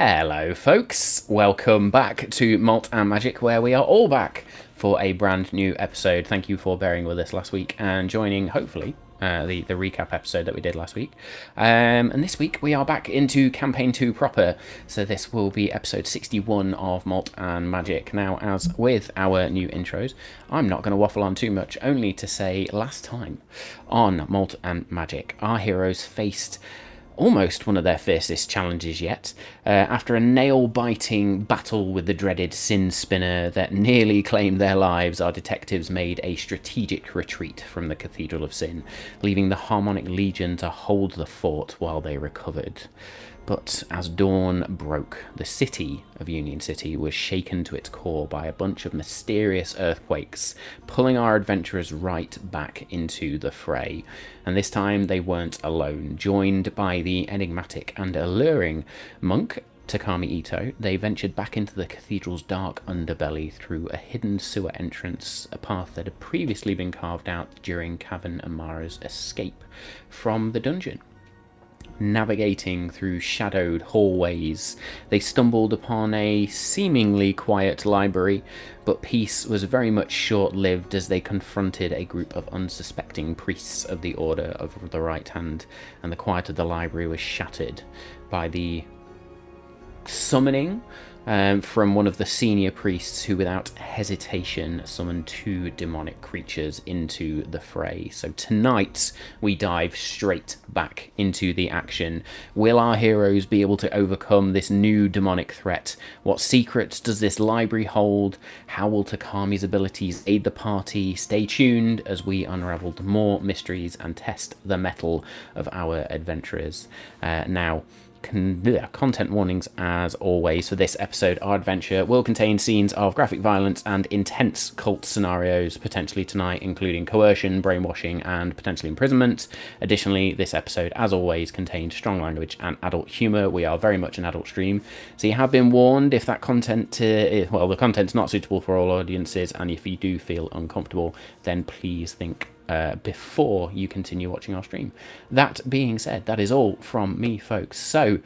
Hello folks, welcome back to Malt and Magic, where we are all back for a brand new episode. Thank you for bearing with us last week and joining, hopefully, the recap episode that we did last week. And this week we are back into Campaign 2 proper, so this will be episode 61 of Malt and Magic. Now, as with our new intros, I'm not going to waffle on too much, only to say last time on Malt and Magic, our heroes faced almost one of their fiercest challenges yet. After a nail-biting battle with the dreaded Sin Spinner that nearly claimed their lives, our detectives made a strategic retreat from the Cathedral of Sin, leaving the Harmonic Legion to hold the fort while they recovered. But as dawn broke, the city of Union City was shaken to its core by a bunch of mysterious earthquakes, pulling our adventurers right back into the fray. And this time they weren't alone. Joined by the enigmatic and alluring monk Takami Ito, they ventured back into the cathedral's dark underbelly through a hidden sewer entrance, a path that had previously been carved out during Cavern Amara's escape from the dungeon. Navigating through shadowed hallways, they stumbled upon a seemingly quiet library, but peace was very much short-lived as they confronted a group of unsuspecting priests of the Order of the Right Hand, and the quiet of the library was shattered by the summoning from one of the senior priests, who without hesitation summoned two demonic creatures into the fray. So tonight we dive straight back into the action. Will our heroes be able to overcome this new demonic threat? What secrets does this library hold? How will Takami's abilities aid the party? Stay tuned as we unravel more mysteries and test the mettle of our adventurers. Now, content warnings as always for this episode. Our adventure will contain scenes of graphic violence and intense cult scenarios, potentially tonight, including coercion, brainwashing, and potentially imprisonment. Additionally, this episode, as always, contains strong language and adult humour. We are very much an adult stream, so you have been warned if that content, the content's not suitable for all audiences, and if you do feel uncomfortable, then please think before you continue watching our stream. That being said, that is all from me, folks. So,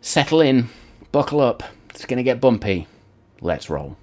settle in, buckle up, it's going to get bumpy. Let's roll.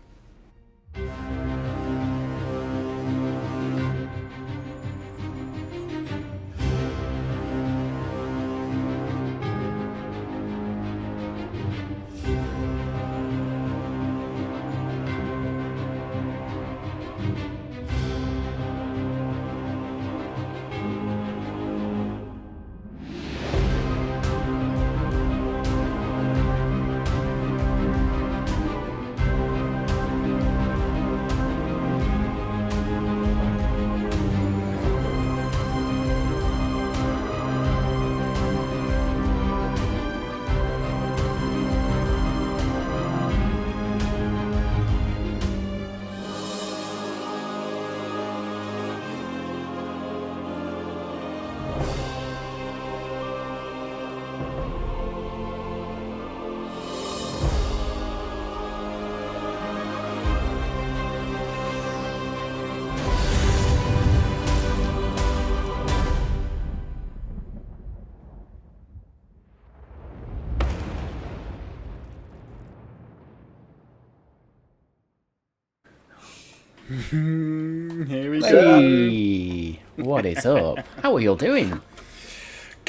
Here we Hey, what is up? How are you all doing?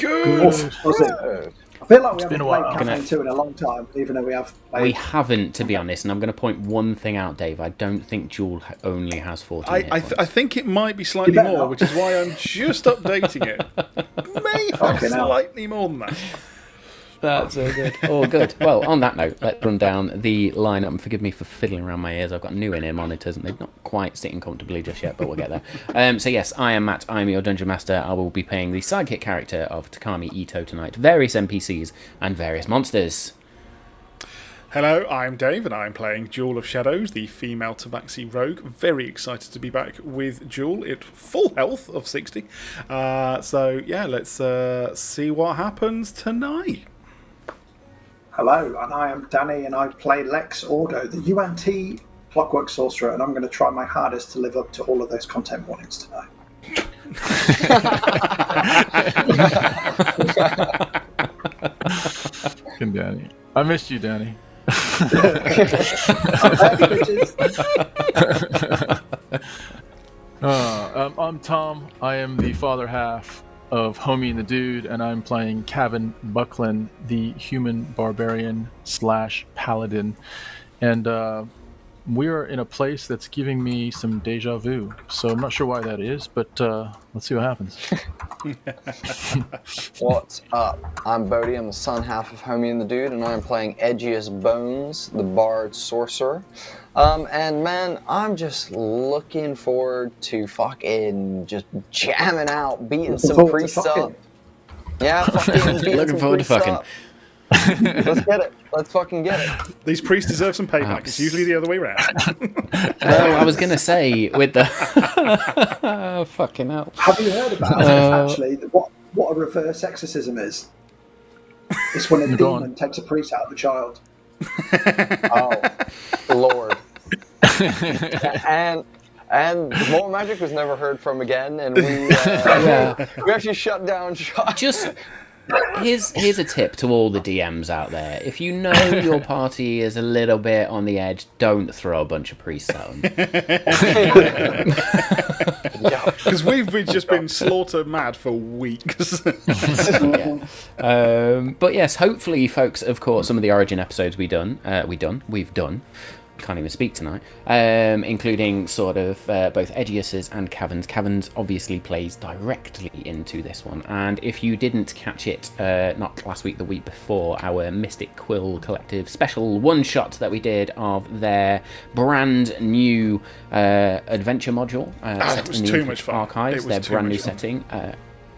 go. Was it? I feel like we haven't been a played while. Campaign 2 in a long time, even though we have played. We haven't, to be honest, and I'm going to point one thing out, Dave. I don't think Jewel only has 14 hit points. I think it might be slightly better more, not. which is why I'm just updating it. May have Fucking hell. slightly more than that. That's so good. Oh, good. Well, on that note, let's run down the lineup. And forgive me for fiddling around my ears. I've got new in-ear monitors, and they're not quite sitting comfortably just yet, but we'll get there. So yes, I am Matt. I'm your Dungeon Master. I will be playing the sidekick character of Takami Ito tonight. Various NPCs and various monsters. Hello, I'm Dave, and I'm playing Jewel of Shadows, the female Tabaxi rogue. Very excited to be back with Jewel at full health of 60. So yeah, let's see what happens tonight. Hello, and I am Danny, and I play Lex Ordo, the UNT Clockwork Sorcerer, and I'm going to try my hardest to live up to all of those content warnings tonight. Fucking Danny. I missed you, Danny. I'm back, bitches. I'm Tom. I am the father half of Homie and the Dude, and I'm playing Cavan Buckland, the human barbarian / paladin. And we're in a place that's giving me some deja vu. So I'm not sure why that is, but let's see what happens. What's up? I'm Bodhi. I'm the son half of Homie and the Dude, and I'm playing Edgy as Bones, the Bard Sorcerer. And man, I'm just looking forward to fucking just jamming out, beating some priests up. Yeah, fucking beating Looking some forward to priests fucking. up. Let's get it. Let's fucking get it. These priests deserve some payback. It's usually the other way around. Well, I was going to say, with the... fucking hell. Have you heard about actually what a reverse exorcism is? It's when a demon takes a priest out of a child. Oh, Lord. And more magic was never heard from again, and we actually shut down shop. Just here's a tip to all the DMs out there. If you know your party is a little bit on the edge, don't throw a bunch of priests at them. Because we've just been slaughter mad for weeks. But yes, hopefully, folks, of course, some of the Origin episodes we've done. Can't even speak tonight, including sort of both Edius's and Cavan's. Cavan's obviously plays directly into this one, and if you didn't catch it, not last week, the week before, our Mystic Quill Collective special one-shot that we did of their brand new adventure module set was in the too much fun. archives, It was their too brand new much fun. setting.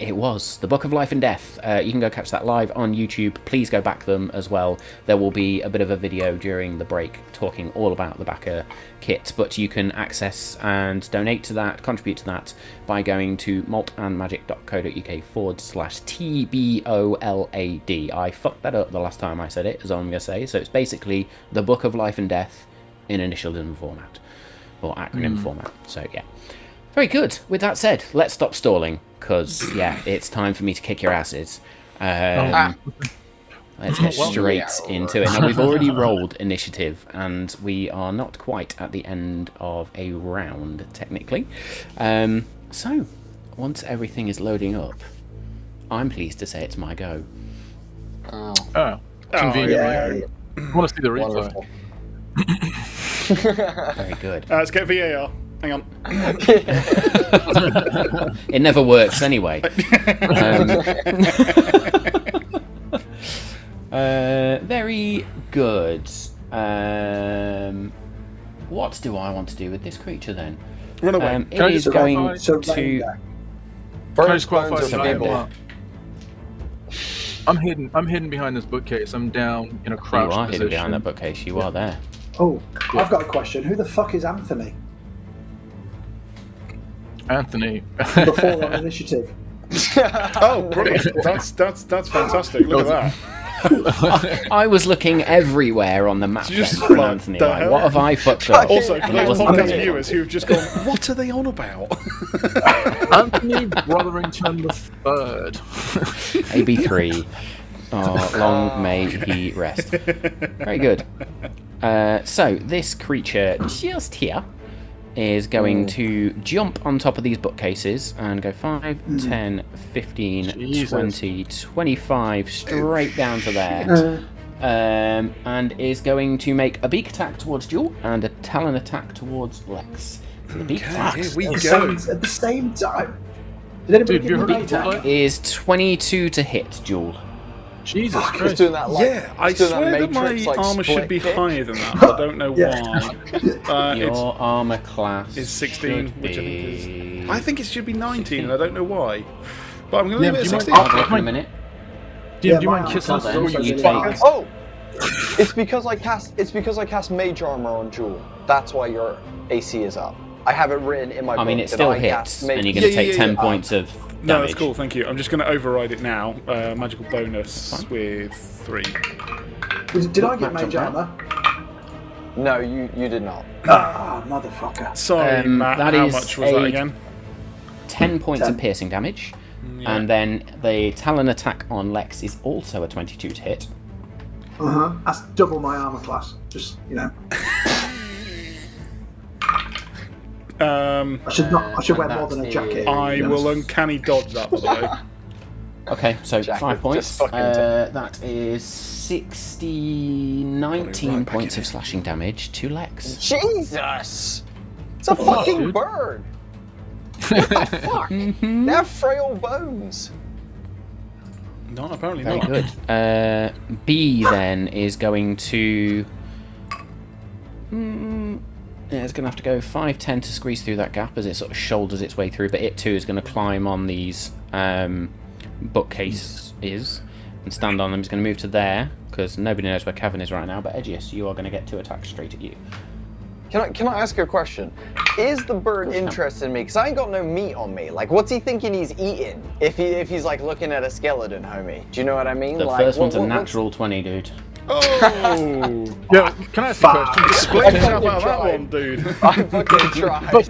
It was the Book of Life and Death. You can go catch that live on YouTube. Please go back them as well. There will be a bit of a video during the break talking all about the backer kit, but you can access and donate to that, contribute to that by going to maltandmagic.co.uk/TBOLAD. I fucked that up the last time I said it, as I'm going to say. So it's basically the Book of Life and Death in initialism format, or acronym format. So yeah. Very good. With that said, let's stop stalling, because, yeah, it's time for me to kick your asses. Let's get straight into it. Now, we've already rolled initiative, and we are not quite at the end of a round, technically. So, once everything is loading up, I'm pleased to say it's my go. Oh, Convenient. Yeah. I want to see the replay. wonderful. Very good. Let's get VAR. Hang on. It never works anyway. Very good. What do I want to do with this creature then? Run away. It is going to... Can I Burns just qualify bones are something? people. I'm hidden behind this bookcase. I'm down in a You crouched are position. hidden behind that bookcase. You are there. Oh, I've got a question. Who the fuck is Anthony? Anthony. Before on initiative. Oh, brilliant. That's fantastic. Look at that. I was looking everywhere on the map Just for like, Anthony. the Like, hell? what have I fucked up? Also, for And it those wasn't podcast me. viewers who've just gone, what are they on about? Anthony Brotherington the Third. AB3. Oh, long may he rest. Very good. So, this creature just here is going to jump on top of these bookcases and go 5, 10, 15, Jesus. 20, 25, straight down to there. And is going to make a beak attack towards Jewel and a talon attack towards Lex. So the beak attack Here we At go. the same time. Did anybody Dude, give you me heard a that? is 22 to hit, Jewel. Jesus He's Christ. doing that like, Yeah, I he's doing swear that my Matrix, like, armor should split be kick. higher than that, but I don't know Yeah. why. Your armor class Is 16, should which I think be... is... I think it should be 19, and I don't know why. But I'm going to Yeah, leave it at do you 16. I'll go in a minute. Do you mind my kissing us? armor then. class is You also really take- high. Oh, it's because I cast mage armor on Jewel. That's why your AC is up. I have it written in my book. I mean, it that still I hits, cast and mage- you're going to take Yeah. 10 points of damage. No, that's cool, thank you. I'm just going to override it now. Magical bonus with 3. Did I get Match mage up, armor? No, you did not. Ah, motherfucker. Sorry, Matt, that how is much was that a- again? 10 points 10. of piercing damage. Yeah. And then the Talon attack on Lex is also a 22 to hit. That's double my armor class. Just I should not. I should wear more than a jacket. I will uncanny dodge that, by the way. Okay, so Jack 5 is points. just fucking That is 19 points of slashing damage to Lex. Jesus! It's a fucking dude. bird! What the fuck? They have frail bones. No, apparently Very not. good. B then is going to. It's going to have to go 5'10" to squeeze through that gap as it sort of shoulders its way through, but it too is going to climb on these bookcases and stand on them. It's going to move to there because nobody knows where Kevin is right now, but Edgius, you are going to get 2 attacks straight at you. Can I ask you a question? Is the bird interested in me? Because I ain't got no meat on me. Like, what's he thinking he's eating if he's like looking at a skeleton, homie? Do you know what I mean? The like, first one's a natural 20, dude. Oh! Yeah, can I ask you a question? Split yourself out of that one, dude. I fucking tried. But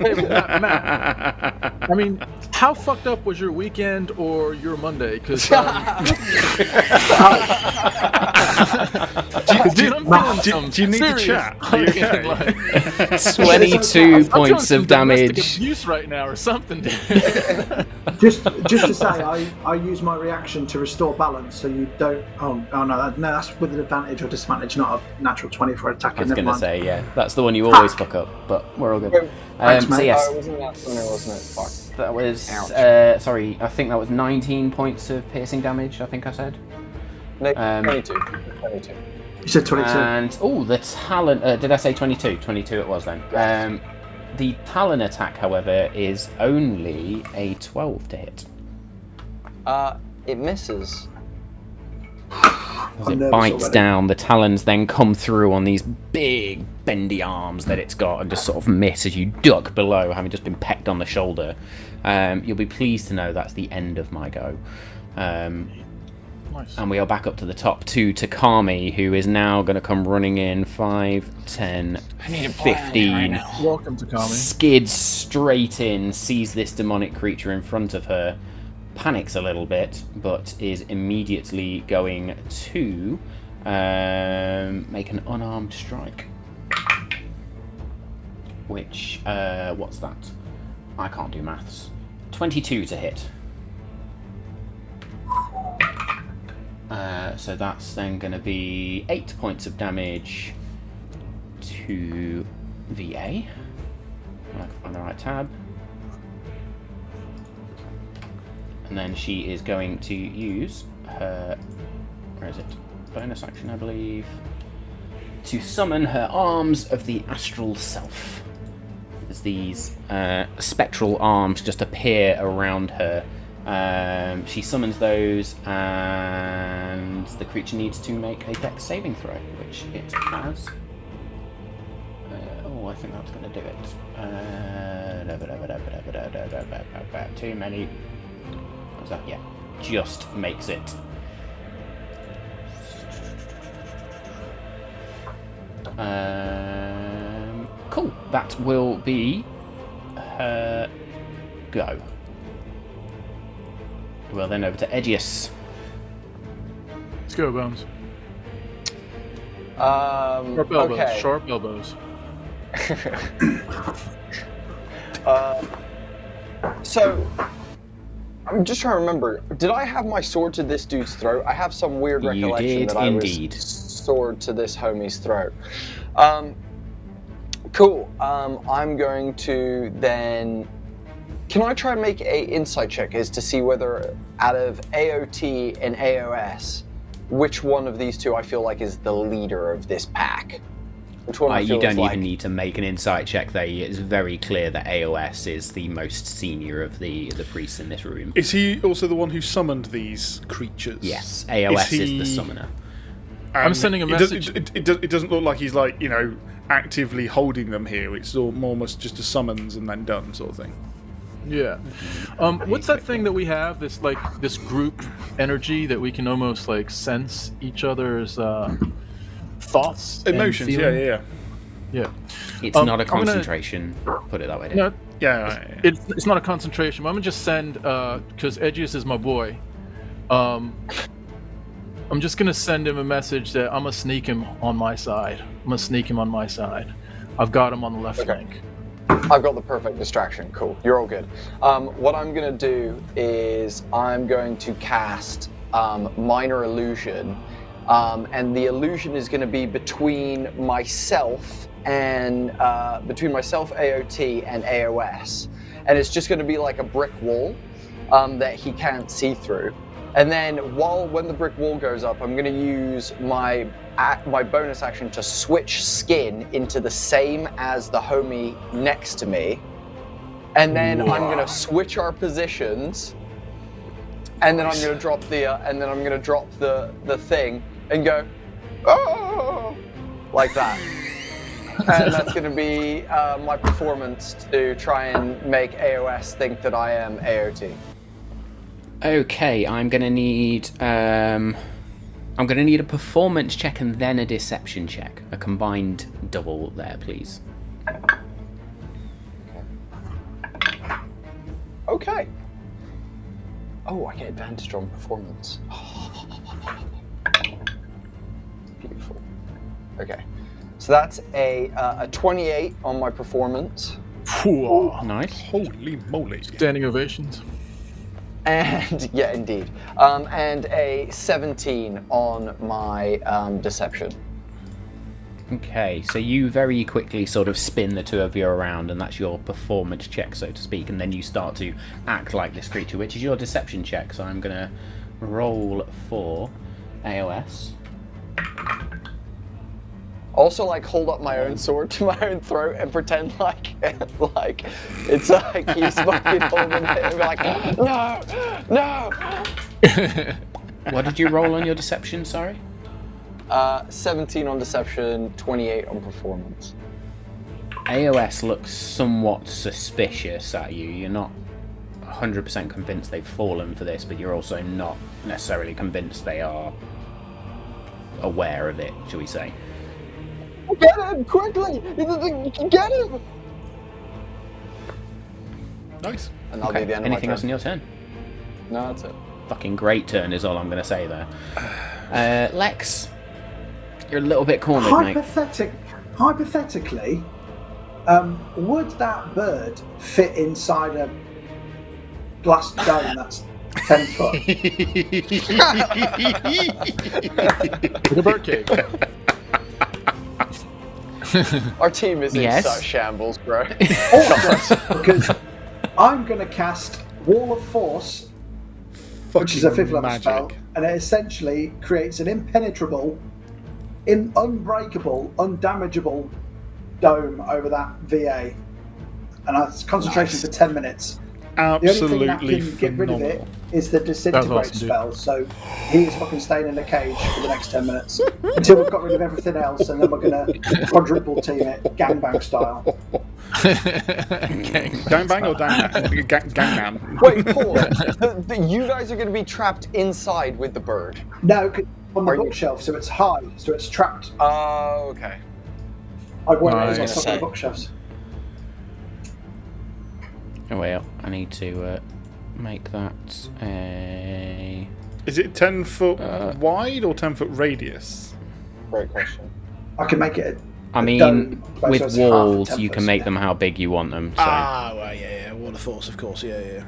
Matt, I mean, how fucked up was your weekend or your Monday? Because dude, I'm feeling do you need to serious chat? Are you okay? like, 22 I'm points feeling of some domestic damage. abuse right now or something, dude. Just to say, I use my reaction to restore balance, so you don't. Oh no, that's with an advantage or disadvantage, not a natural 20 for attacking. I was Never going to mind. say, yeah, that's the one you always fuck up, but we're all good. Thanks, So mate. yes, Oh, it wasn't that funny, wasn't it? Fuck. that was, sorry, I think that was 19 points of piercing damage, I think I said. No, 22. 22. You said 22. And, the talon, did I say 22? 22 it was then. The talon attack, however, is only a 12 to hit. It misses. As I'm it nervous bites already. down, the talons then come through on these big bendy arms that it's got and just sort of miss as you duck below, having just been pecked on the shoulder. You'll be pleased to know that's the end of my go. Nice. And we are back up to the top to Takami, who is now going to come running in 5, 10, 15. Welcome to Kami. Skids straight in, sees this demonic creature in front of her, panics a little bit, but is immediately going to make an unarmed strike. Which, what's that? I can't do maths. 22 to hit. So that's then going to be 8 points of damage to VA. On the right tab. And then she is going to use her, where is it? Bonus action, I believe, to summon her arms of the astral self. As these spectral arms just appear around her. She summons those, and the creature needs to make a dex saving throw, which it has. I think that's going to do it. Too many. What's that? Yeah, just makes it. Cool. That will be her go. Well, then over to Edgius. Let's go, Bones. Okay. Sharp elbows. So, I'm just trying to remember. Did I have my sword to this dude's throat? I have some weird You recollection did that I indeed. was sword to this homie's throat. Cool. I'm going to then. Can I try and make a insight check as to see whether out of AOT and AOS, which one of these two I feel like is the leader of this pack? Which one I You feel don't is even like... need to make an insight check there. It's very clear that AOS is the most senior of the priests in this room. Is he also the one who summoned these creatures? Yes, AOS is the summoner. And I'm sending a message. It doesn't look like he's like, actively holding them here. It's almost just a summons and then done sort of thing. Yeah. What's that thing that we have? This group energy that we can almost like sense each other's thoughts, and Emotions, feeling? yeah. Yeah. It's not a concentration. Put it that way. No, Yeah. it's not a concentration. I'm gonna just send because Edgius is my boy. I'm just gonna send him a message that I'm gonna sneak him on my side. I've got him on the left flank. I've got the perfect distraction. Cool. You're all good. What I'm going to do is I'm going to cast Minor Illusion. And the illusion is going to be between myself, AOT, and AOS. And it's just going to be like a brick wall that he can't see through. And then when the brick wall goes up, I'm going to use my bonus action to switch skin into the same as the homie next to me. And then I'm going to switch our positions. And then I'm going to drop the thing and go, oh, like that. And that's going to be my performance to try and make AOS think that I am AOT. Okay, I'm gonna need a performance check and then a deception check. A combined double there, please. Okay. Oh, I get advantage on performance. Beautiful. Okay. So that's a 28 on my performance. Nice. Holy moly. Standing ovations. And, yeah, indeed. And a 17 on my deception. Okay, so you very quickly sort of spin the two of you around, and that's your performance check, so to speak, and then you start to act like this creature, which is your deception check. So I'm going to roll for AOS. Also, like, hold up my own sword to my own throat and pretend like it's like he's fucking holding it and be like, no. What did you roll on your deception, sorry? 17 on deception, 28 on performance. AOS looks somewhat suspicious at you. You're not 100% convinced they've fallen for this, but you're also not necessarily convinced they are aware of it, shall we say. Get him, quickly! Get him! Nice. And that'll Okay, be the end anything of else in your turn? No, that's it. Fucking great turn is all I'm going to say there. Lex, you're a little bit cornered, mate. Hypothetically, would that bird fit inside a glass dome that's 10 foot? Like a birdcage. Our team is in Yes. such shambles, bro. Also, because I'm going to cast Wall of Force, which is a 5th level magic. spell, and it essentially creates an impenetrable, unbreakable, undamageable dome over that VA. And it's concentration for 10 minutes. Absolutely the only thing that can get rid of it phenomenal. is the disintegrate That's awesome, dude. spell. So he is fucking staying in the cage for the next 10 minutes until we've got rid of everything else, and then we're going to quadruple team it, gangbang style. Gangbang or Gangman? Wait, Paul. You guys are going to be trapped inside with the bird. No, 'cause on the Are you- bookshelf, so it's high, so it's trapped. Oh, okay. Like where it is on Nice. top of the bookshelves. Oh, well, I need to make that a... Is it 10 foot wide or 10 foot radius? Great question. I can make it. I mean, dome, so with it's half a walls, you tempest, can make yeah. them how big you want them. So. Well, yeah, Wall of Force, of course, yeah.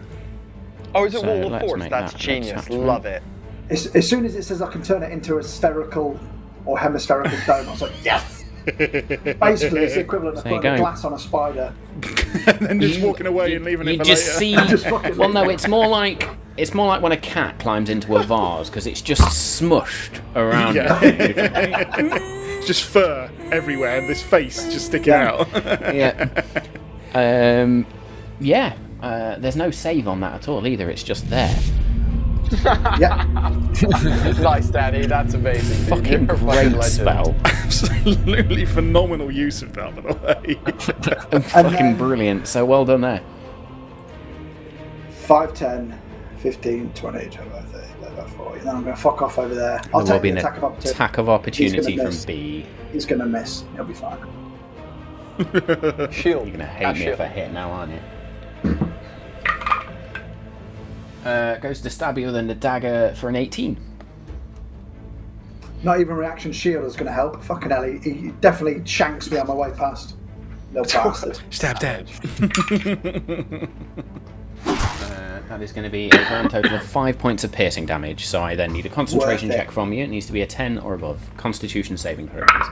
Oh, is it So Wall of let's Force? make That's that genius. attachment. Love it. As soon as it says I can turn it into a spherical or hemispherical dome, I was like, yes! Basically, it's the equivalent of There you putting a go. glass on a spider. And then just walking away and leaving it You for just later. see... Just fucking Well, no, it's more like when a cat climbs into a vase, because it's just smushed around. Yeah. Just fur everywhere and this face just sticking out. Yeah. There's no save on that at all either. It's just there. Yeah. Nice, Danny. That's amazing. dude. Fucking You're a fucking great legend. spell. Absolutely phenomenal use of that, by the way. Fucking then- brilliant. So well done there. 5, 10, 15, 20, 25, 30, 35, 40. Then I'm going to fuck off over there. I'll There will take be the an attack of opportunity. attack of opportunity He's gonna from miss. B. He's going to miss. He'll be fine. Shield. You're gonna hate me if I hit now, aren't you? Goes to stab you with the dagger for an 18. Not even reaction shield is going to help. Fucking hell, he definitely shanks me on my way past. Little bastard. Stab. That is going to be a grand total of 5 points of piercing damage. So I then need a concentration check from you. It needs to be a 10 or above. Constitution saving throw, please.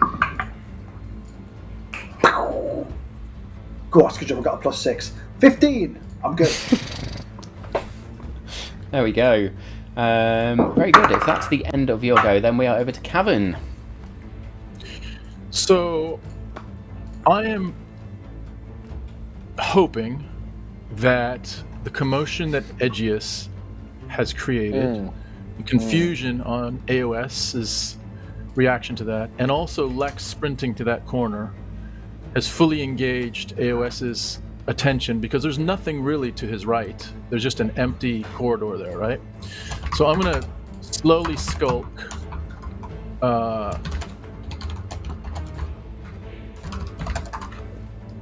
Go on, good job. I've got a +6. 15. I'm good. There we go. Very good. If that's the end of your go, then we are over to Cavan. So, I am hoping that the commotion that Aegeus has created, the confusion on AOS's reaction to that, and also Lex sprinting to that corner, has fully engaged AOS's attention, because there's nothing really to his right. There's just an empty corridor there, right? So I'm going to slowly skulk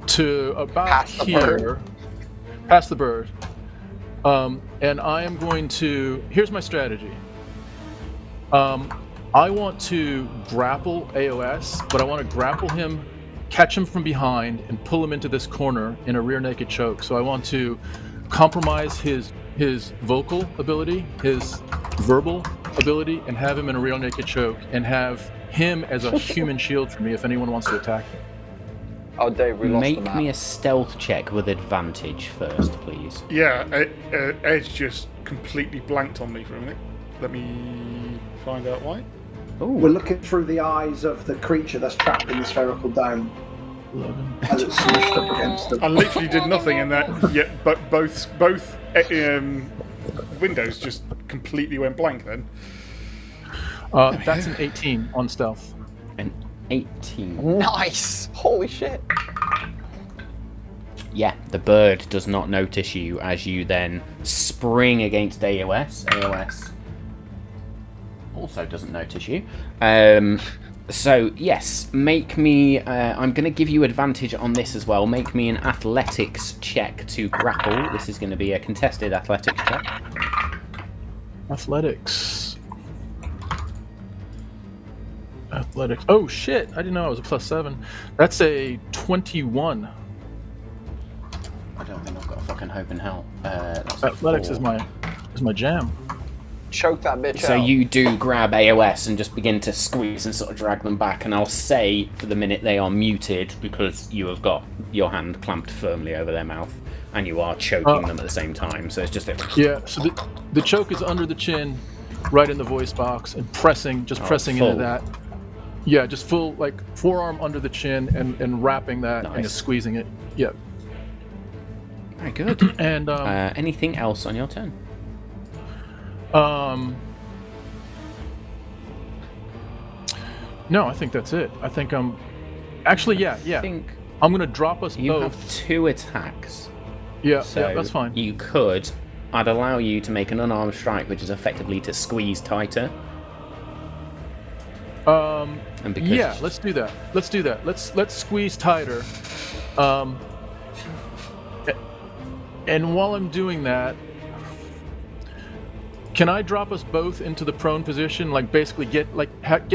to about Past the here, past the bird. And I am going to, here's my strategy. I want to grapple AOS, but I want to grapple him, catch him from behind, and pull him into this corner in a rear naked choke. So I want to compromise his vocal ability, his verbal ability, and have him in a rear naked choke, and have him as a human shield for me if anyone wants to attack him. Oh, Dave, we lost the Make map. me a stealth check with advantage first, please. Yeah, Edge just completely blanked on me for a minute. Let me find out why. We're Ooh, looking through the eyes of the creature that's trapped in the spherical dome 11. as it's smushed up against them. I literally did nothing in that. Yeah, but both windows just completely went blank. Then That's an 18 on stealth. an 18. Nice! Holy shit! Yeah, the bird does not notice you as you then spring against AOS. AOS also doesn't notice you. So, yes, make me... I'm going to give you advantage on this as well. Make me an athletics check to grapple. This is going to be a contested athletics check. Athletics. Oh shit! I didn't know I was a +7. That's a 21. I don't think I've got a fucking hope in hell. That's a Athletics 4. is my jam. Choke that bitch So out. you do grab AOS and just begin to squeeze and sort of drag them back, and I'll say for the minute they are muted because you have got your hand clamped firmly over their mouth and you are choking them at the same time. So it's just a... Yeah. So the choke is under the chin, right in the voice box, and pressing full. into that. Yeah, just full, like, forearm under the chin and wrapping that and Nice. just squeezing it. Yeah. Very good. And Anything else on your turn? no, I think that's it. I think I'm actually yeah. I think I'm gonna drop us you both. have 2 attacks. Yeah, So yeah, that's fine. You could... I'd allow you to make an unarmed strike, which is effectively to squeeze tighter. And because Yeah, let's do that. Let's squeeze tighter. And while I'm doing that, can I drop us both into the prone position? Like basically get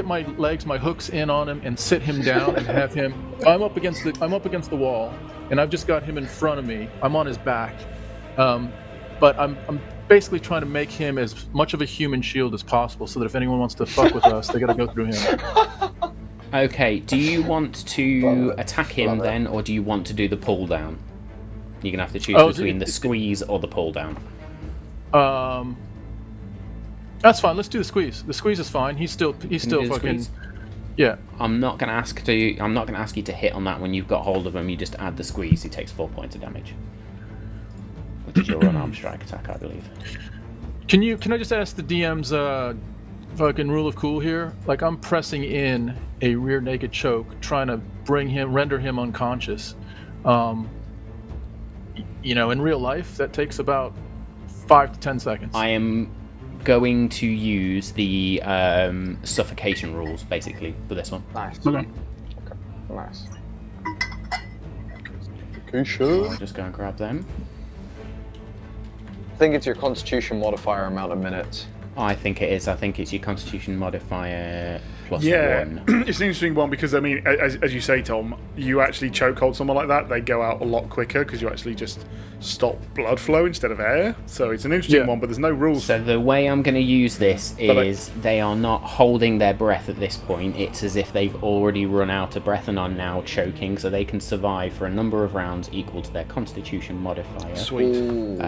my legs, my hooks in on him, and sit him down and have him. I'm up against the wall, and I've just got him in front of me. I'm on his back, but I'm basically trying to make him as much of a human shield as possible, so that if anyone wants to fuck with us, they gotta go through him. Okay, do you want to attack him then, or do you want to do the pull down? You're gonna have to choose between the squeeze or the pull down. That's fine. Let's do the squeeze. The squeeze is fine. He's still do the fucking. squeeze? Yeah. I'm not gonna ask you to hit on that when you've got hold of him. You just add the squeeze. He takes 4 points of damage, which is your unarmed strike attack, I believe. Can I just ask the DM's fucking rule of cool here? Like, I'm pressing in a rear naked choke, trying to render him unconscious. In real life, that takes about 5 to 10 seconds. I am going to use the suffocation rules basically for this one. Nice. Okay. Nice. So I'll just go and grab them. I think it's your constitution modifier amount of minutes. I think it is. I think it's your constitution modifier. plus Yeah, 1. it's an interesting one because, I mean, as you say, Tom, you actually chokehold someone like that, they go out a lot quicker because you actually just stop blood flow instead of air. So it's an interesting one, but there's no rules. So the way I'm going to use this is they are not holding their breath at this point. It's as if they've already run out of breath and are now choking, so they can survive for a number of rounds equal to their Constitution modifier. Sweet.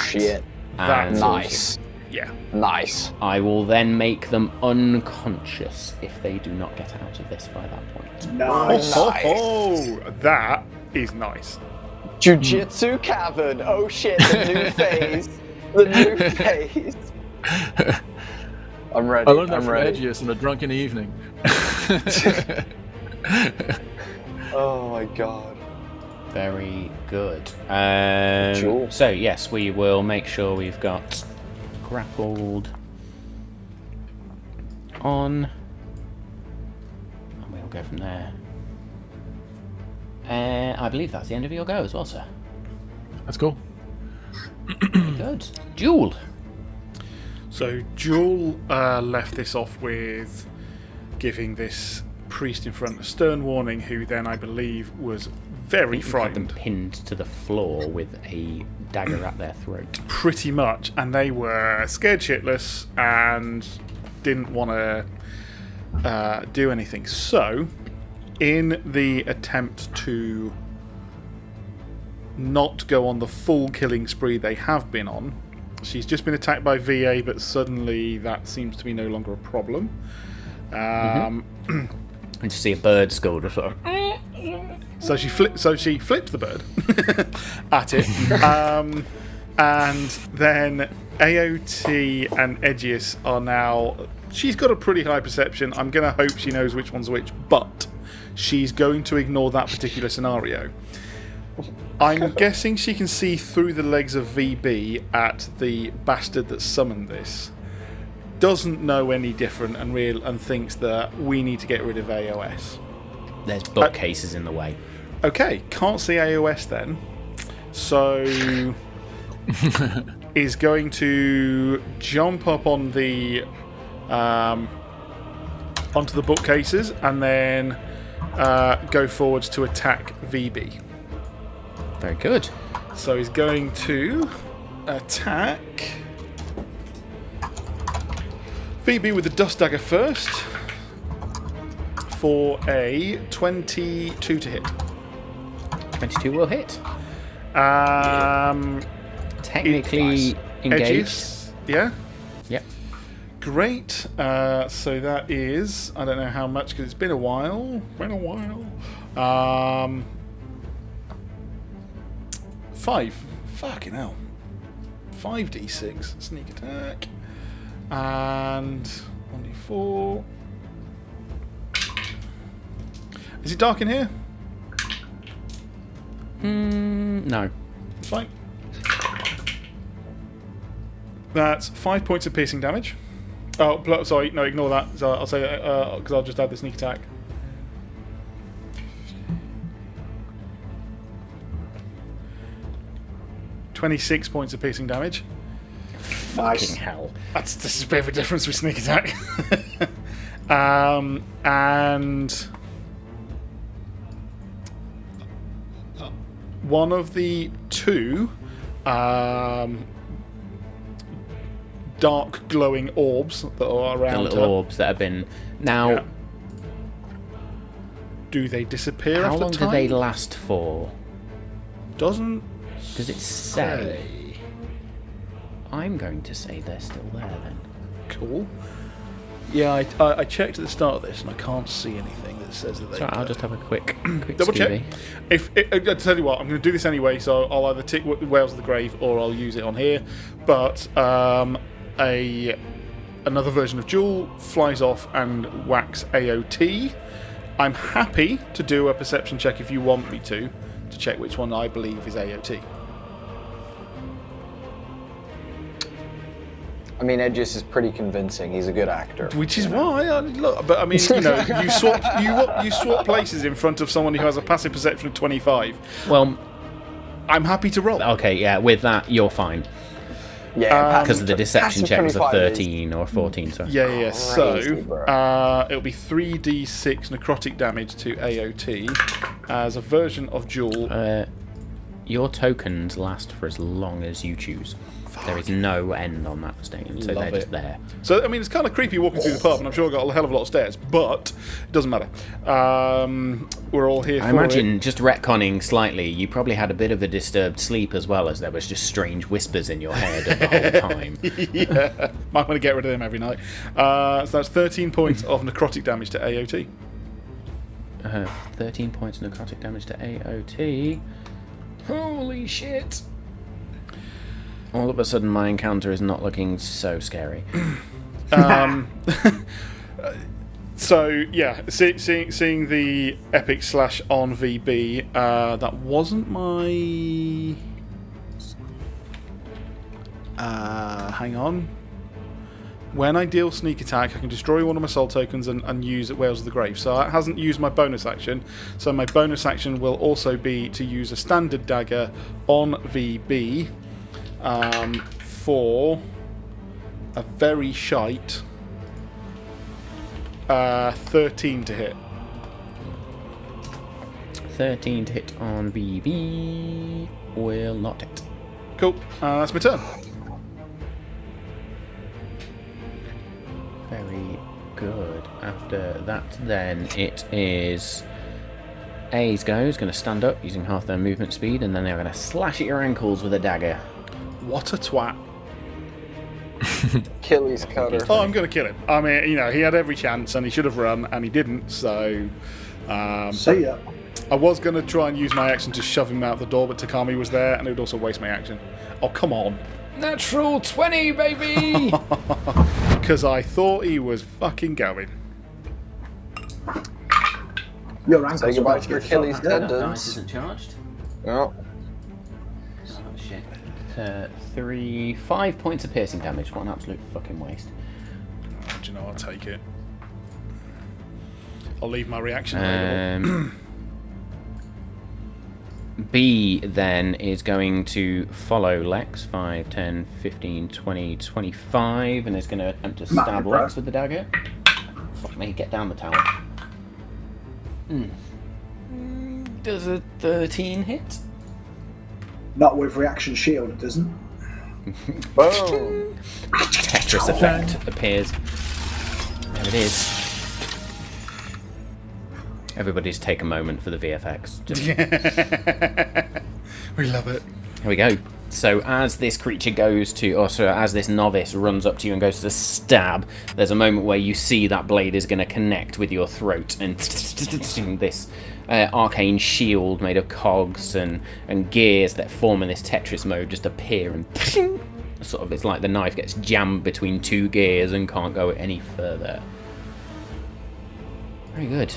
Shit. That's Nice. Yeah. Nice. I will then make them unconscious if they do not get out of this by that point. Nice. Oh, that is nice. Jiu-Jitsu cavern. Oh shit, the new phase. The new phase. I'm ready. I learned that I'm from ready. Edgius in a drunken evening. Oh my god. Very good. Cool. So yes, we will make sure we've got grappled on, and we'll go from there. I believe that's the end of your go as well, sir. That's cool. Very good. Jewel. So Jewel left this off with giving this priest in front a stern warning, who then, I believe, was very Had them frightened. pinned to the floor with a dagger at their throat. Pretty much, and they were scared shitless and didn't want to do anything. So, in the attempt to not go on the full killing spree they have been on, she's just been attacked by VA, but suddenly that seems to be no longer a problem. And to see a bird skull just sort of... So she flipped the bird at it, and then AOT and Edgius are now. She's got a pretty high perception. I'm going to hope she knows which one's which, but she's going to ignore that particular scenario. I'm guessing she can see through the legs of VB at the bastard that summoned this. Doesn't know any different and thinks that we need to get rid of AOS. There's bookcases in the way. Okay, can't see AOS then. So is going to jump up on the onto the bookcases and then go forwards to attack VB. Very good. So he's going to attack VB with the dust dagger first for a 22 to hit. 22 will hit. Technically engaged. Edgies, yeah? Yep. Great. So that is, I don't know how much because it's been a while. 5. Fucking hell. 5d6 sneak attack. And 1d4. Is it dark in here? No. It's fine. That's 5 points of piercing damage. Oh, sorry, no, ignore that. So I'll say because I'll just add the sneak attack. .26 points of piercing damage. Nice. Fucking hell. That's a bit of a difference with sneak attack. And one of the two dark glowing orbs that are around The little her. orbs that have been... Now, Yeah. Do they disappear how after long time? do they last for? Doesn't Does it say? I'm going to say they're still there then. Cool. Yeah, I checked at the start of this and I can't see anything that says that they. So I'll just have a quick double check. Scooby. If I tell you what, I'm going to do this anyway, so I'll either tick Whales of the Grave or I'll use it on here. But another version of Jewel flies off and whacks AOT. I'm happy to do a perception check if you want me to check which one I believe is AOT. I mean, Edgius is pretty convincing. He's a good actor. Which is why I look. But I mean, you know, you swap places in front of someone who has a passive perception of 25. Well, I'm happy to roll. okay, yeah, with that, you're fine. Yeah, Because of the deception passive check was a 25 is 13 or 14, sorry. Yeah. Crazy, bro. So it'll be 3d6 necrotic damage to AOT as a version of Jewel. Your tokens last for as long as you choose. There is no end on that stain, so they're just there. So, I mean, it's kind of creepy walking through the pub, and I'm sure I've got a hell of a lot of stairs, but it doesn't matter. We're all here for I imagine, just retconning slightly, you probably had a bit of a disturbed sleep as well, as there was just strange whispers in your head the whole time. Yeah, might want to get rid of them every night. So that's 13 points of necrotic damage to AOT. 13 points necrotic damage to AOT. Holy shit! All of a sudden, my encounter is not looking so scary. So yeah, seeing the epic slash on VB, that wasn't my. Hang on. When I deal sneak attack, I can destroy one of my soul tokens and use Whales of the Grave. So that hasn't used my bonus action. So my bonus action will also be to use a standard dagger on VB for a very shite 13 to hit. 13 to hit on BB will not hit. Cool. That's my turn. Very good. After that, then it is A's go. Who's going to stand up using half their movement speed, and then they're going to slash at your ankles with a dagger. What a twat. Achilles cutter. Oh, I'm going to kill him. I mean, you know, he had every chance and he should have run and he didn't, so... See ya. I was going to try and use my action to shove him out the door, but Takami was there and it would also waste my action. Oh, come on. Natural 20, baby! Because I thought he was fucking going. Your ankles Say are goodbye about to to your get Achilles fucked up. tendons. isn't charged. Oh, Oh, shit. 5 points of piercing damage. What an absolute fucking waste. Oh, do you know, I'll take it. I'll leave my reaction available. B then is going to follow Lex 5, 10, 15, 20, 25 and is going to attempt to stab bro. Lex with the dagger. Fuck me, get down the tower. Does a 13 hit? Not with reaction shield, it doesn't. boom. Tetris effect appears. There it is. Everybody's take a moment for the VFX. We love it. Here we go. So as this creature goes to, or sorry, as this novice runs up to you and goes to stab, there's a moment where you see that blade is going to connect with your throat, and this arcane shield made of cogs and gears that form in this Tetris mode just appear, and sort of it's like the knife gets jammed between two gears and can't go any further. Very good.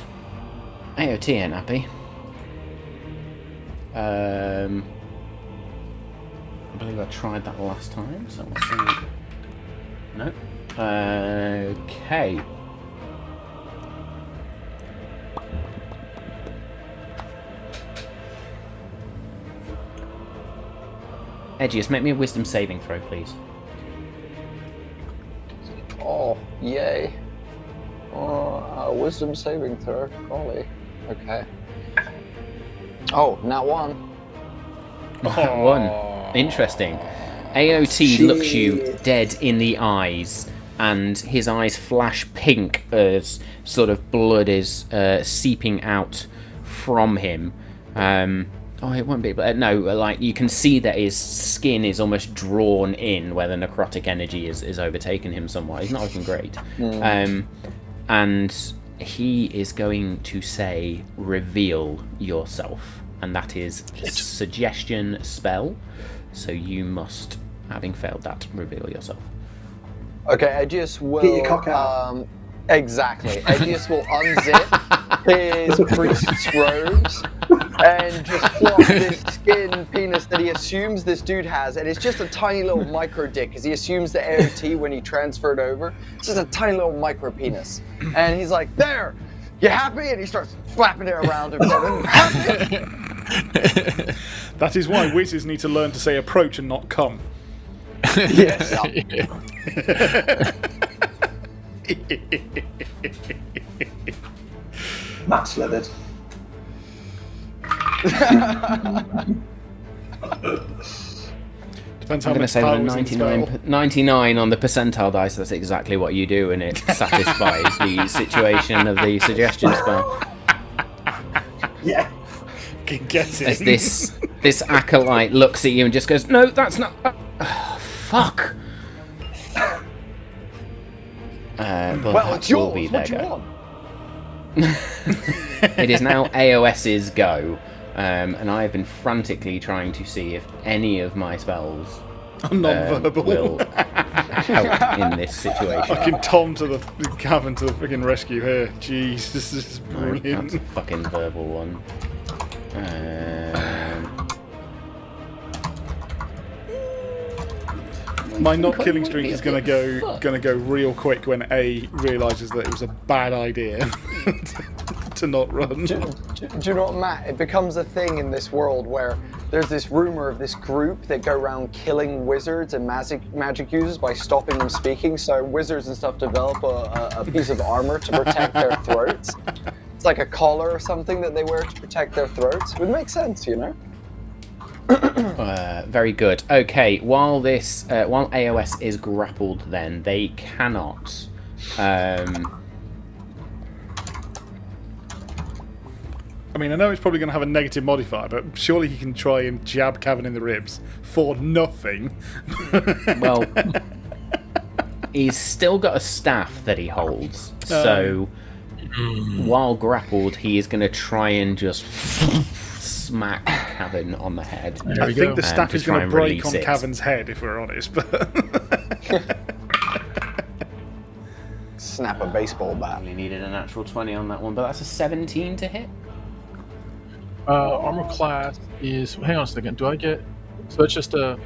AOT ain't happy. I believe I tried that last time, so we'll see. No. Okay. Edgius, make me a wisdom saving throw, please. Oh, yay. Oh, wisdom saving throw. Golly. Okay. Oh, not one. One. Interesting. AOT looks you dead in the eyes, and his eyes flash pink as sort of blood is seeping out from him. Oh, it won't be, but no, like you can see that his skin is almost drawn in where the necrotic energy is overtaking him somewhat. He's not looking great. And he is going to say, reveal yourself. And that is a suggestion spell. So you must, having failed that, reveal yourself. Okay, Aegeus will. Get your cock out. Exactly. Aegeus will unzip his priest's robes and just plop this skin penis that he assumes this dude has, and it's just a tiny little micro dick, because he assumes the AOT when he transferred over. It's just a tiny little micro penis, and he's like, "There, you happy?" And he starts flapping it around him. Happy? That is why wizards need to learn to say approach and not come. Yes. Matt slithered. Depends I'm how going to much say power with was a in the spell. 99 on the percentile dice, that's exactly what you do, and it satisfies the situation of the suggestion spell. Yeah. Can get it. As this acolyte looks at you and just goes, "No, that's not. Fuck." But Well, that it's will yours. be their What you go. want? It is now AOS's go, and I have been frantically trying to see if any of my spells Non-verbal. will help in this situation. Fucking Tom to the cavern to the freaking rescue here. Jeez, this is No, brilliant. that's a fucking verbal one. My not think I killing might streak be is a gonna bit go real quick when A realizes that it was a bad idea to not run. Do you know what, Matt? It becomes a thing in this world where there's this rumor of this group that go around killing wizards and magic users by stopping them speaking. So wizards and stuff develop a piece of armor to protect their throats. It's like a collar or something that they wear to protect their throats. It would make sense, you know? Very good. Okay, while AOS is grappled, then they cannot. I mean, I know it's probably going to have a negative modifier, but surely he can try and jab Cavan in the ribs for nothing. Well, he's still got a staff that he holds, so while grappled, he is going to try and just smack Cavan on the head. I think the staff to is try going to and break release on it. Cavan's head, if we're honest. But Snap a baseball bat. Only needed a natural 20 on that one, but that's a 17 to hit. Armor class is. Hang on a second. Do I get? So it's just a.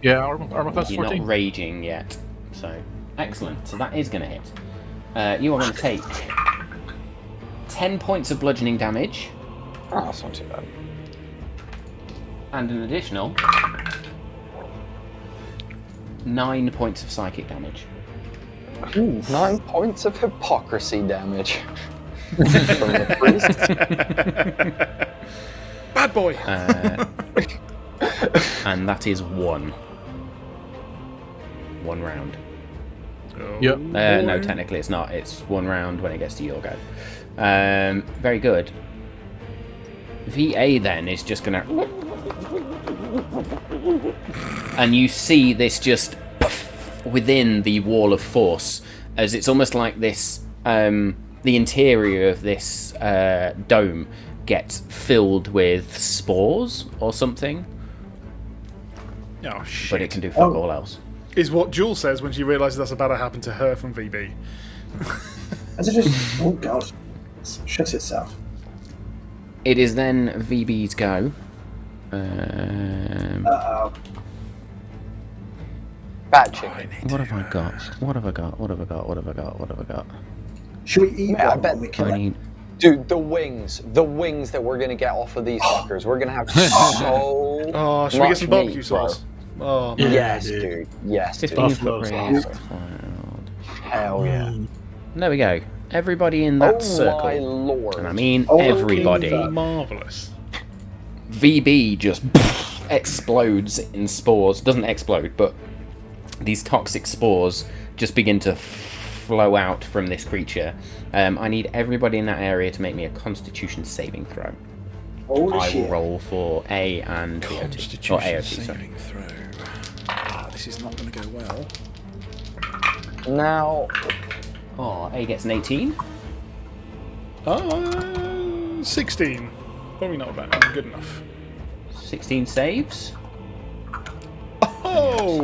Yeah, armor class You're 14. not raging yet, so excellent. So that is going to hit. You are going to take 10 points of bludgeoning damage. Oh, that's not too bad. And an additional 9 points of psychic damage. Ooh, 9 points of hypocrisy damage. From the priest. bad boy. And that is one round. Yep. No, technically it's not. It's one round when it gets to your go. Very good. VA then is just gonna, and you see this just within the wall of force, as it's almost like this. The interior of this dome gets filled with spores or something, Oh shit! but it can do fuck all else. Is what Jules says when she realises that's about to happen to her from VB. As it just, oh god, shut itself. It is then VB's go. Uh-oh. Bad chicken. What have I got? What have I got? Should we eat Yeah, I one bet- when we kill I it? need. Dude, the wings that we're gonna get off of these fuckers. We're gonna have so Oh, should we get much some barbecue meat, bro. sauce? Oh, Yeah. Yes, dude. dude. Yes, dude. 15 Buffalo foot sauce. radius cloud. Hell yeah. There we go. Everybody in that Oh circle. my lord. And I mean Oh, everybody. Jesus. marvelous. VB just explodes in spores. Doesn't explode, but these toxic spores just begin to flow out from this creature. I need everybody in that area to make me a Constitution saving throw. Holy I will shit. roll for A and BOT. Or Constitution AOT, sorry. saving throw. This is not going to go well. Now, Oh, A gets an 18. 16. Probably not bad. Good enough. 16 saves. Oh!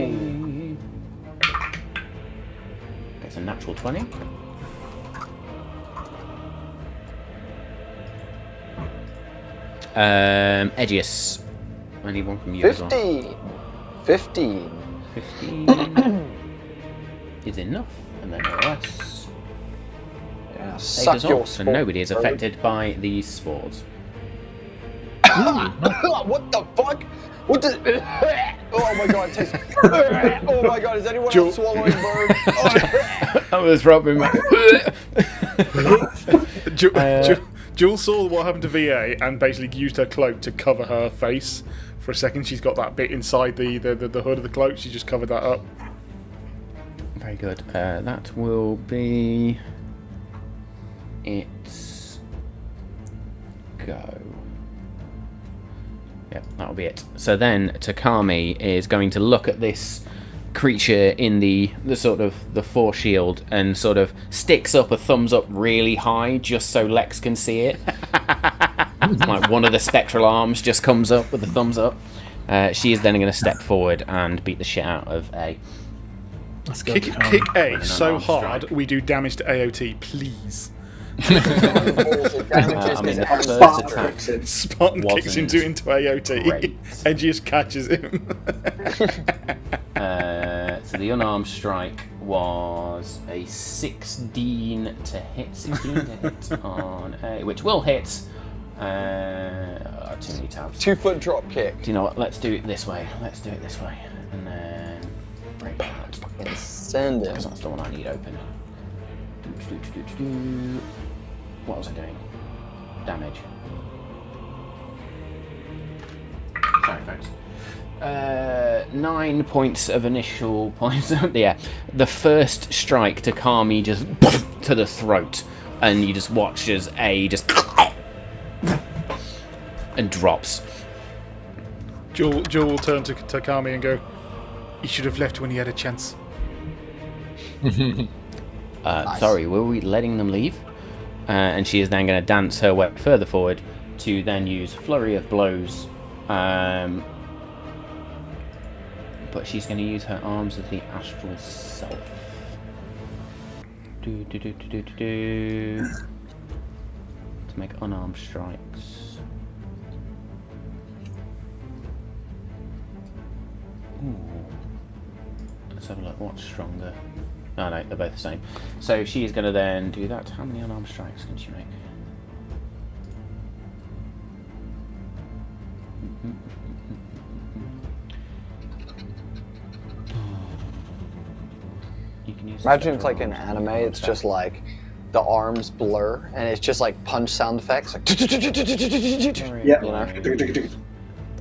Gets a natural 20. Edgius. I need one from you as well. 15. 15 is enough. And then OS. Yeah, Saves suck us your all, so sport, nobody is bro. affected by these spores. What the fuck? What does? Oh my god! It tastes. Oh my god! Is anyone else swallowing birds? I was rubbing my. Jules saw what happened to VA and basically used her cloak to cover her face. For a second, she's got that bit inside the hood of the cloak. She just covered that up. Very good. That will be its go. Yep, that'll be it. So then Takami is going to look at this creature in the sort of the force shield and sort of sticks up a thumbs up really high just so Lex can see it. Like one of the spectral arms just comes up with a thumbs up. She is then going to step forward and beat the shit out of A. Let's go. Kick A so hard we do damage to AOT, please. I mean, the first attack Spartan kicks into AOT. great. Edgiest catches him. So the unarmed strike was a 16 to hit on A, which will hit. Too many tabs. 2 foot drop kick. Do you know what? Let's do it this way. And then break that. Send it. Because that's the one I need open. What was I doing? Damage. Sorry, folks. 9 points of initial points. Yeah. The first strike to Takami just to the throat, and you just watch as A just and drops. Joel will turn to Takami and go, "He should have left when he had a chance." Nice. Sorry, were we letting them leave? And she is then going to dance her way further forward to then use Flurry of Blows. But she's going to use her arms as the astral self. To make unarmed strikes. Ooh. Let's have a look. What's stronger? Oh no, they're both the same. So she's going to then do that. How many unarmed strikes can she make? You can use Imagine it's like an anime, it's just like the arms blur and it's just like punch sound effects. Like, Yeah. You know?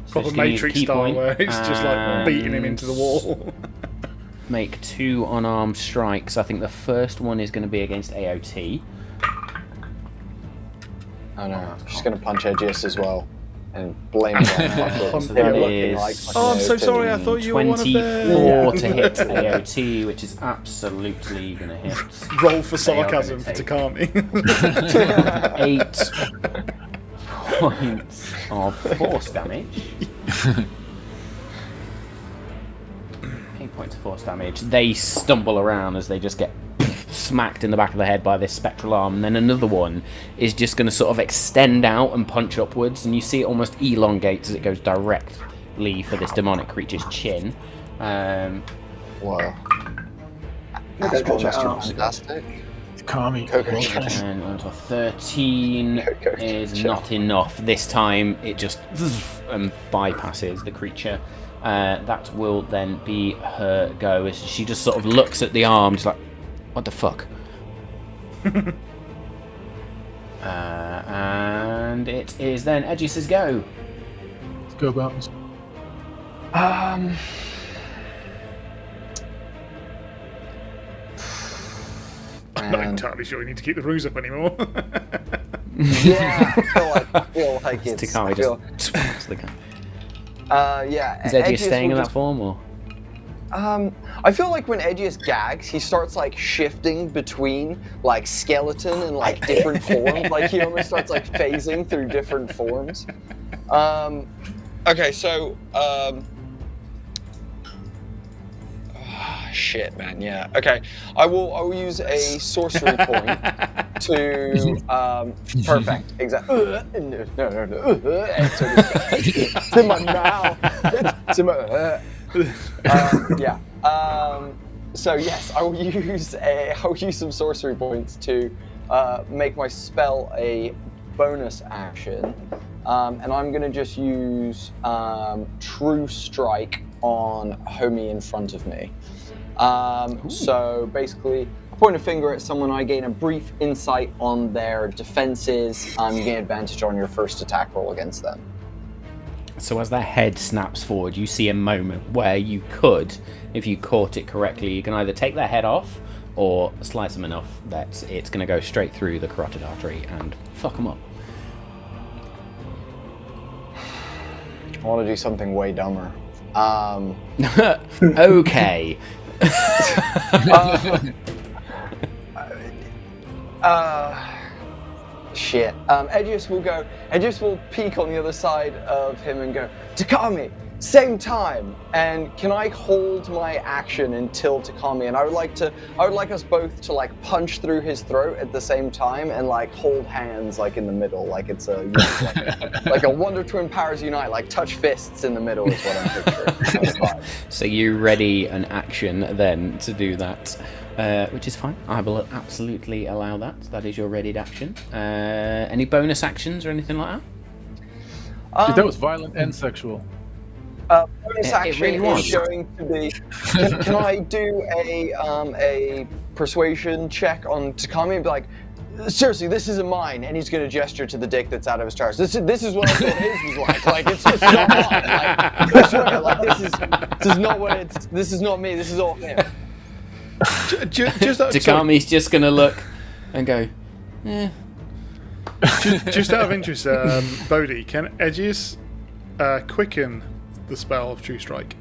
Proper Matrix style where it's just like beating him into the wall. Make 2 unarmed strikes. I think the first one is going to be against AOT. Oh no, she's gonna punch Edgius as well. And blame it on So that looking is like Oh, I'm so sorry, I thought you were one of them. 24 to hit AOT, which is absolutely going to hit. Roll for They are sarcasm gonna for take Takami. 8 points of force damage. 8 points of force damage. They stumble around as they just get smacked in the back of the head by this spectral arm, and then another one is just going to sort of extend out and punch upwards, and you see it almost elongates as it goes directly for this demonic creature's chin. Whoa. Astral That's fantastic. Kami. Coco well Cheddar. done. And onto a 13 is not enough. This time it just bypasses the creature. That will then be her go as she just sort of looks at the arm, just like, what the fuck? And it is then Edgius's go. Let's go, Bones. I'm not entirely sure you need to keep the ruse up anymore. Yeah, I feel like it's. Takami I feel, just smacks the guy. yeah. Is Edgius Edgius staying will in that just- form, or? I feel like when Edgius gags, he starts like shifting between like skeleton and like different forms. Like he almost starts like phasing through different forms. Okay, so shit, man. Yeah. Okay, I will use a sorcery point to perfect. Exactly. No. It's in my mouth. It's in my. Yeah. So yes, I will use some sorcery points to make my spell a bonus action, and I'm going to just use True Strike on homie in front of me. So basically, I point a finger at someone, I gain a brief insight on their defenses, you gain advantage on your first attack roll against them. So as their head snaps forward, you see a moment where you could, if you caught it correctly, you can either take their head off or slice them enough that it's going to go straight through the carotid artery and fuck them up. I want to do something way dumber. Okay. Shit. Edgius will peek on the other side of him and go, Takami, same time. And can I hold my action until Takami? And I would like us both to like punch through his throat at the same time and like hold hands like in the middle, like it's like a Wonder Twin powers unite, like touch fists in the middle is what I'm picturing. So you ready an action then to do that. Which is fine. I will absolutely allow that. That is your readied action. Any bonus actions or anything like that? Dude, that was violent and sexual. Bonus action really was. is going to be. Can I do a persuasion check on Takami and be like, seriously, this isn't mine, and he's going to gesture to the dick that's out of his trousers. This is what I thought his was like. Like it's not mine. Like I swear, like this is not what it's. This is not me. This is all him. Takami's just going to look and go, eh. Just out of interest, Bodhi, can Edgius quicken the spell of True Strike?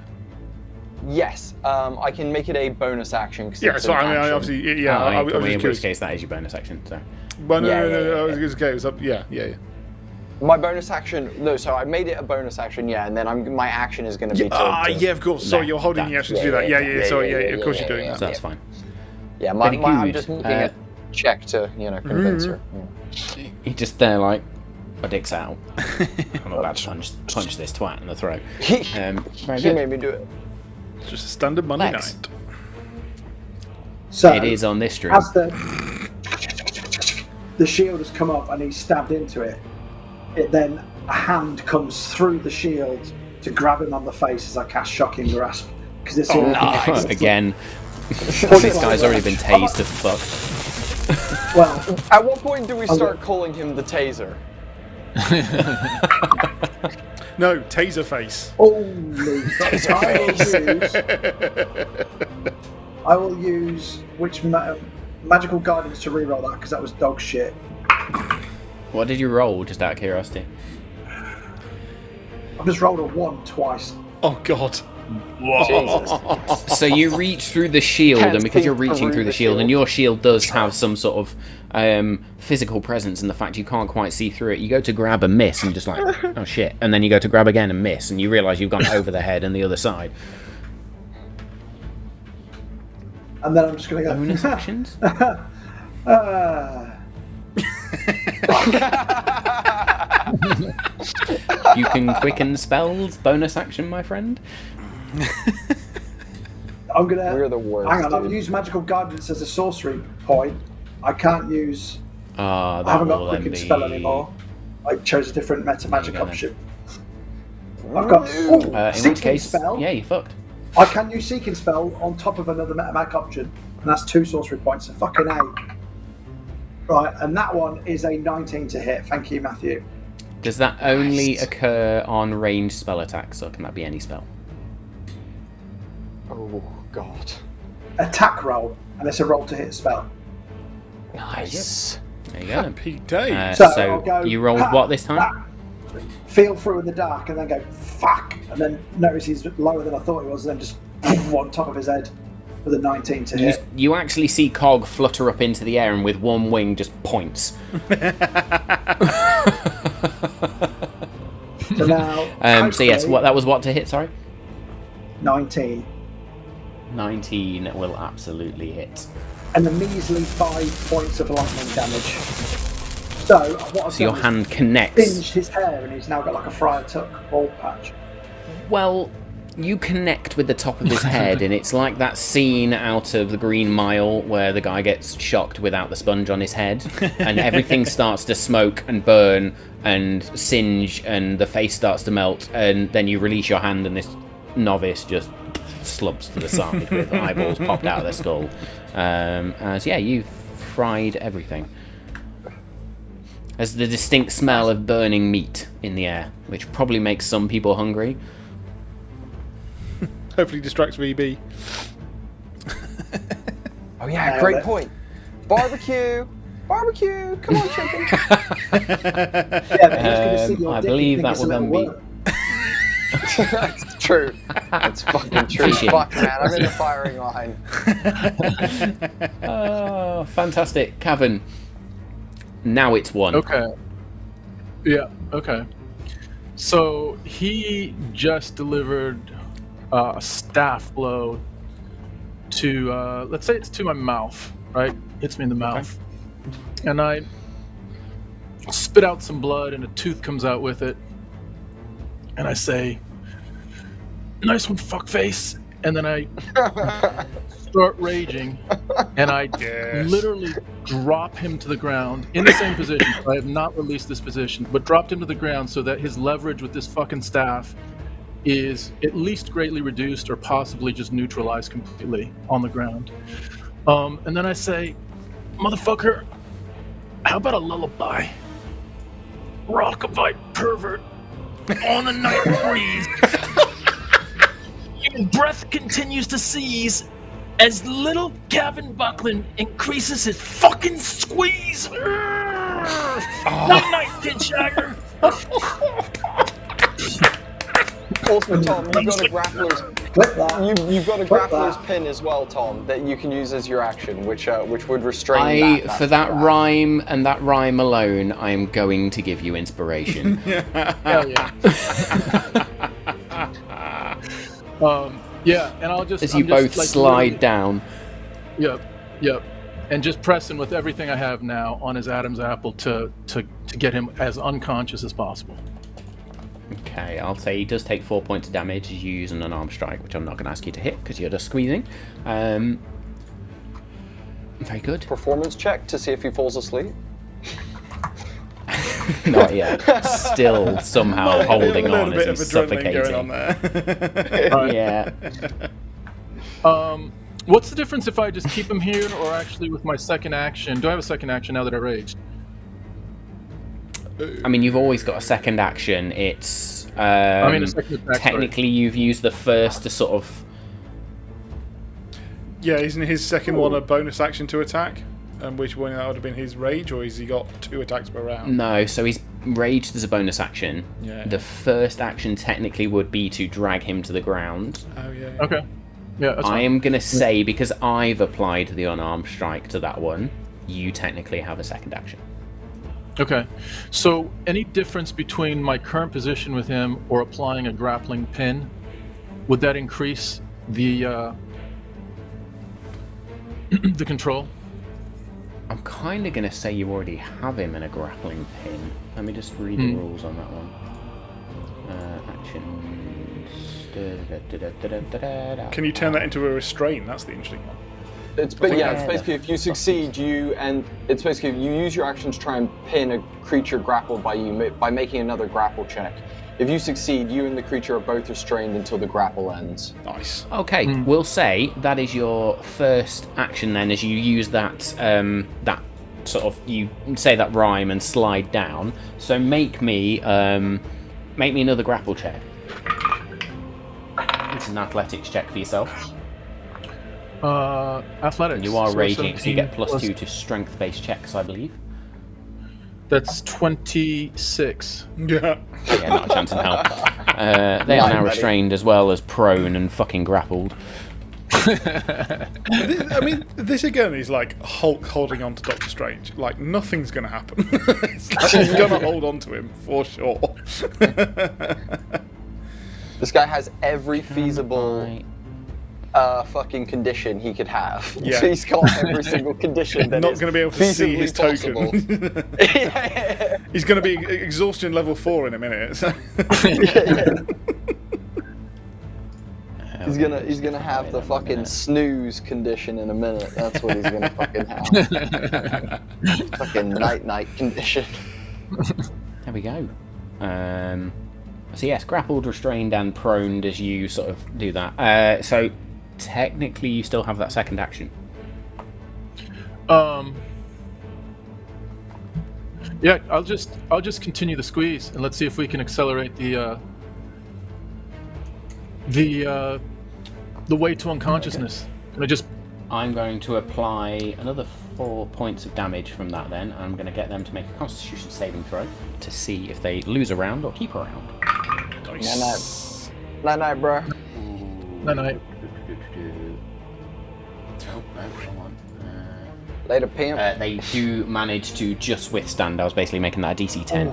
Yes, I can make it a bonus action. Yeah, so I mean, obviously, yeah. I was just in curious. which case that is your bonus action. So. Well, no. Yeah. I was just okay. It was up. Yeah. My bonus action, no, so I made it a bonus action, yeah, and then my action is going to be to... yeah, of course. Sorry, you're holding the action to do that. Yeah. Sorry, of course you're doing that. So that's fine. Yeah, I'm just making a check to, convince her. Yeah. He's just there like, my dick's out. I'm about to punch this twat in the throat. He Good. made me do it. It's just a standard Monday Lex. night. So It is on this stream. as the shield has come up and he's stabbed into it, then a hand comes through the shield to grab him on the face as I cast Shocking Grasp. Because it's all Again, this guy's already been tased to fuck. Well, At what point do we start calling him the Taser? No, Taser Face. holy I will use which magical guidance to reroll that because that was dog shit. What did you roll, just out of curiosity? I've just rolled a 1 twice. Oh God. Jesus. So you reach through the shield, and because you're reaching through the shield, and your shield does have some sort of physical presence, and the fact you can't quite see through it, you go to grab and miss, and just like, oh shit, and then you go to grab again and miss, and you realise you've gone over the head and the other side. And then I'm just going to go... Bonus actions? You can quicken spells, bonus action, my friend. I'm gonna. We're the worst, Hang on, I've dude. used magical guidance as a sorcery point. I can't use. Ah, I haven't got will quicken then spell be... anymore. I chose a different meta magic There you go option. I've got In seeking which case, spell. yeah, you fucked. I can use seeking spell on top of another meta magic option, and that's 2 sorcery points. So fucking A. Right, and that one is a 19 to hit. Thank you, Matthew. Does that only occur on ranged spell attacks, or can that be any spell? Oh, God. Attack roll, and it's a roll to hit a spell. Nice. There you go. then. Happy days. So I'll So go, you rolled what this time? Feel through in the dark, and then go fuck, and then notice he's lower than I thought he was, and then just on top of his head with a 19 to hit. You actually see Cog flutter up into the air and with one wing just points. So now, So yes, hopefully, what that was what to hit, sorry? 19. 19 will absolutely hit. And a measly 5 points of lightning damage. So what I've So your done is hand connects. singed his hair, and he's now got like a Friar Tuck bald patch. Well, you connect with the top of his head, and it's like that scene out of The Green Mile where the guy gets shocked without the sponge on his head, and everything starts to smoke and burn and singe, and the face starts to melt, and then you release your hand, and this novice just slumps to the side with eyeballs popped out of their skull. As you've fried everything. There's the distinct smell of burning meat in the air, which probably makes some people hungry. Hopefully distracts VB. Oh yeah, great point. Barbecue! Barbecue! Come on, chicken! I believe that will then be... That's true. That's fucking true. Fishing. Fuck, man, I'm in the firing line. Oh, fantastic. Cavan, now it's 1. Okay. Yeah, okay. So he just delivered a staff blow to, let's say it's to my mouth, right? Hits me in the mouth. Okay. And I spit out some blood and a tooth comes out with it. And I say, "Nice one, fuckface." And then I start raging, and I literally drop him to the ground in the same position. I have not released this position, but dropped him to the ground so that his leverage with this fucking staff is at least greatly reduced or possibly just neutralized completely on the ground. And then I say, "Motherfucker, how about a lullaby? Rockabye pervert on the night breeze. Your breath continues to seize as little Cavan Buckland increases his fucking squeeze. Night, Kid Shagger." Also, Tom, you've got a grappler's you've got a grappler's pin as well, Tom, that you can use as your action, which would restrain for that rhyme and that rhyme alone, I am going to give you inspiration. Hell yeah. Yeah, and I'll just as you both slide down. Yep. And just pressing with everything I have now on his Adam's apple to get him as unconscious as possible. Okay, I'll say he does take 4 points of damage as you use an unarmed strike, which I'm not going to ask you to hit because you're just squeezing. Very good. Performance check to see if he falls asleep. Not yet. Still somehow holding on as he's suffocating. Going on there. Yeah. What's the difference if I just keep him here or actually with my second action? Do I have a second action now that I raged? I mean, you've always got a second action. It's a second attack, technically you've used the first to sort of. Yeah, isn't his second one a bonus action to attack? And which one that would have been his rage, or has he got 2 attacks per round? No, so he's raged as a bonus action. Yeah. The first action technically would be to drag him to the ground. Oh yeah. Okay. Yeah, that's fine. I am gonna say, because I've applied the unarmed strike to that one, you technically have a second action. Okay, so any difference between my current position with him or applying a grappling pin, would that increase the the control? I'm kind of going to say you already have him in a grappling pin. Let me just read the rules on that one. Actions. Can you turn that into a restraint? That's the interesting one. It's basically if you succeed, it's basically you use your action to try and pin a creature grappled by you by making another grapple check. If you succeed, you and the creature are both restrained until the grapple ends. Nice. Okay, we'll say that is your first action then, as you use that that sort of, you say that rhyme and slide down. So make me another grapple check. It's an athletics check for yourself. Athletics. You are so raging, so you get +2 to strength-based checks, I believe. That's 26. Yeah. Yeah, not a chance in hell. They are now restrained as well as prone and fucking grappled. I mean, this again is like Hulk holding on to Doctor Strange. Like, nothing's going to happen. It's like he's going to hold on to him, for sure. This guy has every feasible fucking condition he could have. Yeah. So he's got every single condition that not is going to be able to see his possible. token. He's going to be exhaustion level 4 in a minute. So. He's gonna have the fucking snooze condition in a minute. That's what he's gonna fucking have. Fucking night condition. There we go. So yes, grappled, restrained, and proned as you sort of do that. So technically, you still have that second action. Yeah, I'll just continue the squeeze and let's see if we can accelerate the way to unconsciousness. I'm going to apply another 4 points of damage from that. Then I'm going to get them to make a Constitution saving throw to see if they lose a round or keep a round. Nice. Night, bro. Night. Oh, no, wrong one. Later, pimp. They do manage to just withstand. I was basically making that a DC 10,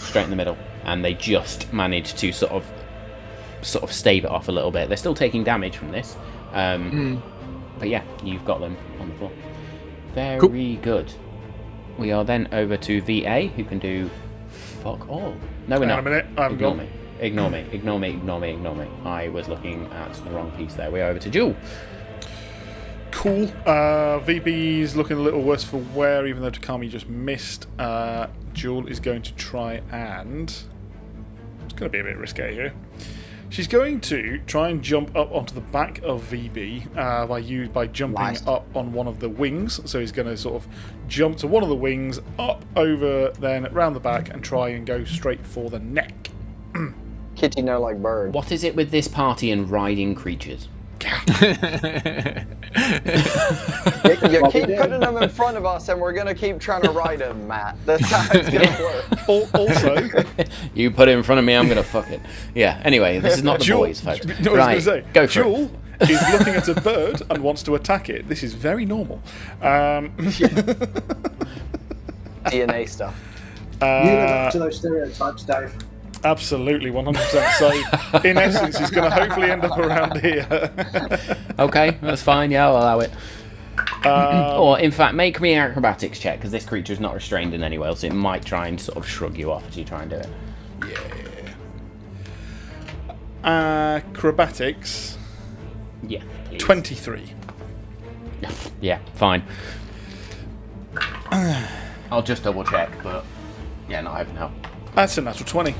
straight in the middle, and they just manage to sort of stave it off a little bit. They're still taking damage from this, but yeah, you've got them on the floor. Very good. We are then over to VA, who can do fuck all. No, we're not. Hang on a minute, I haven't Ignore gone. me. I was looking at the wrong piece there. We're over to Jewel. Cool. VB's looking a little worse for wear, even though Takami just missed. Jewel is going to try and... It's going to be a bit risque here. She's going to try and jump up onto the back of VB by jumping up on one of the wings. So he's going to sort of jump to one of the wings, up over, then round the back, and try and go straight for the neck. Kitty no like bird. What is it with this party and riding creatures? You keep putting them in front of us, and we're gonna keep trying to ride them, Matt. That's how it's gonna work. Also, You put it in front of me, I'm gonna fuck it. Yeah. Anyway, this is not the Jewel, boys, folks. No, I was going to say, go for Jewel is looking at a bird and wants to attack it. This is very normal. DNA stuff. You live up to those stereotypes, Dave. Absolutely, 100%. So, in essence, he's going to hopefully end up around here. Okay, that's fine. Yeah, I'll allow it. Or, in fact, make me an acrobatics check, because this creature is not restrained in any way, so it might try and sort of shrug you off as you try and do it. Yeah. Acrobatics. Yeah, please. 23. Yeah, fine. I'll just double check, but yeah, not hoping help. That's a natural 20.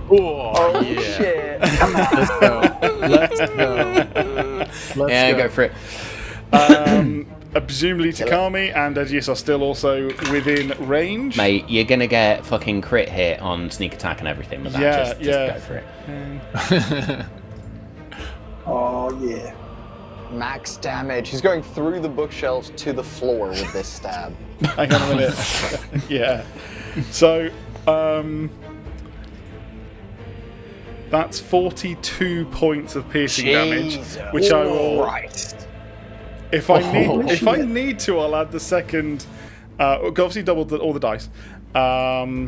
Oh, yeah. Shit. Let's go. Yeah, go for it. Presumably Takami and Edgius are still also within range. Mate, you're gonna get fucking crit hit on sneak attack and everything with that. Yeah, Just go for it. Oh, yeah. Max damage. He's going through the bookshelves to the floor with this stab. Hang on a minute. Yeah. So, that's 42 points of piercing damage, which I will. Christ. If I need to, I'll add the second. Obviously, double all the dice. But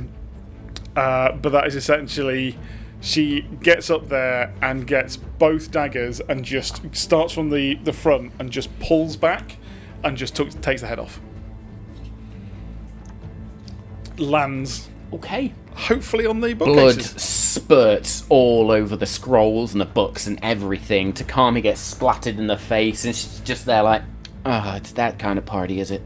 that is essentially, she gets up there and gets both daggers and just starts from the front and just pulls back and just takes the head off. Lands. Okay. Hopefully on the Blood bookcases. spurts all over the scrolls and the books and everything. Takami gets splattered in the face, and she's just there like, oh, it's that kind of party, is it?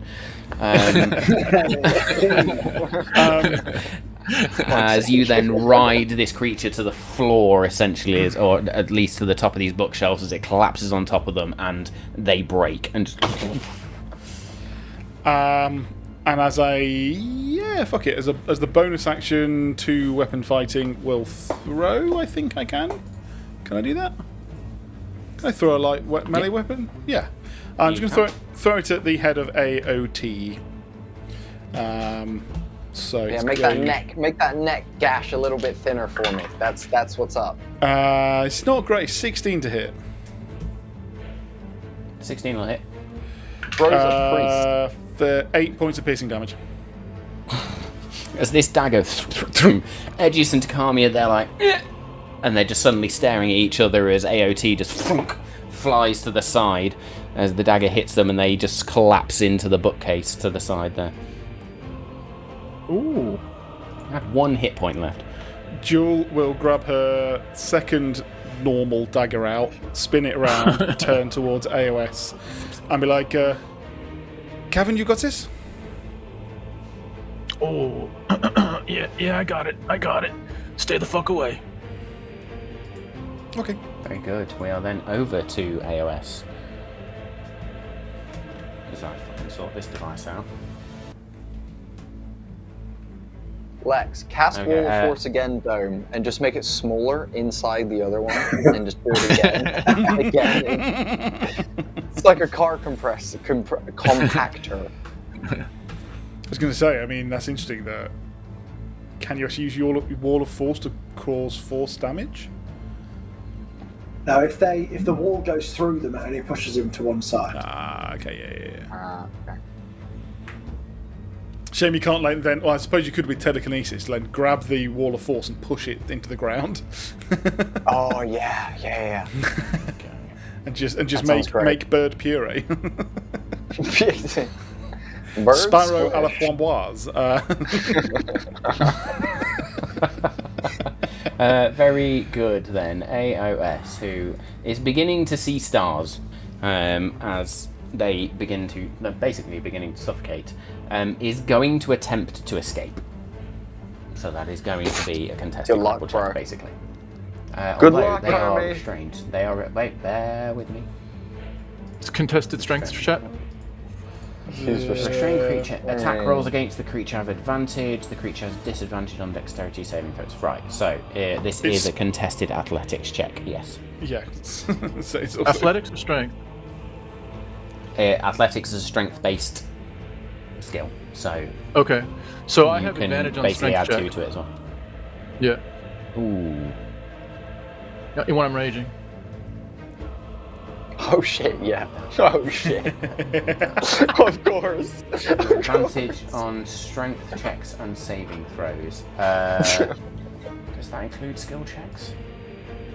As you then ride this creature to the floor, essentially, or at least to the top of these bookshelves, as it collapses on top of them and they break. And just... And as fuck it. As the bonus action to weapon fighting, will throw. I think I can. Can I do that? Can I throw a light melee weapon? Yeah. I'm just going to throw it at the head of AOT. So yeah, make that neck gash a little bit thinner for me. That's what's up. It's not great. 16 to hit. 16 will hit. Bro's a priest. For 8 points of piercing damage. As this dagger, Edgius and Takami are there like, and they're just suddenly staring at each other as AOT just flies to the side as the dagger hits them, and they just collapse into the bookcase to the side there. Ooh. I have 1 hit point left. Jewel will grab her second normal dagger out, spin it around, turn towards AOS, and be like, Kevin, you got this? Oh, yeah, I got it. Stay the fuck away. Okay. Very good. We are then over to AOS. As I fucking sort this device out. Lex, cast Okay, Wall of Force again, Dome, and just make it smaller inside the other one, and just do it again. It's like a car compactor. I was going to say, I mean, that's interesting that... Can you actually use your Wall of Force to cause force damage? No, if the wall goes through them, it only pushes them to one side. Ah, okay, yeah. Okay. Shame you can't then. Well, I suppose you could with telekinesis. Then grab the Wall of Force and push it into the ground. Oh yeah. and just make bird puree. Bird Sparrow à la squish. framboise. Very good then. AOS, who is beginning to see stars as they begin to, basically beginning to suffocate, is going to attempt to escape. So that is going to be a contested Good luck, grapple check, bro. basically. Good Although luck, they are Hermie. restrained. They are. Wait, bear with me. It's contested strength check. Restrained creature. Attack rolls against the creature have advantage. The creature has disadvantage on dexterity saving throws. Right. So this is a contested athletics check. Yes. Yeah. So it's also, Athletics or strength? Athletics is a strength-based skill. So Okay. So I you have can advantage on basically strength add check. 2 to it as well. Yeah. Ooh. Yeah, when I'm raging. Oh shit, yeah. Oh shit. Of course. Advantage on strength checks and saving throws. Does that include skill checks?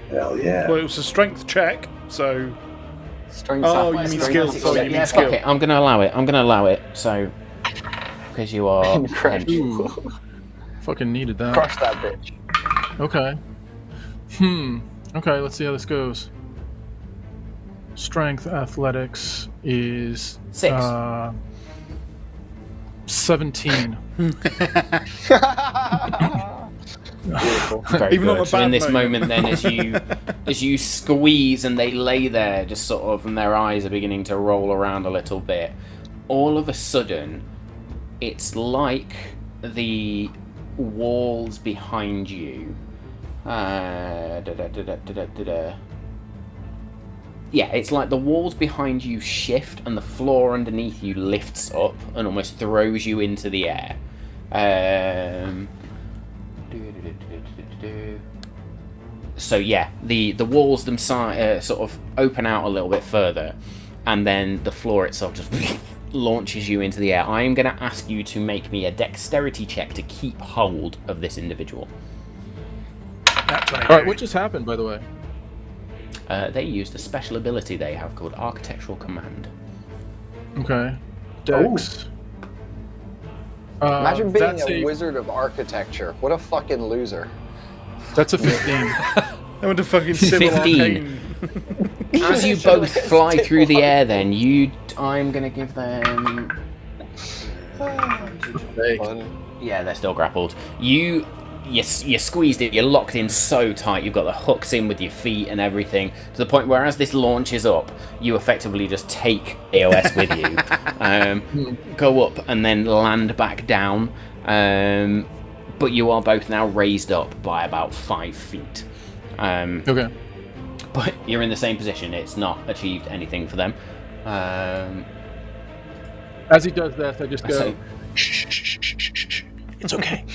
Hell yeah. well, it was a strength check, so Strength Oh, check. you mean Strength skill, sorry, you mean yeah, skill. fuck it. I'm gonna allow it. So because you are Incredible. Fucking needed that. Crush that bitch. Okay. Okay, let's see how this goes. Strength athletics is 6. 17. Beautiful. Very Even on good. a So in bad this moment. moment, then, as you squeeze and they lay there, just sort of, and their eyes are beginning to roll around a little bit. All of a sudden, it's like the walls behind you. Yeah, it's like the walls behind you shift and the floor underneath you lifts up and almost throws you into the air. So yeah, the walls themselves sort of open out a little bit further, and then the floor itself just launches you into the air. I am going to ask you to make me a dexterity check to keep hold of this individual. that's what I Alright, do. what just happened, by the way? They used a special ability they have called Architectural Command. Okay. Dex. Imagine being that's a wizard of architecture. What a fucking loser. That's a 15. I went to fucking civil 15. arcane. As you both fly through the air, then I'm going to give them. Yeah, they're still grappled. You squeezed it, you're locked in so tight, you've got the hooks in with your feet and everything, to the point where as this launches up, you effectively just take AOS with you, go up and then land back down, but you are both now raised up by about 5 feet. Okay. But you're in the same position, it's not achieved anything for them. As he does that, I just go, So- shh. It's okay.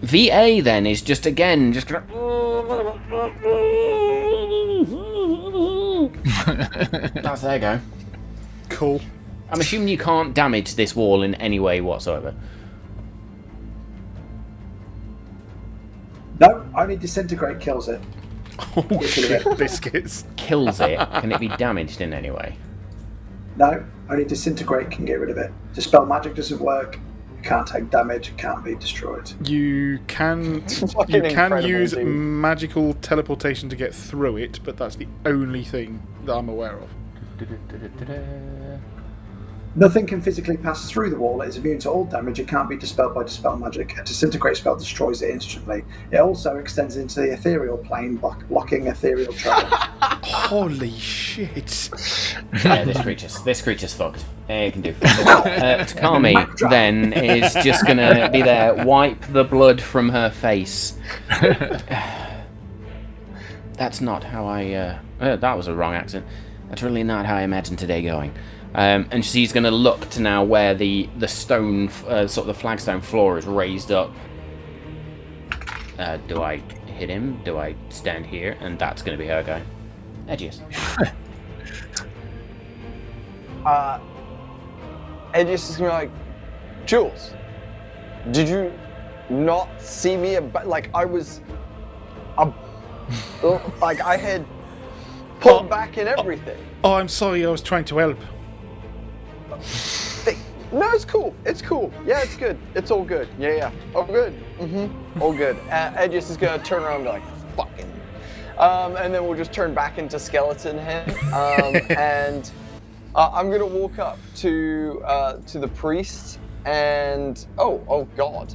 VA then is just gonna that's there you go. Cool. I'm assuming you can't damage this wall in any way whatsoever. No, only disintegrate kills it. Oh shit, biscuits. Kills it. Can it be damaged in any way? No, only disintegrate can get rid of it. Dispel magic doesn't work. can't take damage, it can't be destroyed. You can use dude. magical teleportation to get through it, but that's the only thing that I'm aware of. Nothing can physically pass through the wall. It is immune to all damage. It can't be dispelled by dispel magic. A disintegrate spell destroys it instantly. It also extends into the ethereal plane, blocking ethereal travel. Holy shit! Yeah, this creature's fucked. It can do. Takami then is just gonna be there, wipe the blood from her face. That's not how I. That was a wrong accent. That's really not how I imagined today going. And she's going to look to now where the stone, sort of the flagstone floor is raised up. Do I hit him? Do I stand here? And that's going to be her going. Edgius. Edgius is going to be like, Jules, did you not see me? Like, I was... like, I had pulled back and everything. Oh, I'm sorry, I was trying to help. No, it's cool. It's cool. Yeah, it's good. It's all good. Yeah. All good. All good. Edgius is gonna turn around and be like, fucking. And then we'll just turn back into skeleton him. And I'm gonna walk up to the priest and oh god.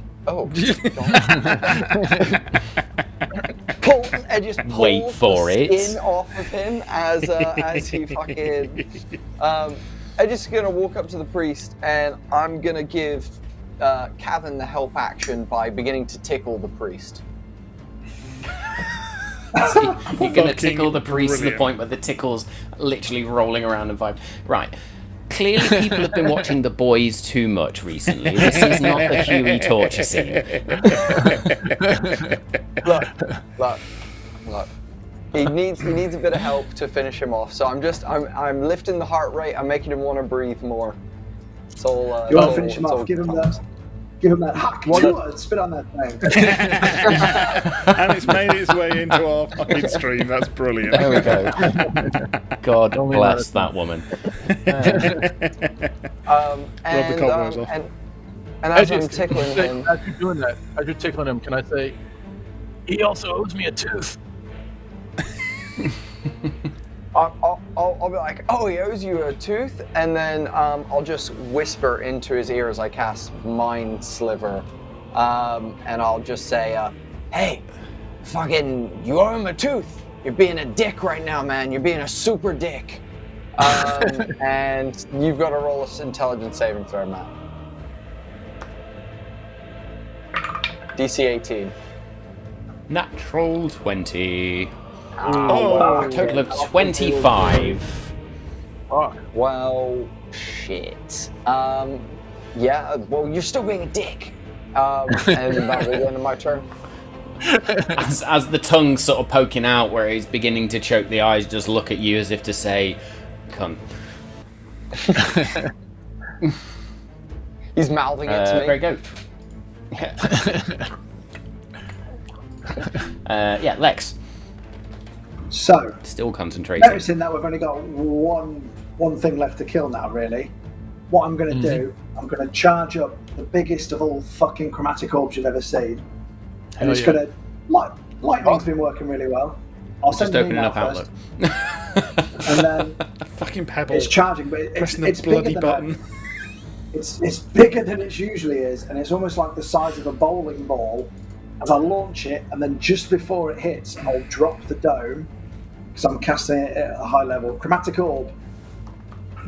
Wait for the it. skin off of him as he fucking. I'm just gonna walk up to the priest and I'm gonna give Cavan the help action by beginning to tickle the priest. You're gonna tickle the priest to the point where the tickle's literally rolling around and vibe. Right. Clearly, people have been watching The Boys too much recently. This is not the Huey torture scene. Look. He needs a bit of help to finish him off. So I'm lifting the heart rate. I'm making him want to breathe more. It's all. You want to finish him off? Give him that hack. Spit on that thing. And it's made its way into our fucking stream. That's brilliant. There we go. God bless that woman. Rub the cobwebs off. And as I'm tickling him, as you're doing that, as you're tickling him, can I say, he also owes me a tooth? I'll be like, oh, he owes you a tooth, and then I'll just whisper into his ear as I cast Mind Sliver, and I'll just say, hey, fucking, you owe him a tooth. You're being a dick right now, man. You're being a super dick. And you've got to roll an intelligence saving throw, Matt. DC 18. Natural 20. Oh, Total of 25. Well, shit. Yeah, well, you're still being a dick. And that will end of my turn. As the tongue's sort of poking out where he's beginning to choke, the eyes just look at you as if to say, cunt. He's mouthing it to me. Very good. Yeah, Lex. So, Still concentrating. noticing that we've only got one thing left to kill now, really. What I'm going to do, I'm going to charge up the biggest of all fucking chromatic orbs you've ever seen. And it's going to... Lightning's been working really well. I'll Just send an opening email up first. Outlook. And then fucking pebble. it's charging, but Pressing it's the bloody bigger button. It's bigger than it usually is, and it's almost like the size of a bowling ball. As I launch it, and then just before it hits, I'll drop the dome, because I'm casting it at a high level. Chromatic orb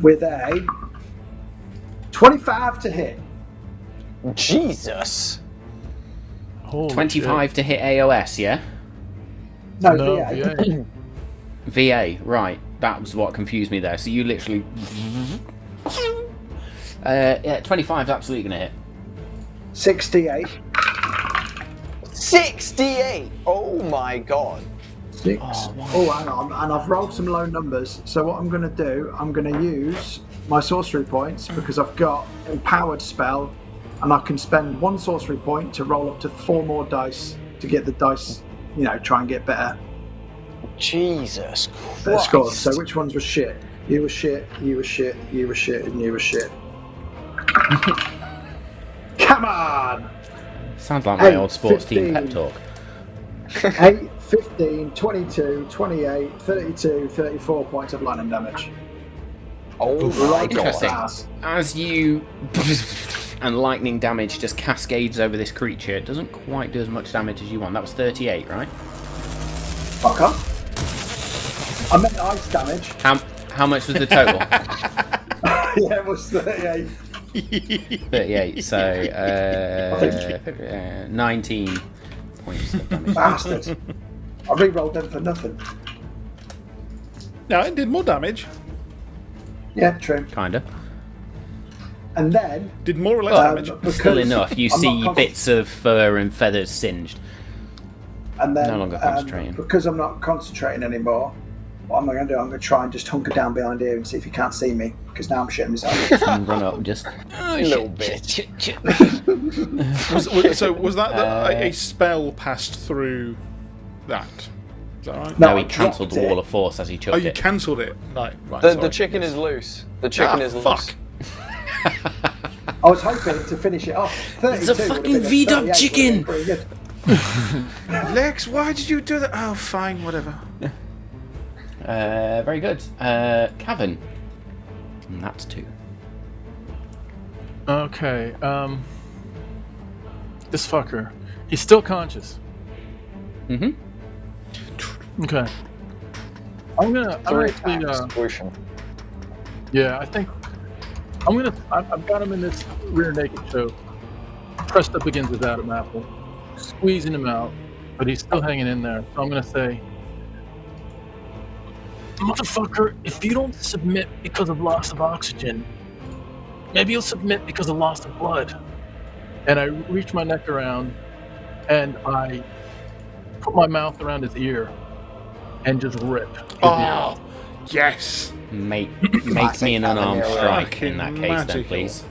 with a 25 to hit. Jesus. Holy 25 to hit AOS, yeah? No, No, VA. VA, right. That was what confused me there. So you literally... yeah, 25 is absolutely going to hit. 68. 68! Oh my god. Six. Oh, hang on. And I've rolled some low numbers. So what I'm going to do, I'm going to use my sorcery points because I've got empowered spell, and I can spend 1 sorcery point to roll up to 4 more dice to get the dice, try and get better Jesus better Christ. scores. So which ones were shit? You were shit, you were shit, you were shit, and you were shit. Come on! Sounds like my 8, old sports team 15. pep talk. 8, 15, 22, 28, 32, 34 points of lightning damage. Oh my Right Interesting. god. ass. As you and lightning damage just cascades over this creature, it doesn't quite do as much damage as you want. That was 38, right? Fuck off. I meant ice damage. How much was the total? Yeah, it was 38. 38. So 19 points of damage. Bastard. I re-rolled them for nothing. No, it did more damage. Yeah, true. Kinda. And then, Did more or less Well, damage. because Still enough. You I'm see not bits of fur and feathers singed. and then no longer concentrating. because I'm not concentrating anymore, what am I going to do? I'm going to try and just hunker down behind here and see if he can't see me, because now I'm shitting myself. And run up and just. Little bitch. Was that a spell passed through that? Is that right? No, No, I he cancelled dropped the wall it. of force as he chucked Oh, you it. cancelled it. Right. The sorry. chicken is loose. The chicken is loose. Fuck. I was hoping to finish it off. 32 It's a would have fucking been V-dub 38 would have chicken. been pretty good. Lex, why did you do that? Oh, fine, whatever. Very good. Cavan. And that's 2. Okay. This fucker. He's still conscious. Mm-hmm. Okay. I'm Three actually, attacks. Squish him. yeah, I think I've got him in this rear naked choke, pressed up against his Adam apple, squeezing him out, but he's still hanging in there. So I'm gonna say, motherfucker, if you don't submit because of loss of oxygen, maybe you'll submit because of loss of blood. And I reach my neck around and I put my mouth around his ear and just rip. Oh, yes. Make Classic me an unarmed Cavan strike in that Fucking case, then, magical. please.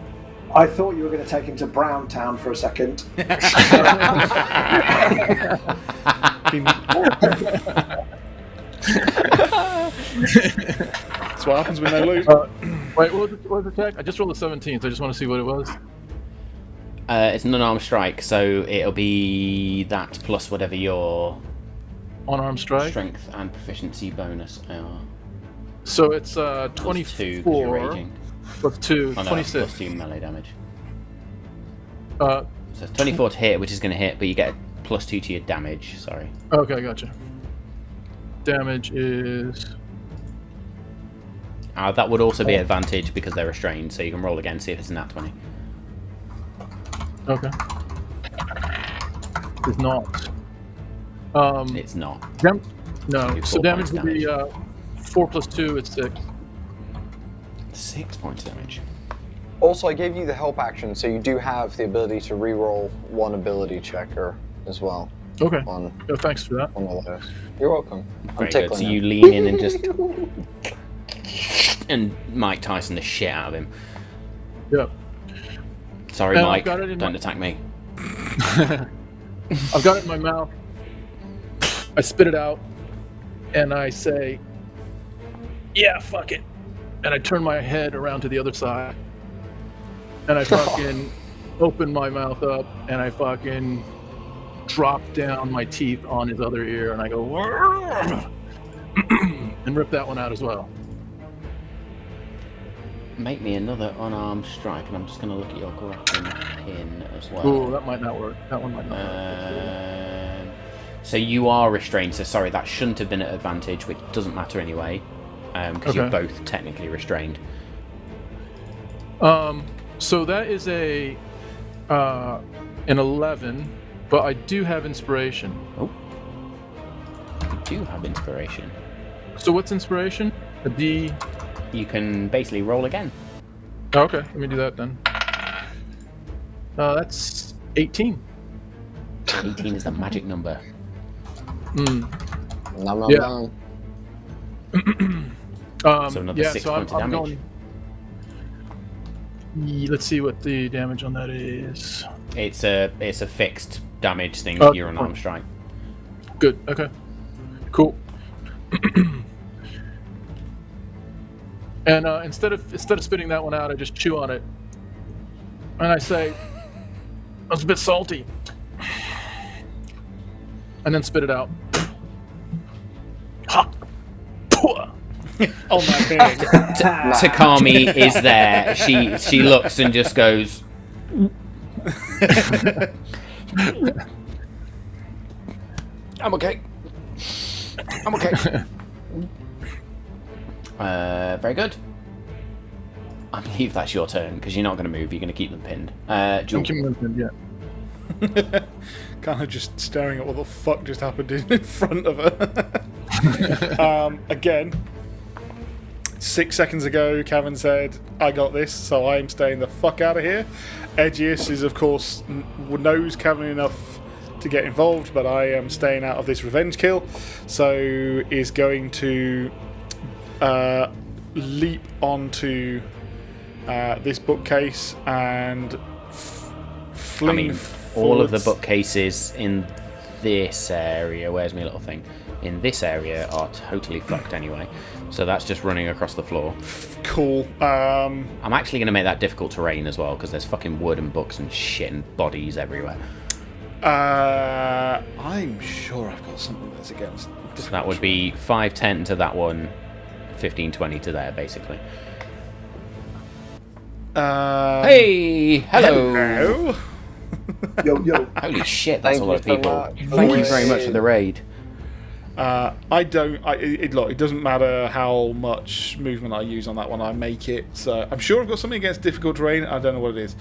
I thought you were going to take him to Brown Town for a second. That's what happens when they lose. Wait, what was the attack? I just rolled a 17, so I just want to see what it was. It's an unarmed strike, so it'll be that plus whatever your Unarmed strike. strength and proficiency bonus are. So it's Plus 2 because you're 24 raging. plus 2, Oh, no, 26. plus 2 melee damage. Uh, So it's 24 to hit, which is going to hit, but you get a plus 2 to your damage. Sorry. okay, gotcha. Damage is That would also be advantage because they're restrained, so you can roll again, see if it's a nat 20. okay. It's not. It's not. No. Do So 4 damage points would be 4 plus 2. It's 6. 6 points of damage. Also, I gave you the help action, so you do have the ability to reroll one ability checker as well. Okay. On Oh, thanks for that. one of those. You're welcome. I'm Very good. tickling So you him. lean in and just. And Mike Tyson the shit out of him. Yep. Sorry, I've Mike. got it in Don't my- attack me. I've got it in my mouth. I spit it out, and I say, "Yeah, fuck it." And I turn my head around to the other side, and I fucking open my mouth up, and I fucking drop down my teeth on his other ear, and I go, and rip that one out as well. Make me another unarmed strike, and I'm just going to look at your grappling pin as well. Ooh, that might not work. That one might not work. So you are restrained, so sorry, that shouldn't have been at advantage, which doesn't matter anyway, because you're Okay. both technically restrained. So that is an 11, but I do have inspiration. Oh. You do have inspiration. So what's inspiration? A D. You can basically roll again. Oh, okay, let me do that then. That's 18. 18 is the magic number. Mm. Nom, nom, Yeah. nom. So another 6 points of I'm damage. Let's see what the damage on that is. It's a fixed damage thing Oh, if you're an armed strike. Good. Okay. Cool. And instead of spitting that one out, I just chew on it, and I say, That's a bit salty. And then spit it out. Ha! Pwah! On that thing. Takami is there. She looks and just goes. I'm okay. I'm okay. Very good. I believe that's your turn because you're not going to move. You're going to keep them pinned. Jewel. Kind of just staring at what the fuck just happened in front of her. Again, 6 seconds ago, Kevin said, "I got this," so I'm staying the fuck out of here. Edgius is, of course, knows Kevin enough to get involved, but I am staying out of this revenge kill, so is going to leap onto this bookcase and fling all of the forwards. bookcases in this area, where's my little thing? In this area are totally fucked anyway. So that's just running across the floor. Cool. I'm actually going to make that difficult terrain as well, because there's fucking wood and books and shit and bodies everywhere. I'm sure I've got something that's against. So that would be 5, 10 to that one, 15, 20 to there, basically. Hey! Hello! Hello. Yo. Holy shit, that's a lot of Thank you people. so much. Thank you very much for the raid. It doesn't matter how much movement I use on that one. I make it. So I'm sure I've got something against difficult terrain. I don't know what it is.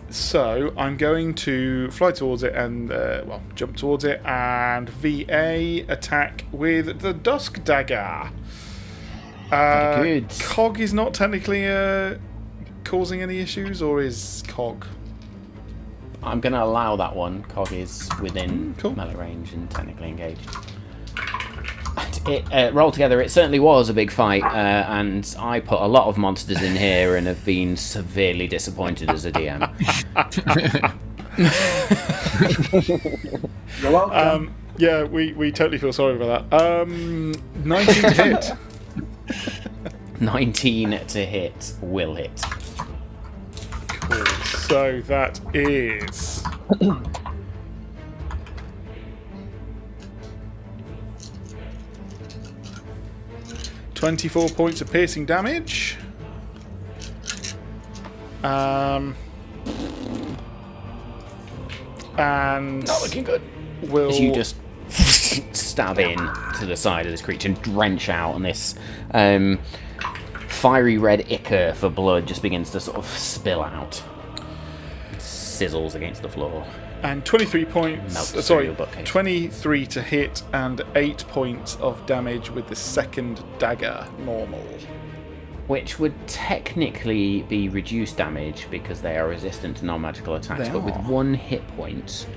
So I'm going to fly towards it and jump towards it and VA attack with the Dusk Dagger. Very good. Cog is not technically causing any issues, or is Cog? I'm going to allow that one. Cog is within Cool. melee range and technically engaged. It rolled together. It certainly was a big fight, and I put a lot of monsters in here and have been severely disappointed as a DM. You're welcome. Yeah, we totally feel sorry about that. 19 to hit. 19 to hit will hit. Cool. So that is 24 points of piercing damage. And Not looking good. will As you just stab in to the side of this creature and drench out, and this fiery red ichor for blood just begins to sort of spill out. It sizzles against the floor. and 23 points. Melts through Sorry, your bookcase. 23 to hit and 8 points of damage with the second dagger normal. Which would technically be reduced damage because they are resistant to non-magical attacks, They but with are. 1 hit point,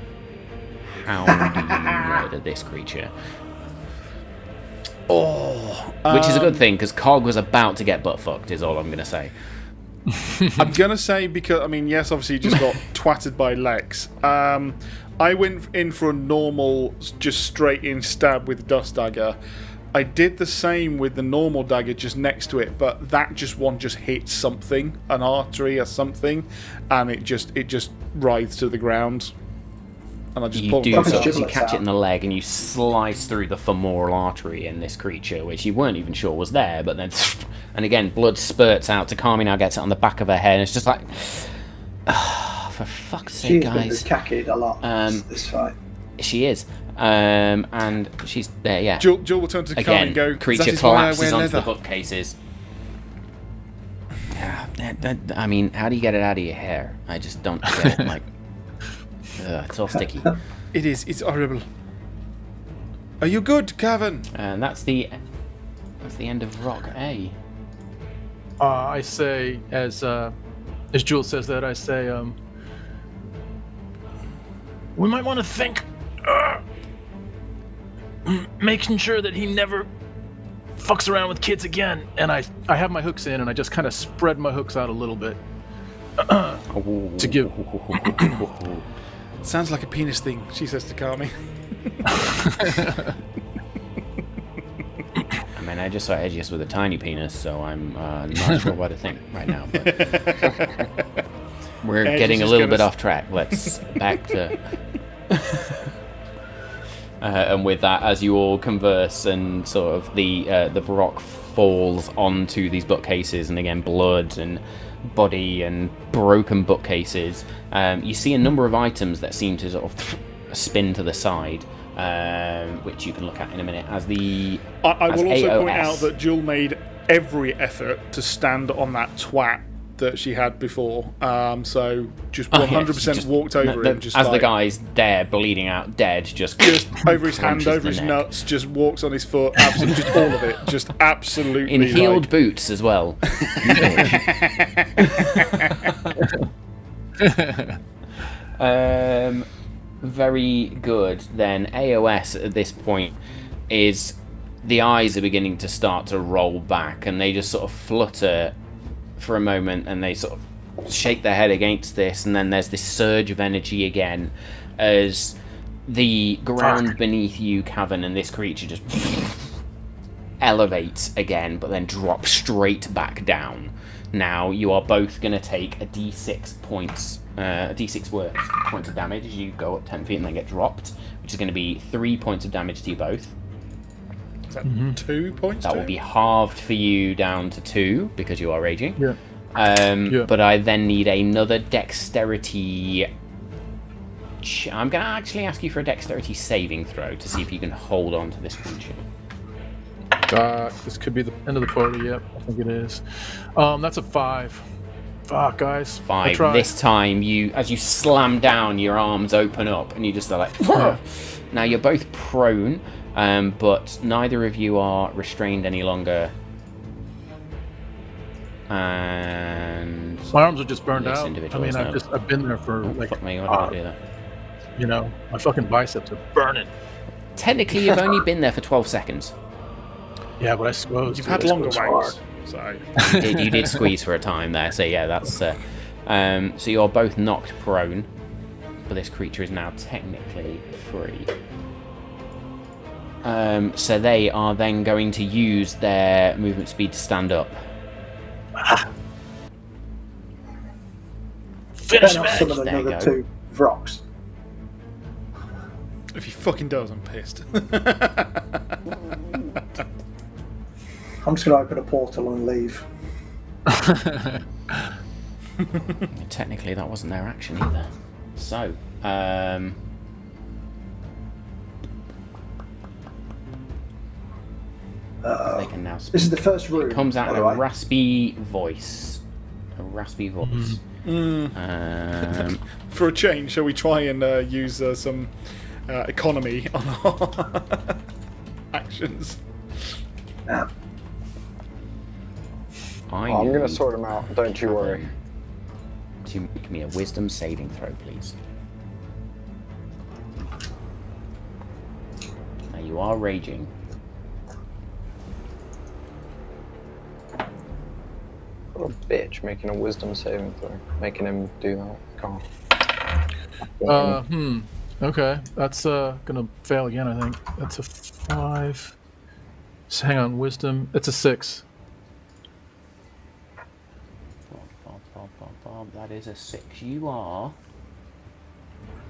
how do you murder this creature? Which is a good thing, because Cog was about to get butt-fucked, is all I'm going to say. I'm gonna say, because I mean, yes, obviously you just got twatted by Lex. I went in for a normal, just straight in stab with the dust dagger. I did the same with the normal dagger just next to it, but that one just hit something, an artery or something, and it just writhes to the ground. And I just You pulled do it back so up. you catch it in the leg and you slice through the femoral artery in this creature, which you weren't even sure was there, but then, and again, blood spurts out. Takami now gets it on the back of her head, and it's just like, for fuck's sake, She's been guys. cacked a lot this fight. She is. And she's there, yeah. Jewel will turn to Takami Again, and go, creature "That is why I collapses wear onto the leather." bookcases. I mean, how do you get it out of your hair? I just don't get it. Like, it's all sticky. It is. It's horrible. Are you good, Cavan? And that's the end of Rock A. I say, as Jules says that, I say, we might want to think, making sure that he never fucks around with kids again. And I have my hooks in, and I just kind of spread my hooks out a little bit to give. Sounds like a penis thing, she says to Takami. I mean, I just saw Edgius with a tiny penis, so I'm not sure what to think right now. But We're Edge getting a is little gonna bit off track. Let's back to. And with that, as you all converse, and sort of the rock falls onto these bookcases, and again, blood and body and broken bookcases. You see a number of items that seem to sort of spin to the side, which you can look at in a minute. I will also AOS, point out that Jewel made every effort to stand on that twat that she had before. So just 100% walked over him. Just as like, the guy's there, bleeding out, dead, just over his hand, crunches over the his neck. nuts, just walks on his foot. Absolutely, just all of it. Just absolutely. In heeled boots as well. Very good. Then AOS at this point is the eyes are beginning to start to roll back, and they just sort of flutter for a moment, and they sort of shake their head against this, and then there's this surge of energy again as the ground beneath you, Cavern, and this creature just elevates again, but then drops straight back down. Now you are both going to take a d6 points, a d6 worth points of damage as you go up 10 feet and then get dropped, which is going to be 3 points of damage to you both. Is that 2 points? That will be halved for you down to 2 because you are raging. Yeah. But I then need another dexterity. I'm going to actually ask you for a dexterity saving throw to see if you can hold on to this creature. This could be the end of the party. Yep, I think it is. That's a 5. Fuck, guys. 5. This time, as you slam down, your arms open up, and you just are like. Now you're both prone, but neither of you are restrained any longer. And my arms are just burned this out. I individual mean, is I've been there for like. Fuck me, why did I do that? You know, my fucking biceps are burning. Technically, you've only been there for 12 seconds. Yeah, but I suppose You've had longer wanks. So. You did squeeze for a time there, so yeah, that's. So you're both knocked prone, but this creature is now technically free. So they are then going to use their movement speed to stand up. Finish some of There you another go. 2 rocks. If he fucking does, I'm pissed. I'm just going to open a portal and leave. Technically, that wasn't their action either. So, they can now speak. This is the first room. It comes out in by a the way. raspy voice. A raspy voice. For a change, shall we try and use some economy on our actions? Yeah. I'm going to sort them out, don't you worry. To make me a wisdom saving throw, please. Now you are raging. What a bitch, making a wisdom saving throw. Making him do that. Come on. Okay, that's gonna fail again. I think that's a 5. So hang on, wisdom. It's a 6. That is a 6. You are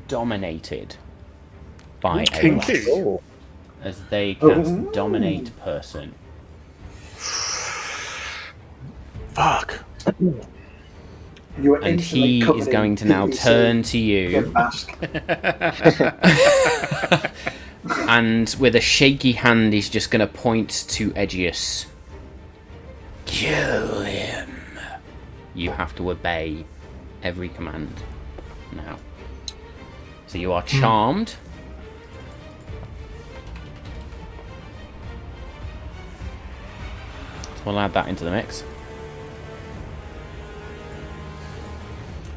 dominated by Kinky. Oh. as they cast dominate person. Fuck. You were And instantly he covered is in going to now PVC turn to you, mask. and with a shaky hand, he's just going to point to Aegeus. Kill him. You have to obey every command now. So you are charmed. So we'll add that into the mix.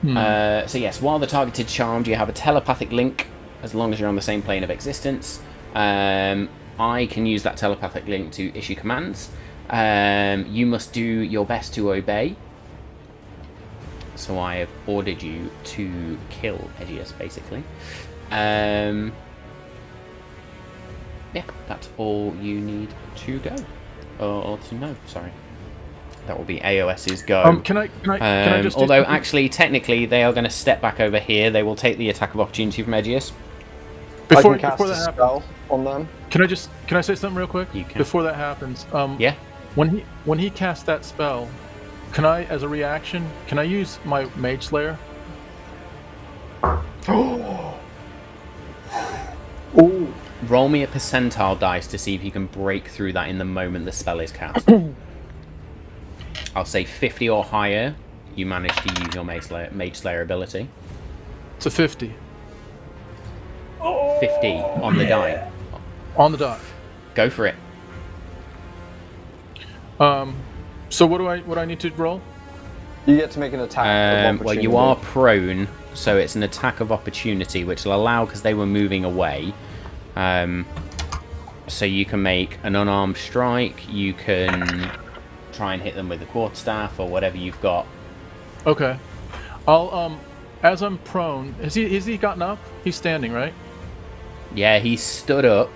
So yes, while the targeted charmed, you have a telepathic link as long as you're on the same plane of existence. I can use that telepathic link to issue commands. You must do your best to obey. So I have ordered you to kill Aegeus, basically. Yeah, that's all you need to go. Or to know, sorry. That will be AOS's go. Can I just? Although actually, technically, they are going to step back over here. They will take the attack of opportunity from Edgius. Before I can cast that a happens, spell on them. can I say something real quick? You can. Before that happens, Yeah. When he casts that spell, can I, as a reaction, can I use my Mage Slayer? Ooh. Roll me a percentile dice to see if you can break through that in the moment the spell is cast. I'll say 50 or higher. You manage to use your Mage Slayer ability. It's a 50 50 on the die. on the dot. Go for it. So what do I need to roll? You get to make an attack. of Well, opportunity. you are prone, so it's an attack of opportunity, which will allow, because they were moving away. So you can make an unarmed strike. You can try and hit them with the quarterstaff or whatever you've got. Okay. I'll as I'm prone, has he gotten up? He's standing, right? Yeah, he stood up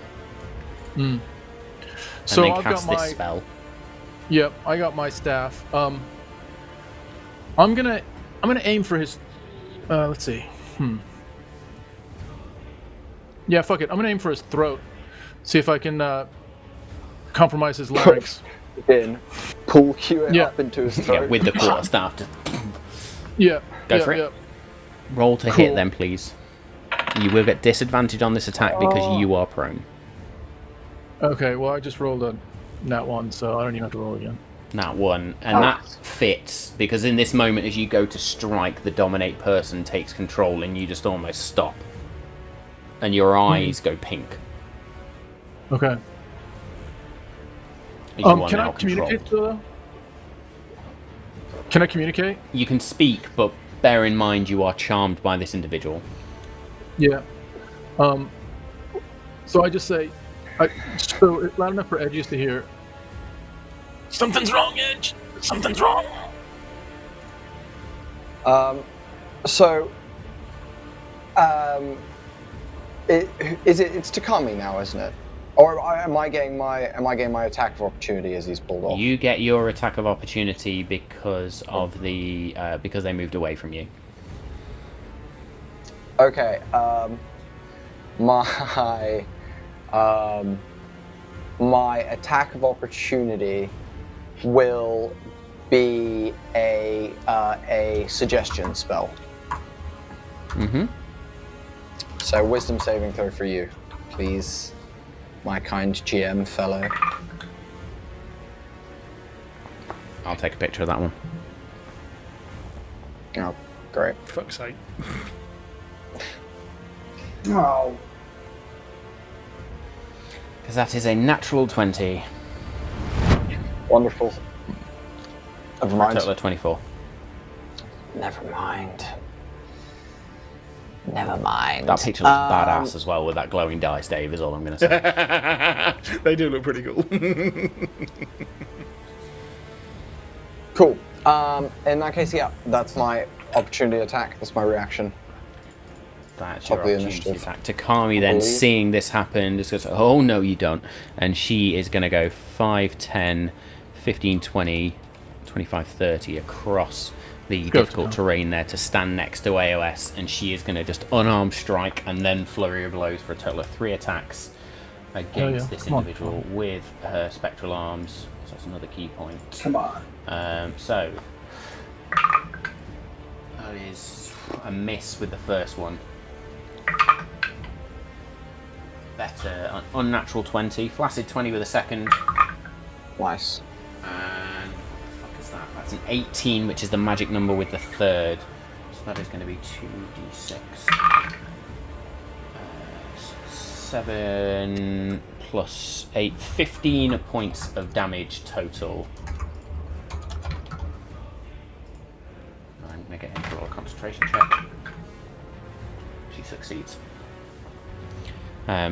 Mm. and So then I've cast got this my spell. Yep, I got my staff. I'm gonna aim for his. Let's see. Yeah, fuck it. I'm gonna aim for his throat. See if I can compromise his larynx. in, pull Q Yeah. up into his Yeah, throat. with the quarterstaff. Yeah. Go yeah, for it. yeah. Roll to Cool. hit then, please. You will get disadvantage on this attack because you are prone. Okay. Well, I just rolled a nat 1, so I don't even have to roll again. That one, and that fits because in this moment, as you go to strike, the dominate person takes control, and you just almost stop, and your eyes go pink. Okay. As you are Can I now communicate controlled. though? Can I communicate? You can speak, but bear in mind you are charmed by this individual. Yeah. So I just say, so it's loud enough for Edgius to hear. Something's wrong, Edge. Something's wrong. It's Takami now, isn't it? Or am I getting my attack of opportunity as he's pulled off? You get your attack of opportunity because of the because they moved away from you. Okay. My attack of opportunity will be a suggestion spell. Mm-hmm. So wisdom saving throw for you, please, my kind GM fellow. I'll take a picture of that one. Oh, great. Fuck's sake. Oh. Because that is a natural 20. Wonderful. Never For a mind. total of 24. Never mind. Never mind. That picture looks badass as well with that glowing dice, Dave, is all I'm going to say. They do look pretty cool. Cool. In that case, yeah, that's my opportunity attack. That's my reaction. That's Top your of the opportunity initiative. attack. Takami then, believe. seeing this happen, just goes, oh no you don't. And she is going to go 5, 10, 15, 20, 25, 30 across the Go difficult for it. terrain there to stand next to AOS. And she is going to just unarmed strike and then flurry of blows for a total of 3 attacks against this Come on. individual with her spectral arms. So that's another key point. Come on. So that is a miss with the first one. Better, an unnatural 20, flaccid 20 with a second, Nice. and what the fuck is that? That's an 18, which is the magic number with the third. So that is going to be 2d6. 7 plus 8, 15 points of damage total. I'm going to get him to roll a concentration check. She succeeds.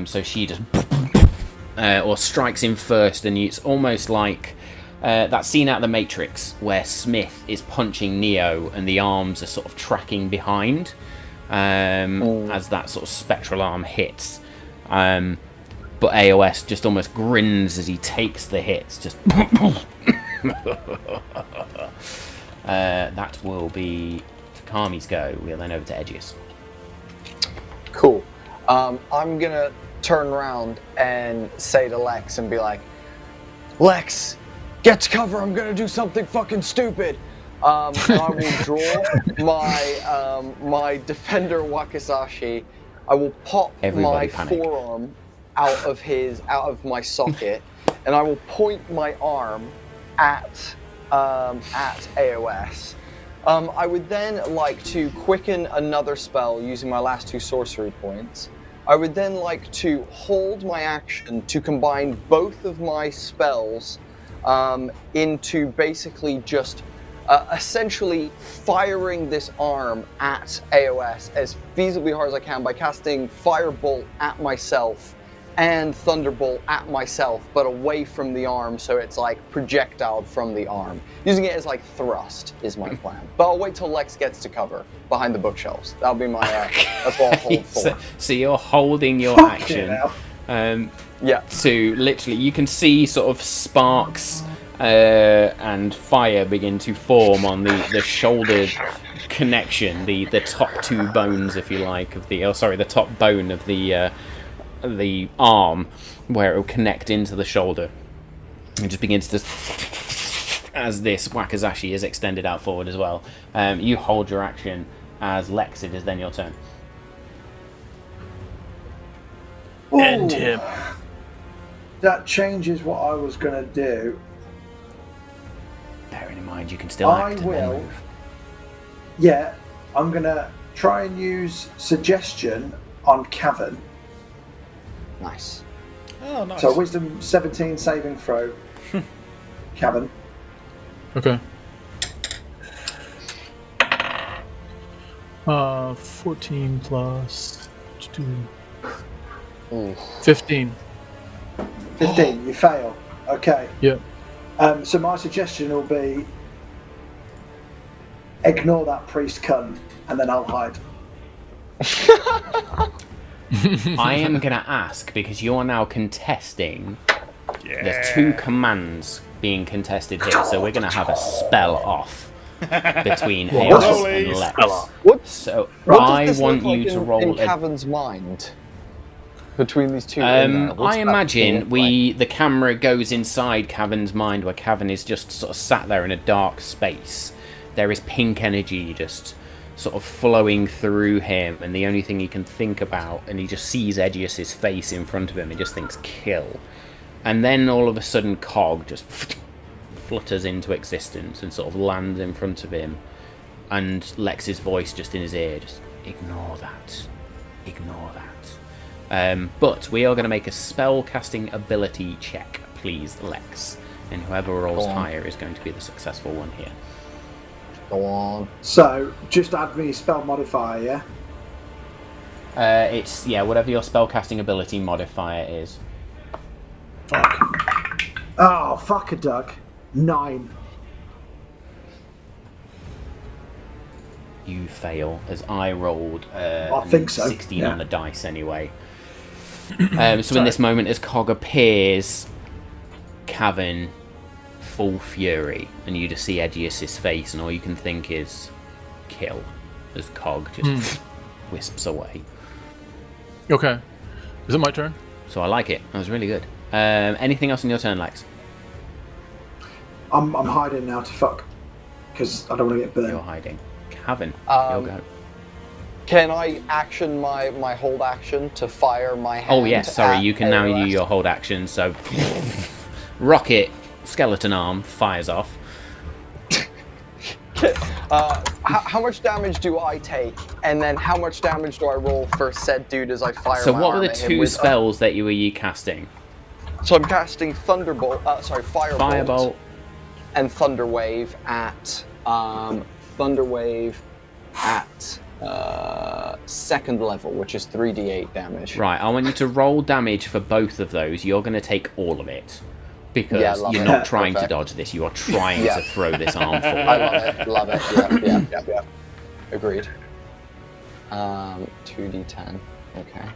So she just or strikes him first, and it's almost like that scene out of the Matrix where Smith is punching Neo and the arms are sort of tracking behind as that sort of spectral arm hits. But AOS just almost grins as he takes the hits, just That will be Takami's go. We'll then over to Edgius. Cool. I'm gonna turn around and say to Lex and be like, Lex, get to cover. I'm gonna do something fucking stupid. And I will draw my defender Wakizashi. I will pop Everybody my panic. forearm out of my socket, and I will point my arm at AOS. I would then like to quicken another spell using my last 2 sorcery points. I would then like to hold my action to combine both of my spells into basically just essentially firing this arm at AOS as feasibly hard as I can by casting Firebolt at myself and Thunderbolt at myself, but away from the arm, so it's like projectiled from the arm. Using it as like thrust is my plan. But I'll wait till Lex gets to cover behind the bookshelves. That'll be my, that's what I'll hold for. So you're holding your action Yeah. to literally, you can see sort of sparks and fire begin to form on the shoulder connection, the top 2 bones, if you like, of the, the top bone of the arm, where it will connect into the shoulder. It just begins to, as this Wakizashi is extended out forward as well. You hold your action as Lex. It is then your turn. End him. That changes what I was going to do. Bearing in mind you can still act and then move. Yeah, I'm going to try and use Suggestion on Cavern. Nice. Oh, nice. So Wisdom 17 saving throw. Cavern. Okay. 14 plus 2. 15. 15, you fail. Okay. Yeah. So my suggestion will be ignore that priest cunt and then I'll hide. I am going to ask, because you're now contesting, Yeah. there's 2 commands being contested here, so we're going to have a spell off between Eos and Lex. So What I does this want look you like to in roll a... Cavern's mind between these 2? I imagine the camera goes inside Cavern's mind, where Cavern is just sort of sat there in a dark space. There is pink energy just sort of flowing through him, and the only thing he can think about, and he just sees Edgius's face in front of him, he just thinks kill. And then all of a sudden Cog just flutters into existence and sort of lands in front of him, and Lex's voice just in his ear, just ignore that, ignore that. But we are going to make a spell casting ability check, please, Lex, and whoever rolls higher is going to be the successful one here. Go on. So just add me a spell modifier, yeah? It's, whatever your spellcasting ability modifier is. Fuck. Oh, fuck a duck. 9. You fail, as I rolled I think so. 16 yeah. on the dice anyway. So in this moment, as Cog appears, Cavern, full fury, and you just see Edgius's face, and all you can think is kill, as Cog just wisps away. Okay. Is it my turn? So I like it. That was really good. Anything else in your turn, Lex? I'm hiding now to fuck, because I don't want to get burned. You're hiding. Cavern, you'll go. Can I action my hold action to fire my hand? Oh yes, sorry, at you can now AOS? do your hold action, so rocket, skeleton arm, fires off. How much damage do I take, and then how much damage do I roll for said dude as I fire So my what were arm the at him 2 with, spells that you were casting? So I'm casting Thunderbolt, Firebolt, and Thunderwave at second level, which is 3d8 damage. Right, I want you to roll damage for both of those. You're going to take all of it. Because love you're it. not trying to Perfect. dodge this, you are trying to throw this arm forward. I love it. Yeah. Agreed. 2d10. Okay.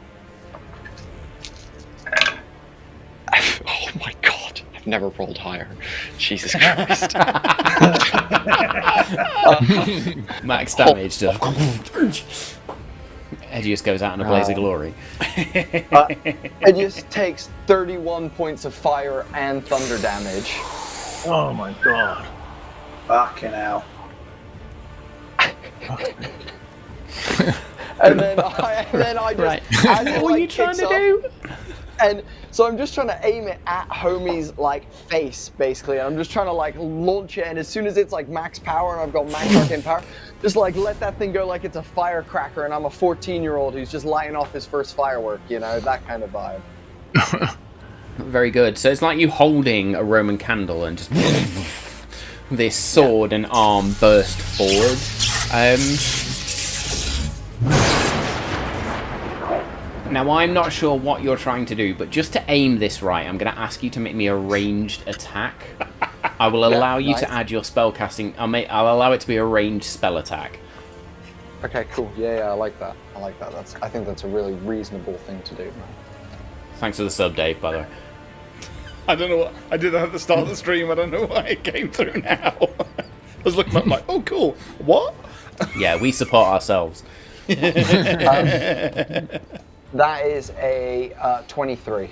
Oh my god. I've never rolled higher. Jesus Christ. Max damage. Edgius goes out in a blaze of glory. Edgius takes 31 points of fire and thunder damage. Oh my god. Fucking hell. And then I just... Right. What were you trying to do? And so I'm just trying to aim it at Homie's like face, basically, and I'm just trying to like launch it, and as soon as it's like max power and I've got max arcane power, just like let that thing go like it's a firecracker and I'm a 14-year-old who's just lighting off his first firework, you know, that kind of vibe. Very good. So it's like you holding a Roman candle and just this sword and arm burst forward. Now, I'm not sure what you're trying to do, but just to aim this right, I'm going to ask you to make me a ranged attack. I will allow you to add your spell casting. I'll allow it to be a ranged spell attack. Okay, cool. Yeah, I like that. I think that's a really reasonable thing to do. Thanks for the sub, Dave, by the way. I don't know what I did that at the start of the stream. I don't know why it came through now. I was looking up like, oh, cool. What? Yeah, we support ourselves. That is a 23.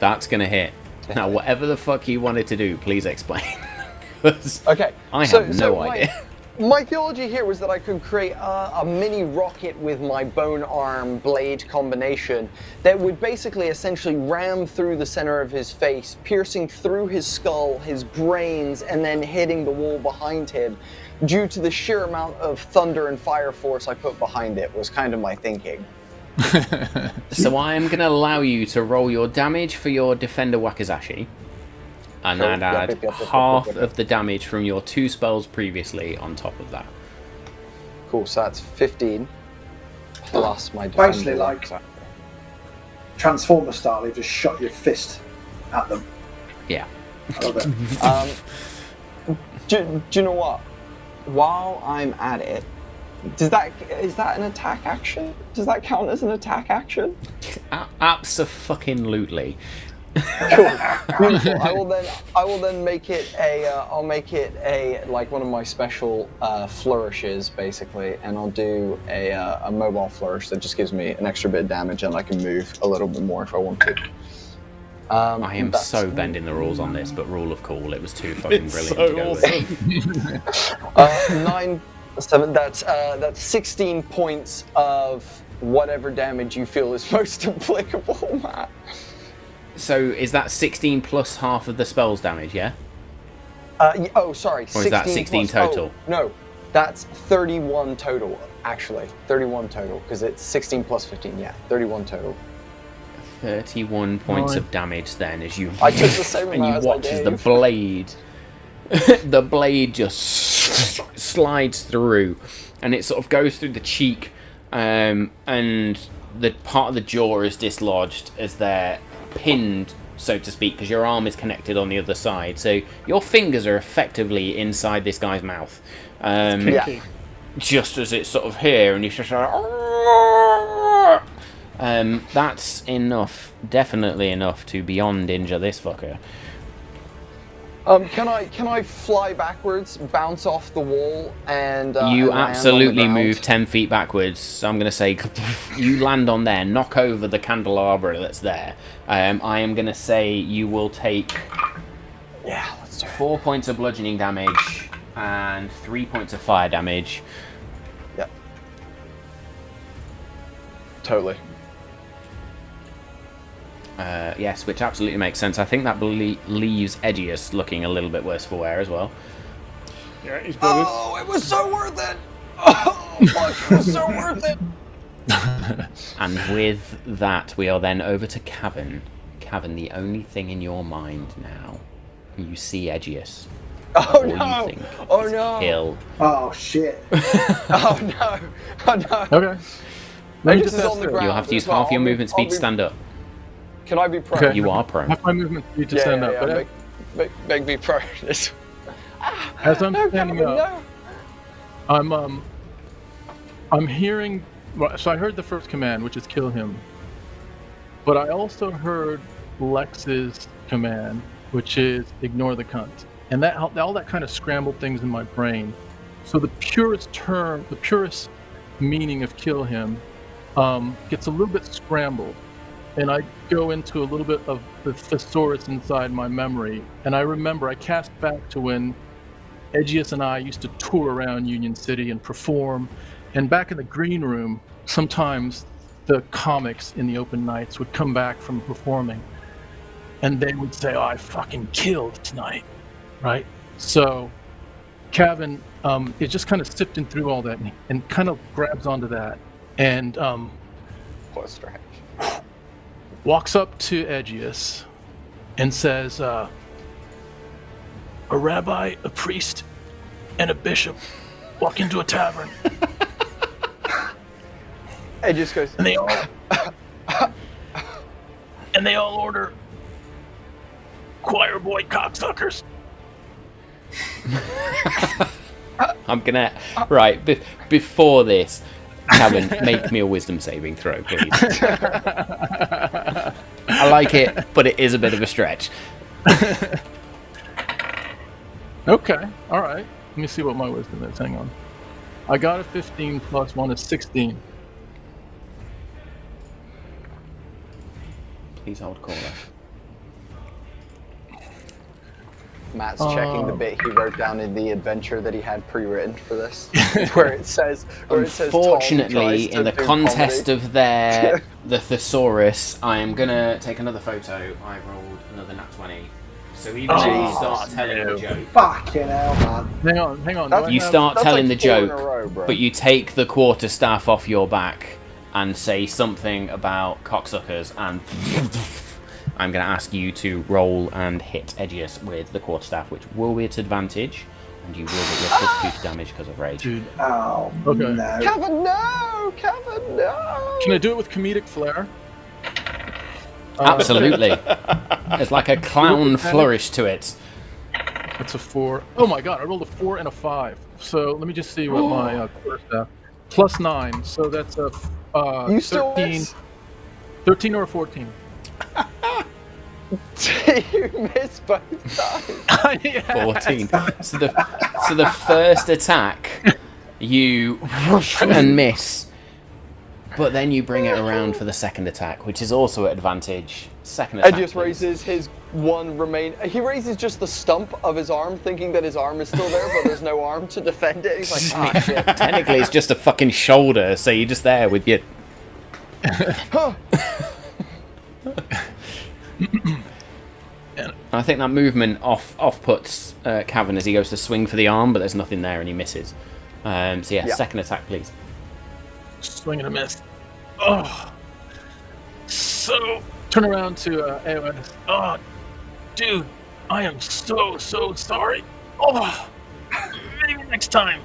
That's going to hit. Now, whatever the fuck you wanted to do, please explain. 'Cause Okay. I have no idea. My theology here was that I could create a mini rocket with my bone arm blade combination that would basically essentially ram through the center of his face, piercing through his skull, his brains, and then hitting the wall behind him due to the sheer amount of thunder and fire force I put behind it was kind of my thinking. So I am going to allow you to roll your damage for your Defender Wakizashi. And Cool. then add half of the damage from your 2 spells previously on top of that. Cool, so that's 15 plus my Basically, defender like attack. Transformer style, you just shot your fist at them. Yeah. I love it. Do you know what? While I'm at it, is that an attack action? Does that count as an attack action? Abso-fucking-lutely. Cool. Beautiful. I will then make it a I'll make it a like one of my special flourishes basically, and I'll do a mobile flourish that just gives me an extra bit of damage and I can move a little bit more if I want to. I am so bending the rules on this, but rule of cool, it was too fucking brilliant to go Awesome. 9, 7. That's 16 points of whatever damage you feel is most applicable, Matt. So is that 16 plus half of the spell's damage, yeah? Sorry. Or is that 16 plus, total? No, that's 31 total, actually. 31 total, because it's 16 plus 15, yeah. 31 total. 31 points of damage then as you... I took the same and you amount watch as I as the gave. blade... the blade just slides through, and it sort of goes through the cheek, and the part of the jaw is dislodged as they're pinned, so to speak, because your arm is connected on the other side. So your fingers are effectively inside this guy's mouth. Kinky. Just as it's sort of here, and you just like... that's enough, definitely enough to beyond injure this fucker. Can I fly backwards, bounce off the wall, and you and absolutely land on the move ground? 10 feet backwards. So I'm going to say you land on there, knock over the candelabra that's there. I am going to say you will take Yeah, let's do it. 4 points of bludgeoning damage and 3 points of fire damage. Yep. Totally. Yes, which absolutely makes sense. I think that leaves Edgius looking a little bit worse for wear as well. Yeah, he's brilliant. Oh, it was so worth it! Oh, fuck, it was so worth it! And with that, we are then over to Cavan. Cavan, the only thing in your mind now, you see Edgius. Oh All no! you think Oh is no! kill. Oh shit! Oh no! Oh no! Okay. Let me Edgius just is ask on the this. ground. You'll have to use as well. half your I'll be- movement I'll speed to be- stand up. Can I be prone? Okay. You are prone. Half my movement speed to stand up. But Make me prone. as I'm No, standing Calvin, up, no. I'm hearing. Well, so I heard the first command, which is kill him. But I also heard Lex's command, which is ignore the cunt. And that all that kind of scrambled things in my brain. So the purest meaning of kill him gets a little bit scrambled. And I go into a little bit of the thesaurus inside my memory. And I remember I cast back to when Aegeus and I used to tour around Union City and perform. And back in the green room, sometimes the comics in the open nights would come back from performing. And they would say, "Oh, I fucking killed tonight." Right? So Cavan is just kind of sifting through all that and kind of grabs onto that. And What a stretch. walks up to Aegeus and says, a rabbi, a priest, and a bishop walk into a tavern. It just goes. And they all order choir boy cocksuckers. I'm gonna before this, Cavan, make me a wisdom saving throw, please. I like it, but it is a bit of a stretch. Okay, all right. Let me see what my wisdom is. Hang on. I got a 15 plus 1 is 16. Please hold caller. Matt's checking the bit he wrote down in the adventure that he had pre-written for this, where it says. Unfortunately, in the contest of the thesaurus, I am gonna take another photo. I rolled another nat 20. So even when you start telling the joke, Fucking hell, man. Hang on. you start that's telling like the 4 in a joke, row, bro. but you take the quarterstaff off your back and say something about cocksuckers, and I'm going to ask you to roll and hit Aegeus with the quarterstaff, which will be at advantage, and you will get your plus 2 to damage because of rage. Dude. Oh, Okay. no. Cavan, no! Cavan, no! Can I do it with comedic flair? Absolutely. There's like a clown flourish to it. That's a 4. Oh my god, I rolled a 4 and a 5. So let me just see what my quarterstaff. Plus 9, so that's a You still 13. miss? 13 or a 14? You missed both times. Yeah. 14. So the first attack, you and miss, but then you bring it around for the second attack, which is also at advantage. Second attack. Aegeus please. raises his he raises just the stump of his arm, thinking that his arm is still there, but there's no arm to defend it. He's like, ah, shit. Technically, it's just a fucking shoulder, so you're just there with your. I think that movement off-puts Cavan as he goes to swing for the arm, but there's nothing there and he misses. So yeah, second attack, please. Swing and a miss. Oh. So, turn around to AOS. Oh, dude, I am so sorry. Oh, maybe next time.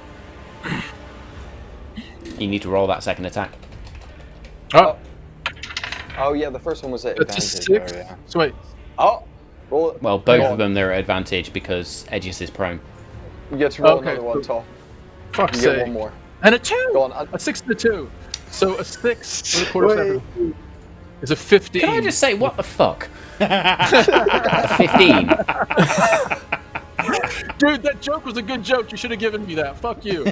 You need to roll that second attack. Oh yeah, the first one was at That's a advantage. 6. Yeah. So wait, Oh, roll it. Well, both of them they're at advantage because Aegeus is prone. You get to roll Okay, another one, Tom. fuck's You get sake. one more. And a 2! Go on. A 6 and a 2. So a 6 with a quarterstaff is a 15. Can I just say, what the fuck? 15. Dude, that joke was a good joke. You should have given me that. Fuck you.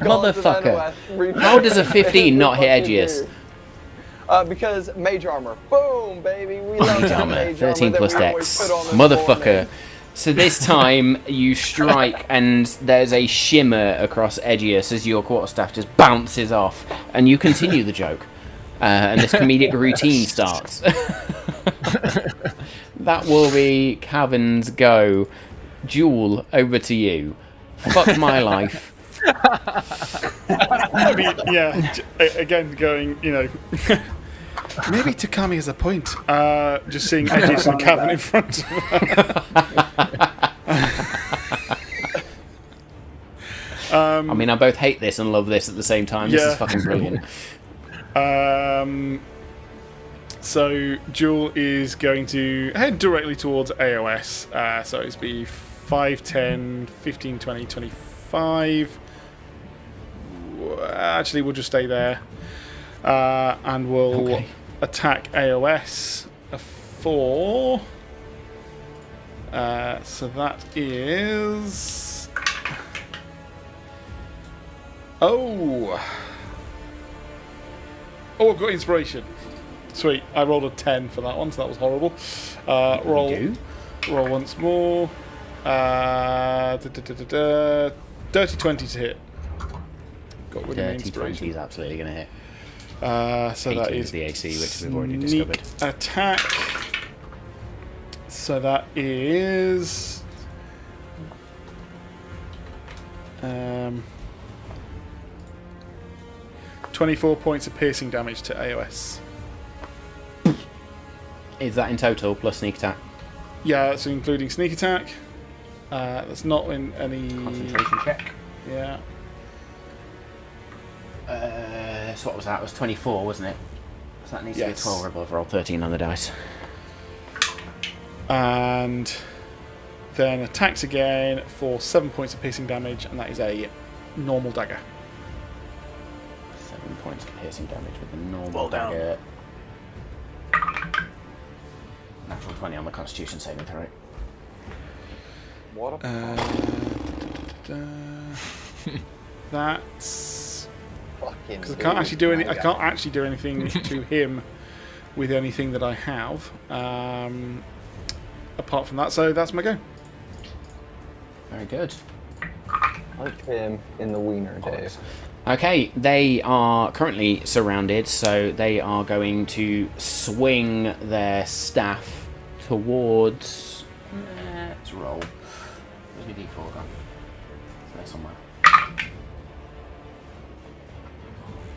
Motherfucker. How does a 15 not hit Aegeus? Because mage armor. Boom, baby. We love Mage that armor, mage 13 armor plus that we always dex. put on us Motherfucker. for So this time you strike and there's a shimmer across Aegeus as your quarterstaff just bounces off and you continue the joke. And this comedic routine starts. That will be Cavan's go. Jewel, over to you. Fuck my life. I mean, yeah, again, going, maybe Takami has a point. Just seeing Aegeus and Cavan in front of her. I mean, I both hate this and love this at the same time. This Yeah. is fucking brilliant. So Jewel is going to head directly towards AOS. So it's be 5, 10, 15, 20, 25. Actually, we'll just stay there. And we'll attack AOS for. So that is. Oh, I've got inspiration. Sweet. I rolled a 10 for that one, so that was horrible. Roll once more. Dirty 20 to hit. Got rid of my Dirty 20 inspiration. is absolutely going to hit. So that 18 is the AC, which we've already sneak discovered. attack. So that is 24 points of piercing damage to AOS. Is that in total plus sneak attack? Yeah, that's including sneak attack. That's not in any Concentration check. Yeah. So what was that? It was 24, wasn't it? So that needs to be a Yes. 12 or above. Roll 13 on the dice. And then attacks again for 7 points of piercing damage, and that is a normal dagger. 7 points of piercing damage with the normal Well done. dagger. Natural 20 on the Constitution saving throw. What a That's fucking. because I can't actually do any. I can't actually do anything to him with anything that I have. Apart from that, so that's my go. Very good. Punch him in the wiener, Dave. Okay, they are currently surrounded, so they are going to swing their staff towards. Let's roll. Where's my d4 gone? It's there somewhere.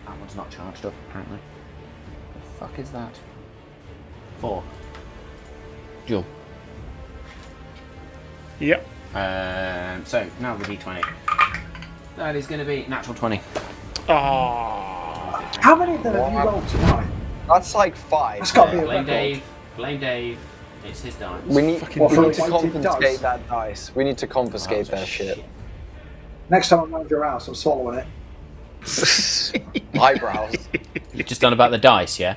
That one's not charged up, apparently. The fuck is that? 4. Jewel. Yep. So now the d20. That is going to be natural 20. Ah. How many of them have you rolled tonight? That's like 5. That's got to be a Blame record. Dave. Blame Dave. It's his dice. We need, Fucking we What, for need a to weighted confiscate dice? that dice. We need to confiscate that shit. Next time I'm around your house, I'm swallowing it. Eyebrows. You've just done about the dice, yeah?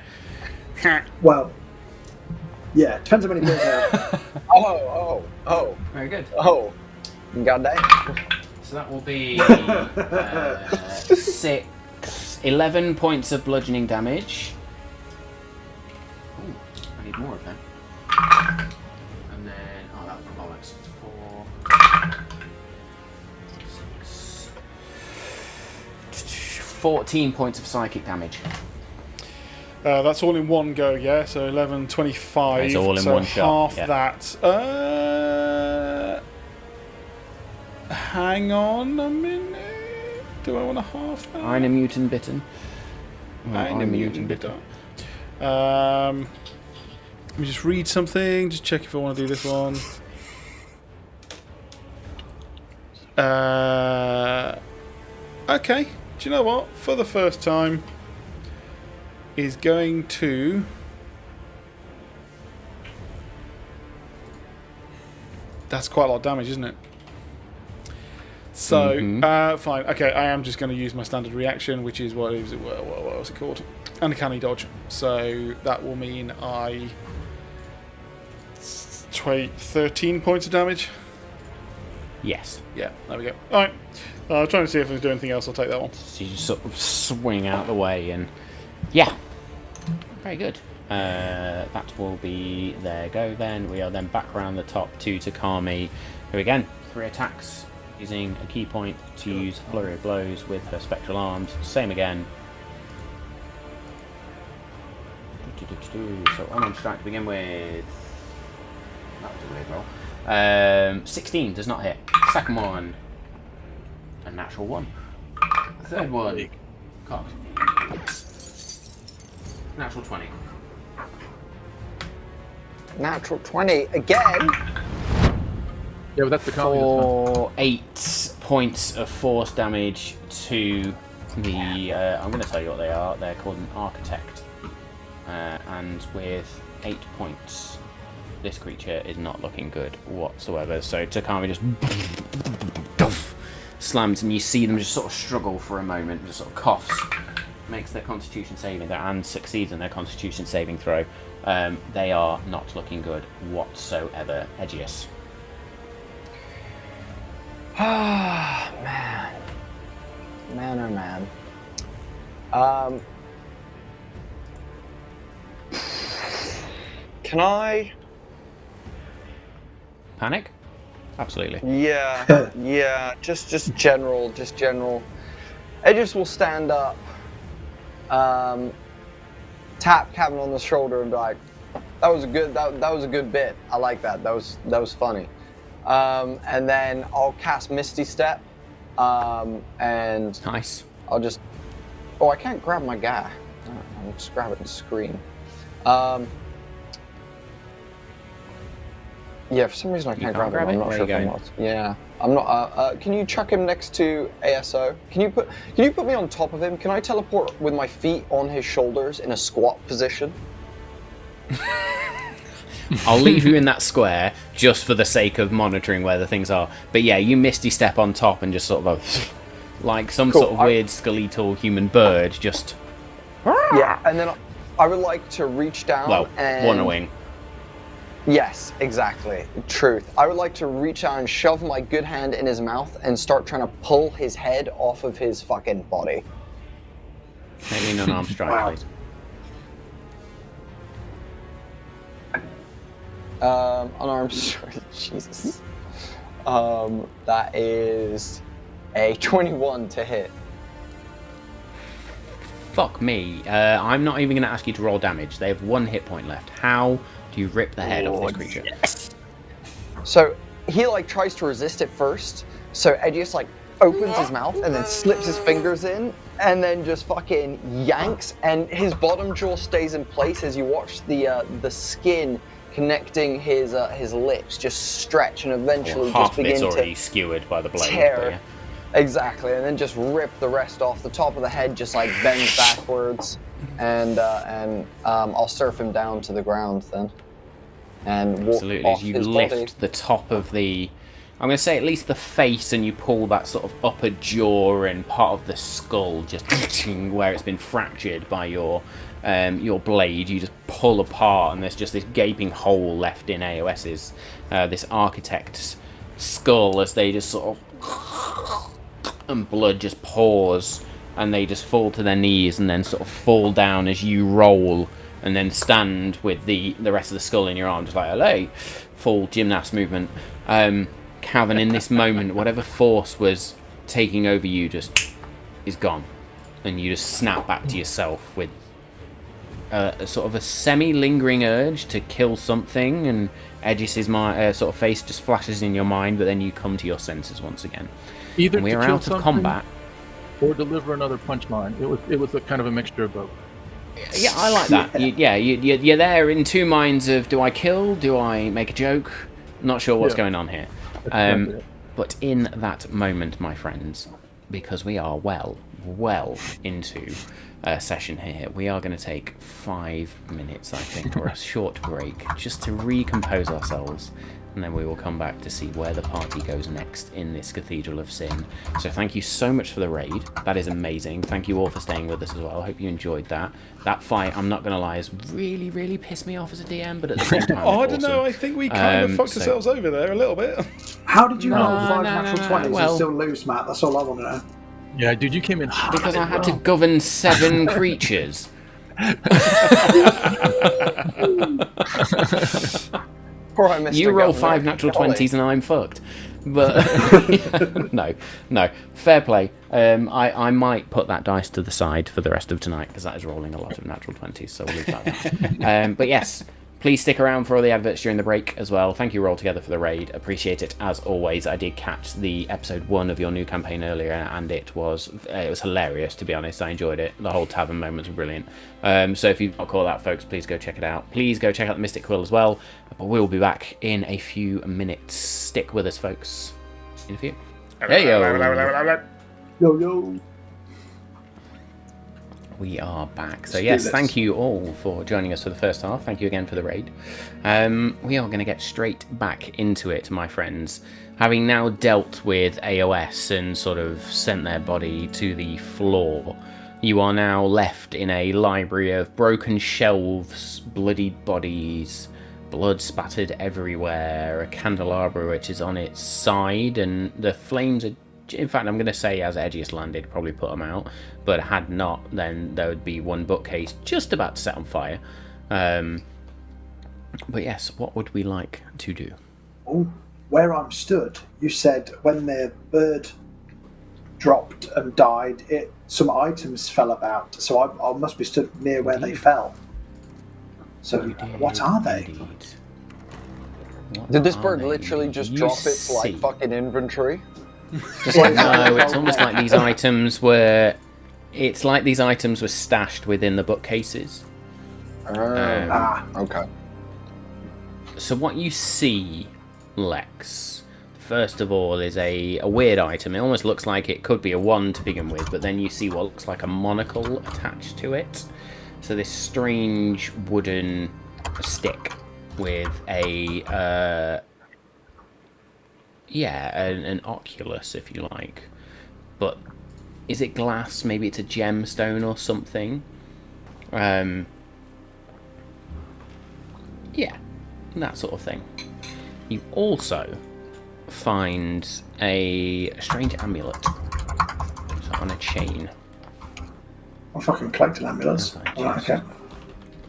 Well, yeah, depends how many beers I have. Oh. Very good. You got that? So that will be 11 points of bludgeoning damage. Ooh, I need more of them. And then, that was bollocks. 14 points of psychic damage. That's all in one go, yeah. So 11, 25. It's all in so one shot, half yeah. that. Hang on a minute. Do I want to half that? Eine Mutant bitten. Eine Mutant bitter. Let me just read something. Just check if I want to do this one. Okay. Do you know what? For the first time, is going to. That's quite a lot of damage, isn't it? So, fine. Okay, I am just going to use my standard reaction, which is what was it called? Uncanny dodge. So that will mean I 13 points of damage. Yes. Yeah, there we go. All right. I was trying to see if I can do anything else. I'll take that one. So you just sort of swing out the way and... Yeah. Very good. That will be their go then. We are then back around the top to Takami, who again, 3 attacks, using a key point to use Flurry of Blows with her Spectral Arms. Same again. So unarmed strike to begin with. That was a weird roll. 16 does not hit. Second one, a natural 1. Third one, cocked. Natural 20. Natural 20 again. Yeah, but that's the comedy. For 8 points of force damage to the... I'm going to tell you what they are. They're called an Architect. And with 8 points, this creature is not looking good whatsoever. So Takami just slams, and you see them just sort of struggle for a moment, just sort of coughs, makes their Constitution saving throw and succeeds in their Constitution saving throw. They are not looking good whatsoever. Aegeus. Ah, man. Man, oh man. Can I? Panic? Absolutely. Yeah, yeah. Just general. Aegis will stand up, tap Kevin on the shoulder, and be like, "That was a good. That was a good bit. I like that. That was funny." And then I'll cast Misty Step, and Nice. I'll just. Oh, I can't grab my guy. I'll just grab it and scream. Yeah, for some reason I can't grab him. I'm not sure if I'm not. Yeah, I'm not. Can you chuck him next to ASO? Can you put me on top of him? Can I teleport with my feet on his shoulders in a squat position? I'll leave you in that square just for the sake of monitoring where the things are. But yeah, you Misty Step on top and just sort of like some Cool. sort of weird skeletal human bird. Just Yeah, and then I would like to reach down and... one wing. Yes, exactly. Truth. I would like to reach out and shove my good hand in his mouth and start trying to pull his head off of his fucking body. Maybe an unarmed strike, please. Unarmed strike. Jesus. That is a 21 to hit. Fuck me. I'm not even going to ask you to roll damage. They have 1 hit point left. How do you rip the head off this creature? Yes. So he like tries to resist it first. So Aegeus like opens his mouth and then slips his fingers in and then just fucking yanks, and his bottom jaw stays in place as you watch the skin connecting his lips just stretch and eventually Half just of it's begin already to skewered by the blade. tear. But yeah. Exactly, and then just rip the rest off. The top of the head just like bends backwards, and I'll surf him down to the ground then, and walk Absolutely. off As you his lift body. the top of the, I'm going to say at least the face, and you pull that sort of upper jaw and part of the skull just where it's been fractured by your blade. You just pull apart, and there's just this gaping hole left in AOS's, this architect's skull, as they just sort of, and blood just pours, and they just fall to their knees and then sort of fall down as you roll, and then stand with the rest of the skull in your arm, just like hello, full gymnast movement. Calvin, in this moment, whatever force was taking over you just is gone, and you just snap back to yourself with a sort of a semi-lingering urge to kill something, and Aegis's sort of face just flashes in your mind, but then you come to your senses once again. Either And we to are kill out of something combat. or deliver another punchline. It was a kind of a mixture of both. Yeah, I like that. You're there in two minds of, do I kill? Do I make a joke? Not sure what's going on here. Exactly it. But in that moment, my friends, because we are well into a session here, we are going to take 5 minutes, I think, or a short break, just to recompose ourselves, and then we will come back to see where the party goes next in this Cathedral of Sin. So thank you so much for the raid. That is amazing. Thank you all for staying with us as well. I hope you enjoyed that. That fight, I'm not going to lie, has really, really pissed me off as a DM, but at the same time, Oh, I it's don't awesome. know. I think we kind of fucked ourselves over there a little bit. How did you roll five no, natural no, 20s well- and still lose, Matt? That's all I want to know. Yeah, dude, you came in hot. Because I had to govern 7 creatures. Poor I missed You a roll governor. 5 natural Golly. 20s and I'm fucked. But no, fair play. I might put that dice to the side for the rest of tonight, because that is rolling a lot of natural 20s, so we'll leave that there. But yes, please stick around for all the adverts during the break as well. Thank you, Roll Together, for the raid. Appreciate it as always. I did catch the episode 1 of your new campaign earlier, and it was hilarious, to be honest. I enjoyed it. The whole tavern moments were brilliant. So if you've not caught that, folks, please go check it out. Please go check out the Mystic Quill as well. But we'll be back in a few minutes. Stick with us, folks. In a few. Hey yo. Yo. We are back. So Let's yes, do this. thank you all for joining us for the first half. Thank you again for the raid. We are going to get straight back into it, my friends. Having now dealt with AOS and sort of sent their body to the floor, You are now left in a library of broken shelves, bloodied bodies, blood spattered everywhere, a candelabra which is on its side, and the flames are... In fact, I'm going to say as Edgius landed, probably put them out, but had not, then there would be one bookcase just about to set on fire. But yes, what would we like to do? Oh, where I'm stood, you said when the bird dropped and died, some items fell about. So I must be stood near where they fell. So what are they? Did this bird literally just drop its like fucking inventory? No, it's almost like these items were... It's like these items were stashed within the bookcases. Okay. So what you see, Lex, first of all, is a weird item. It almost looks like it could be a wand to begin with, but then you see what looks like a monocle attached to it. So this strange wooden stick with an oculus, if you like. But is it glass? Maybe it's a gemstone or something. Yeah, that sort of thing. You also find a strange amulet. So on a chain. I'm fucking collecting amulets. Right, okay.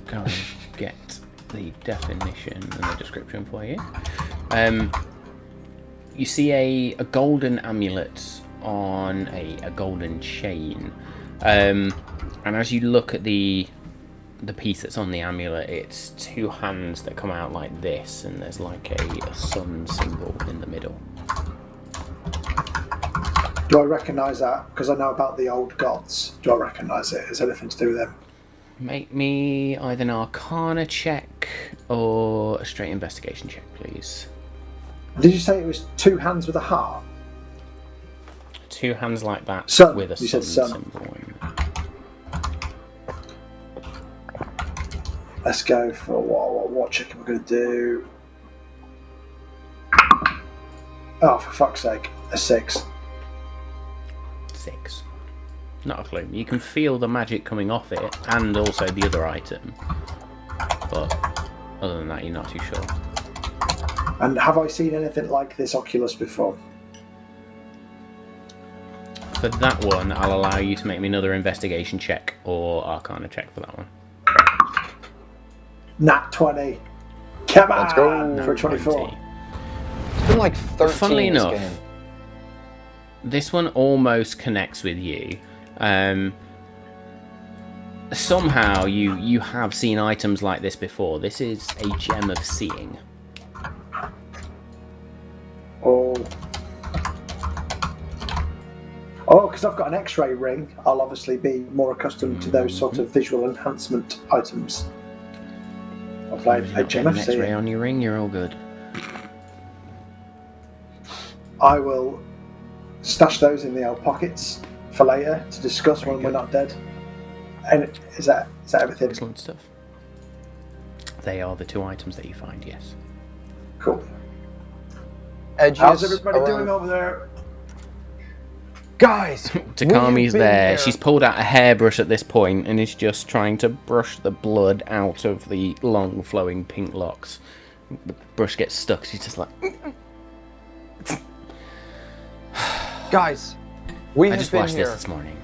Go and get the definition and the description for you. You see a golden amulet on a golden chain. And as you look at the piece that's on the amulet, it's two hands that come out like this, and there's like a sun symbol in the middle. Do I recognise that? Because I know about the old gods. Do I recognise it? Is anything to do with them? Make me either an Arcana check or a straight investigation check, please. Did you say it was two hands with a heart? Two hands like that Sun. with a You sun said sun. symbol in. Let's go for what check am I going to do? Oh, for fuck's sake. A 6. 6. Not a clue. You can feel the magic coming off it and also the other item. But other than that, you're not too sure. And have I seen anything like this Oculus before? For that one, I'll allow you to make me another investigation check or Arcana check for that one. Nat 20. Come on! Let's go. For 24. It's been like 13 Funnily in this enough, game. this one almost connects with you. Somehow you have seen items like this before. This is a gem of seeing. Oh, because I've got an X-ray ring, I'll obviously be more accustomed to those sort of visual enhancement items. I've played a gem of An X-ray seeing. on your ring, you're all good. I will stash those in the old pockets for later to discuss when we're not dead. And is that everything? Excellent stuff. They are the two items that you find, yes. Cool. Edges How's everybody around- doing over there? Guys! Takami's been there. here. She's pulled out a hairbrush at this point and is just trying to brush the blood out of the long flowing pink locks. The brush gets stuck. She's just like... Guys, we I have just been watched here. this morning.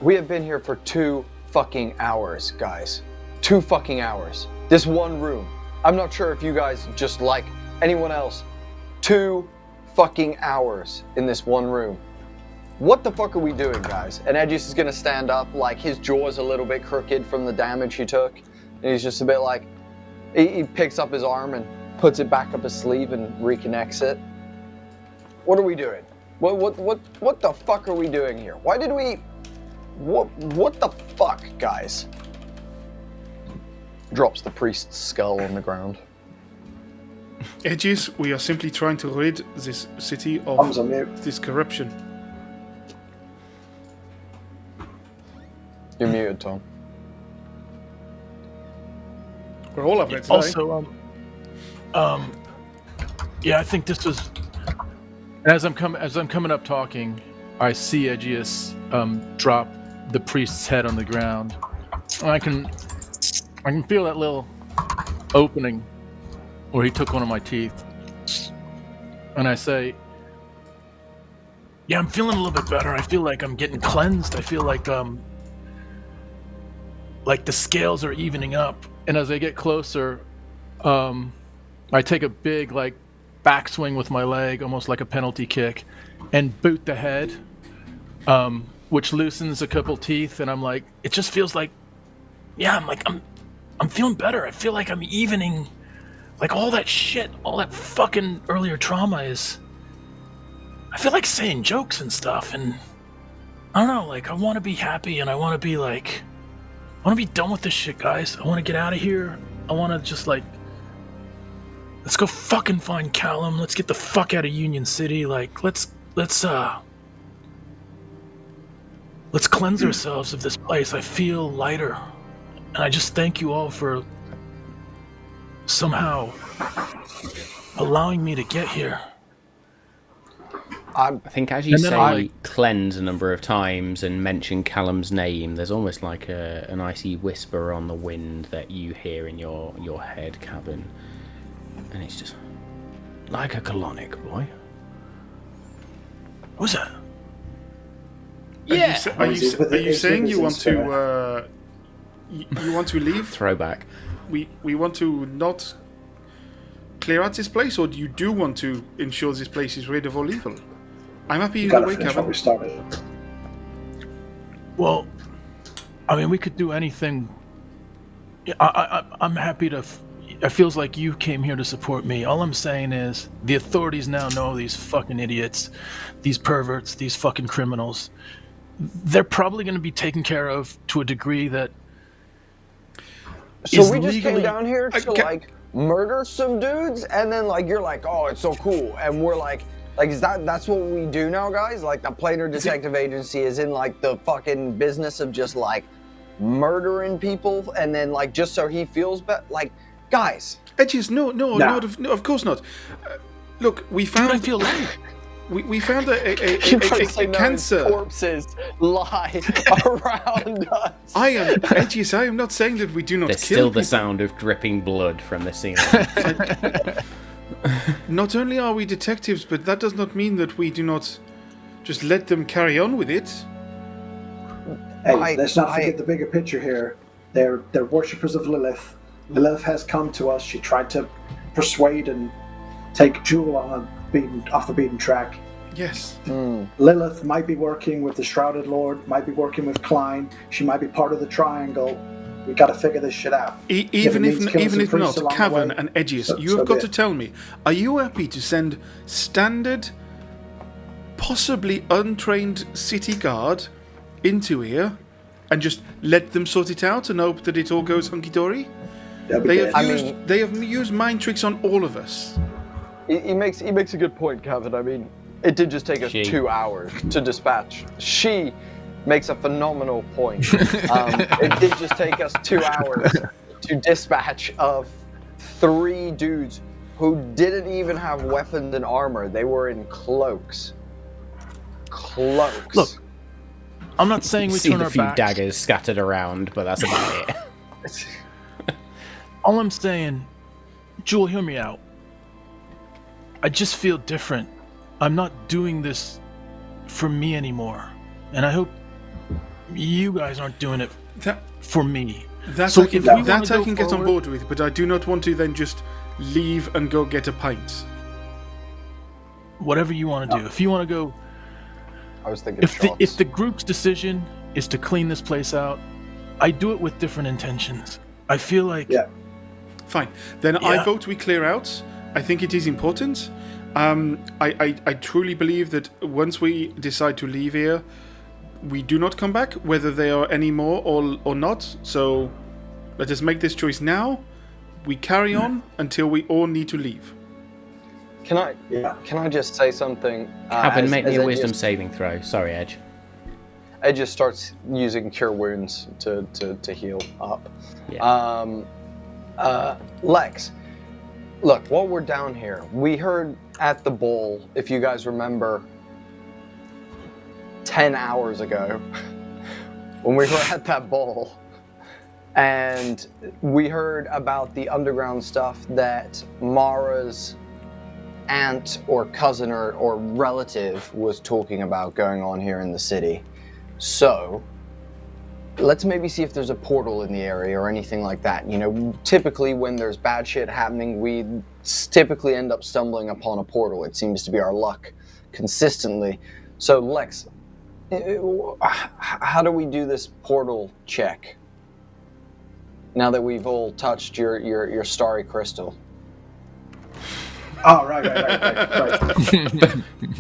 We have been here for 2 fucking hours, guys. 2 fucking hours. This one room. I'm not sure if you guys just like anyone else. 2 fucking hours in this one room. What the fuck are we doing, guys? And Edgius is gonna stand up, like his jaw's a little bit crooked from the damage he took. And he's just a bit like, he picks up his arm and puts it back up his sleeve and reconnects it. What are we doing? What the fuck are we doing here? Why did we... What the fuck, guys? Drops the priest's skull on the ground. Edges, we are simply trying to rid this city Tom's of on mute. this corruption. You're muted, Tom. We're all having it today. Also, yeah, I think this was. As I'm coming up talking, I see Edgius drop the priest's head on the ground. And I can feel that little opening where he took one of my teeth. And I say, yeah, I'm feeling a little bit better. I feel like I'm getting cleansed. I feel like the scales are evening up. And as I get closer, I take a big backswing with my leg, almost like a penalty kick, and boot the head, which loosens a couple teeth. And I'm like, it just feels like, yeah, I'm feeling better. I feel like I'm evening, all that shit, all that fucking earlier trauma is. I feel like saying jokes and stuff, and I don't know, I want to be happy, and I want to be I want to be done with this shit, guys. I want to get out of here. I want to just let's go fucking find Callum. Let's get the fuck out of Union City. Let's cleanse ourselves of this place. I feel lighter, and I just thank you all for somehow allowing me to get here. I think as you say cleanse a number of times and mention Callum's name, there's almost like an icy whisper on the wind that you hear in your head, Cavan. And it's just like a colonic, boy. What's that? Yeah. Are you saying you want to you want to leave? Throwback. We want to not clear out this place, or do you do want to ensure this place is rid of all evil? I'm happy either way, Kevin. We started. Well, I mean, we could do anything. I'm happy to. It feels like you came here to support me. All I'm saying is the authorities now know these fucking idiots, these perverts, these fucking criminals. They're probably going to be taken care of to a degree that. So we just came down here to murder some dudes, and then you're like, oh, it's so cool, and we're like, is that's what we do now, guys? The Planar Detective Agency is in the fucking business of just murdering people, and then just so he feels better, guys. Edges, no, of course not. Look, we found. I feel like we found a cancer. Corpses lie around us. I am not saying that we do not There's kill still people. the sound of dripping blood from the ceiling. Not only are we detectives, but that does not mean that we do not just let them carry on with it. Hey, let's not forget the bigger picture here. They're worshippers of Lilith. Lilith has come to us. She tried to persuade and take Jewel off the beaten track. Yes. Lilith might be working with the Shrouded Lord, might be working with Klein. She might be part of the Triangle. We got to figure this shit out. Even if not, Cavan and Edgius, you have got to tell me, are you happy to send standard, possibly untrained city guard into here and just let them sort it out and hope that it all goes hunky-dory? They have used mind tricks on all of us. He makes a good point, Cavan. I mean, it did just take us 2 hours to dispatch. She makes a phenomenal point. It did just take us 2 hours to dispatch of 3 dudes who didn't even have weapons and armor. They were in cloaks. Look, I'm not saying we see turn the our few backs. daggers scattered around, but that's about it. All I'm saying, Jewel, hear me out. I just feel different. I'm not doing this for me anymore. And I hope you guys aren't doing it for me. That so I can get on board with, but I do not want to then just leave and go get a pint. Whatever you want to do. If you want to go... I was thinking if the group's decision is to clean this place out, I do it with different intentions. I feel like... Yeah. Fine. Then I vote we clear out. I think it is important. I truly believe that once we decide to leave here, we do not come back, whether they are any more or not. So let us make this choice now. We carry on until we all need to leave. Can I just say something? Cavan, make me a wisdom saving throw. Sorry, Edge. Edge just starts using cure wounds to heal up. Yeah. Lex, look, while we're down here, we heard at the bowl, if you guys remember, 10 hours ago, when we were at that ball, and we heard about the underground stuff that Mara's aunt or cousin or relative was talking about going on here in the city. So let's maybe see if there's a portal in the area or anything like that. You know, typically when there's bad shit happening, we typically end up stumbling upon a portal. It seems to be our luck consistently. So Lex, how do we do this portal check now that we've all touched your starry crystal? Oh, right.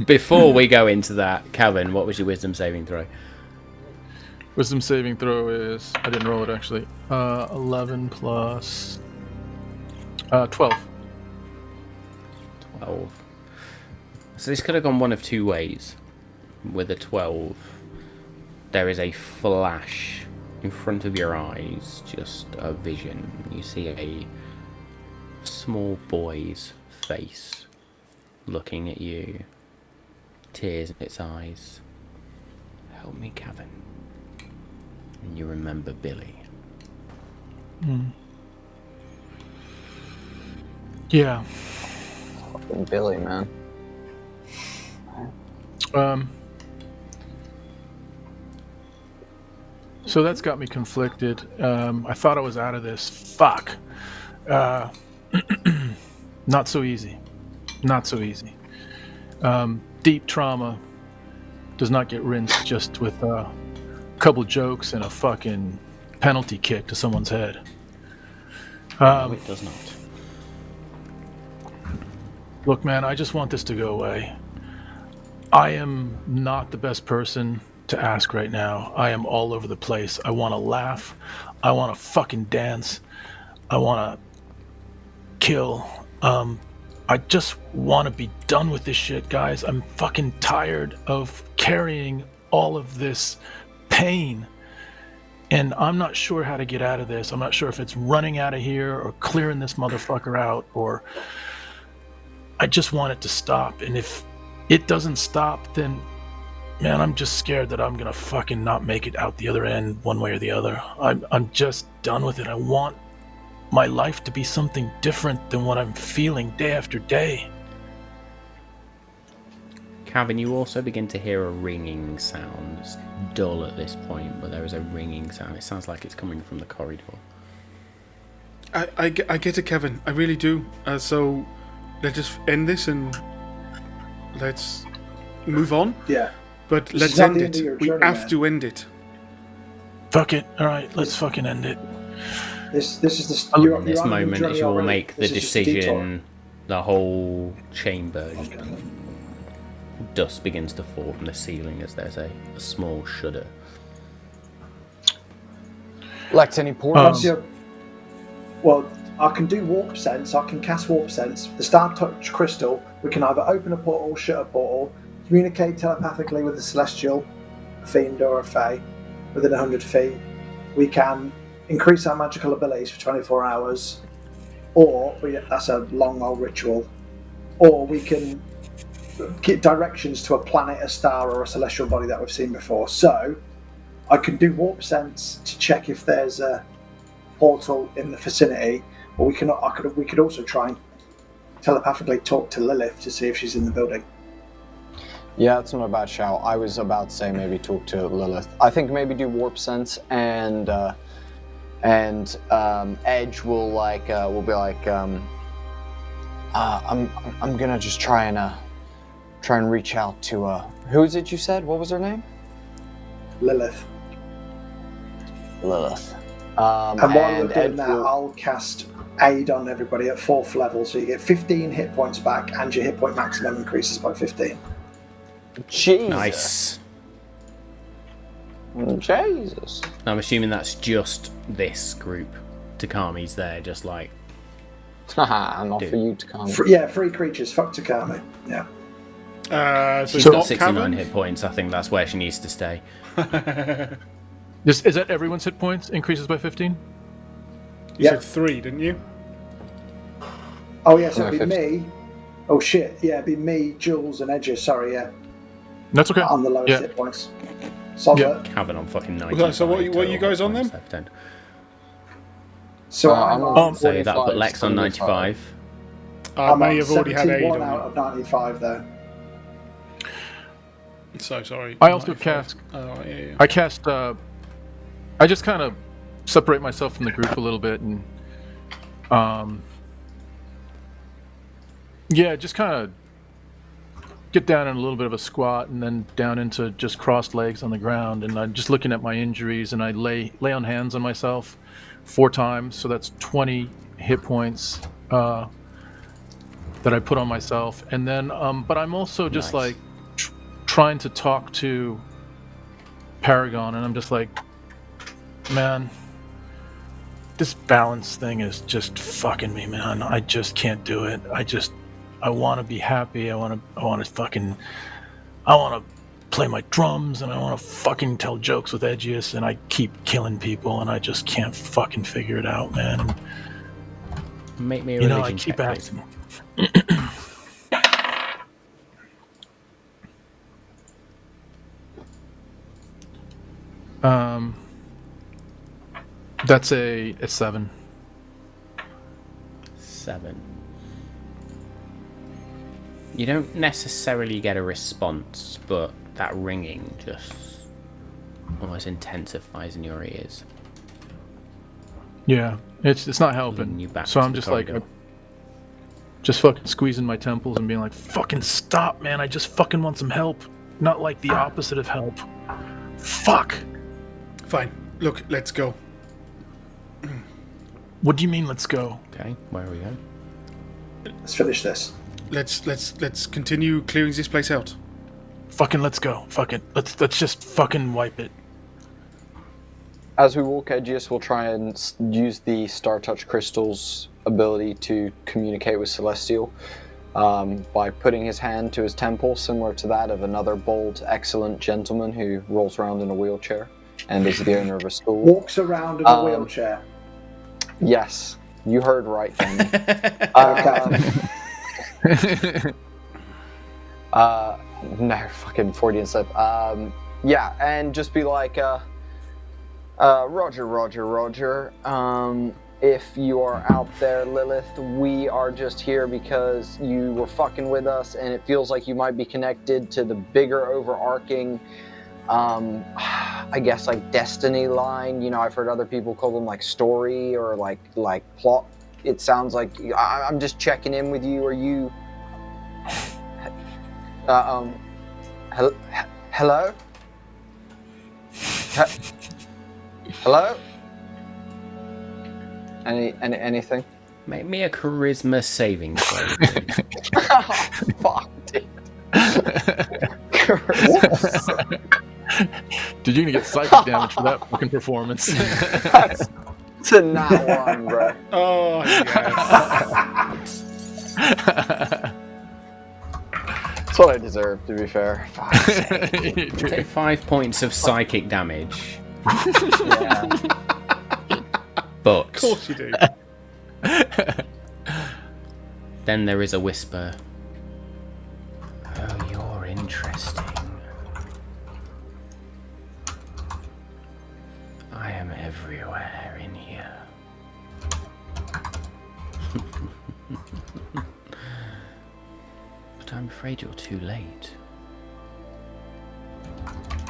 Before we go into that, Calvin, what was your wisdom saving throw? Wisdom saving throw is, I didn't roll it actually, 11 plus 12. 12. So this could have gone one of two ways. With a 12, there is a flash in front of your eyes, just a vision. You see a small boy's face looking at you, tears in its eyes. Help me, Kevin. And you remember Billy. Yeah. Fucking Billy, man. So that's got me conflicted. I thought I was out of this. Fuck. Not so easy. Not so easy. Deep trauma does not get rinsed just with a couple jokes and a fucking penalty kick to someone's head. No, it does not. Look, man, I just want this to go away. I am not the best person to ask right now. I am all over the place. I want to laugh. I want to fucking dance. I want to kill. I just want to be done with this shit, guys. I'm fucking tired of carrying all of this pain. And I'm not sure how to get out of this. I'm not sure if it's running out of here or clearing this motherfucker out, or I just want it to stop. And if it doesn't stop, then man, I'm just scared that I'm gonna fucking not make it out the other end one way or the other. I'm just done with it. I want my life to be something different than what I'm feeling day after day. Calvin, you also begin to hear a ringing sound. It's dull at this point, but there is a ringing sound. It sounds like it's coming from the corridor. I get it, Kevin. I really do. So let's just end this and let's move on. Yeah. But This let's is not end the end of it. your We journey, have man. to end it. Fuck it. All right, let's fucking end it. This is the. In you're this on a new moment, journey as you all already. make the This is just a detour. decision, the whole chamber, dust begins to fall from the ceiling as there's a small shudder. Lex, any portals? Well, I can do warp sense. I can cast warp sense. The Star Touch Crystal. We can either open a portal, shut a portal, communicate telepathically with a celestial, a fiend, or a fae within 100 feet. We can increase our magical abilities for 24 hours, or that's a long old ritual. Or we can get directions to a planet, a star, or a celestial body that we've seen before. So I can do warp sense to check if there's a portal in the vicinity, or we could also try and telepathically talk to Lilith to see if she's in the building. Yeah, that's not a bad shout. I was about to say maybe talk to Lilith. I think maybe do warp sense and Edge will be like I'm gonna just try and reach out to who is it you said? What was her name? Lilith. Lilith. And while we're doing Edge that, will- I'll cast Aid on everybody at 4th level, so you get 15 hit points back, and your hit point maximum increases by 15. Jesus. Nice. Jesus. I'm assuming that's just this group. Takami's there, just like... Haha, not Dude. for you to come. Free creatures. Fuck Takami. Yeah. So She's it's got not 69 Kevin? hit points. I think that's where she needs to stay. Is that everyone's hit points increases by 15? You Yeah. said 3, didn't you? Oh yeah, so No, it'd be 50. me. Oh shit, yeah, it'd be me, Jules, and Edges. Sorry, yeah, That's okay. on the lowest Yeah. hit points. Solid. Cavan on fucking 95. So what are you guys on then? Times 10. So I'm I'm on on. So that'll put 45, Lex on 95. I I'm may on have already had aid 71 on out of 95 there. you. So sorry. I also 95. cast. Oh, right, yeah. I cast. I just kind of separate myself from the group a little bit, and yeah, just kind of get down in a little bit of a squat, and then down into just crossed legs on the ground, and I'm just looking at my injuries, and I lay on hands on myself 4 times, so that's 20 hit points that I put on myself, and then but I'm also just Nice. like trying to talk to Paragon, and I'm just like, man, this balance thing is just fucking me, man. I just can't do it. I want to be happy. I want to play my drums, and I want to fucking tell jokes with Edgius, and I keep killing people, and I just can't fucking figure it out, man. Make me a You religion know, I keep check, please. asking. That's a 7. 7. You don't necessarily get a response, but that ringing just almost intensifies in your ears. Yeah, it's not Leading helping. you back So to I'm the just like, corridor. just fucking squeezing my temples and being like, fucking stop, man. I just fucking want some help. Not like the opposite of help. Fuck. Fine. Look, let's go. What do you mean, let's go? Okay, where are we going? Let's finish this. Let's continue clearing this place out. Fucking let's go. Fuck it. Let's just fucking wipe it. As we walk, Edgius will try and use the Star Touch Crystal's ability to communicate with Celestial by putting his hand to his temple, similar to that of another bold, excellent gentleman who rolls around in a wheelchair and is the owner of a school. Walks around in a wheelchair. Yes, you heard right, Danny. No, fucking Freudian slip. Yeah, and just be like, Roger. If you are out there, Lilith, we are just here because you were fucking with us, and it feels like you might be connected to the bigger overarching, I guess, like destiny line. You know, I've heard other people call them like story or like plot. It sounds like I'm just checking in with you. Are you? Hello? Hello? Anything? Make me a charisma saving throw. Fuck, dude. Dude, you're gonna get psychic damage for that fucking performance. It's a nat 1, bro. Oh, yes. That's what I deserve, to be fair. Fuck's sake. Take 5 points of psychic damage. Yeah. But Of course you do. then there is a whisper. Oh, you're interesting. I am everywhere in here. But I'm afraid you're too late.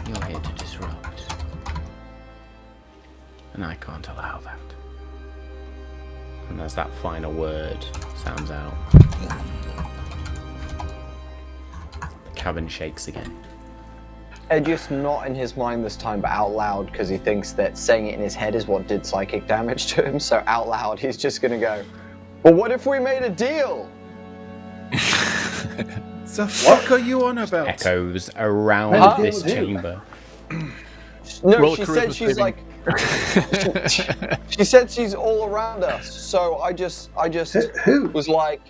You're here to disrupt. And I can't allow that. And as that final word sounds out, the cabin shakes again. Edgius not in his mind this time, but out loud, because he thinks that saying it in his head is what did psychic damage to him. So out loud, he's just gonna go, well, what if we made a deal? The fuck are you on about? Echoes around Huh? this Deal. chamber. No, Roll a she charisma said she's saving. like... she said she's all around us, so I just Who? was like...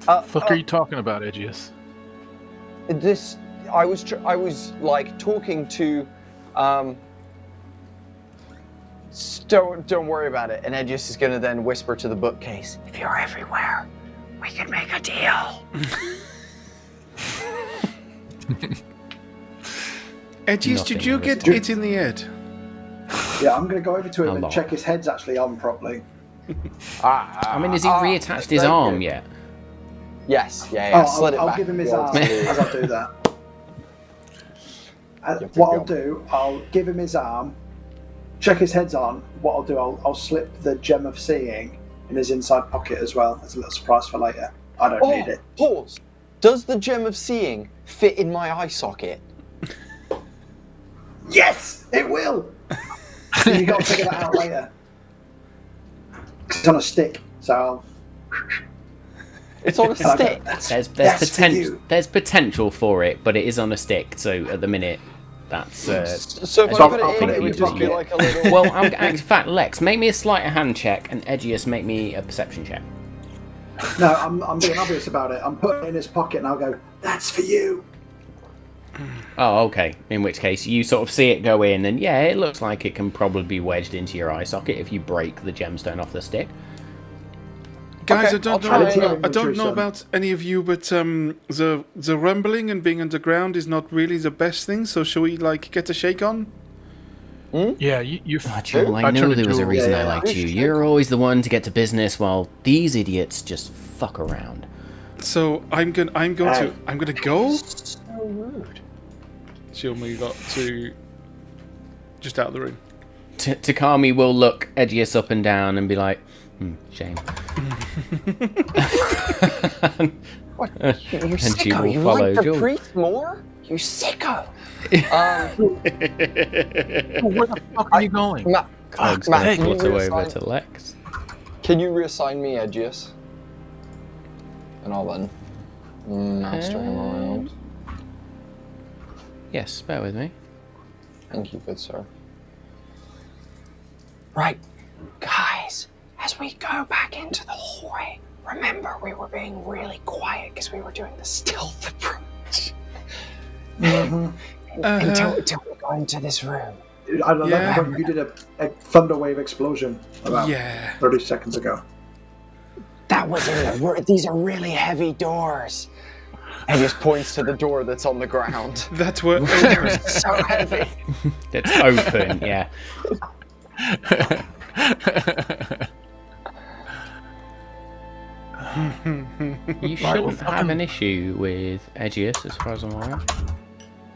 Fuck are you talking about, Edgius? This... I was like talking to... Don't worry about it. And Edgius is gonna then whisper to the bookcase, if you're everywhere, we can make a deal. Edgies, Nothing did you was- get hit in the head? Yeah, I'm going to go over to A him and lot. check his head's actually on properly. I mean, has he reattached his arm yet? Yes, yeah. Oh, Slid it I'll back give him his towards arm the- as I do that. Give What it I'll go. do, I'll give him his arm, check his head's on. What I'll do, I'll slip the gem of seeing in his inside pocket as well as a little surprise for later. I don't need it. Pause. Does the gem of seeing fit in my eye socket? Yes, it will. You got to figure that out later. It's on a stick, so It's on a stick. There's That's for potential. you. There's potential for it, but it is on a stick. So at the minute, that's. So if So I put I'll it in, put it it would in just be your like a little. Well, in fact, Lex, make me a sleight of hand check, and Edgius, make me a perception check. no, I'm being obvious about it. I'm putting it in his pocket and I'll go, that's for you. Oh, okay. In which case, you sort of see it go in, and yeah, it looks like it can probably be wedged into your eye socket if you break the gemstone off the stick. Guys, Okay, I don't I'll know. try it. I don't know Son. about any of you, but the rumbling and being underground is not really the best thing. So shall we like get a shake on? Yeah, you. Jewel, I I knew turned to there was a Jewel. reason Yeah, I yeah. liked you. You're always the one to get to business, while these idiots just fuck around. So I'm gonna go. So rude. She'll move up to just out of the room. Takami will look Edgius up and down and be like, shame. What? You And she sicko. will You follow like the Jewel. priest more? You sicko. Where the fuck are you going? Matt, Cloak's Matt, going can to you flutter over reassign- to Lex. Can you reassign me Edgius? And I'll then master him around. Yes, bear with me. Thank you, good sir. Right, guys, as we go back into the hallway, remember we were being really quiet because we were doing the stealth approach. Until we go into this room. I don't Yeah. know when you did a thunder wave explosion about Yeah. 30 seconds ago. That was in the these are really heavy doors. And just points to the door that's on the ground. That's what. So heavy. It's open, yeah. You shouldn't have an issue with Edgius, as far as I'm aware.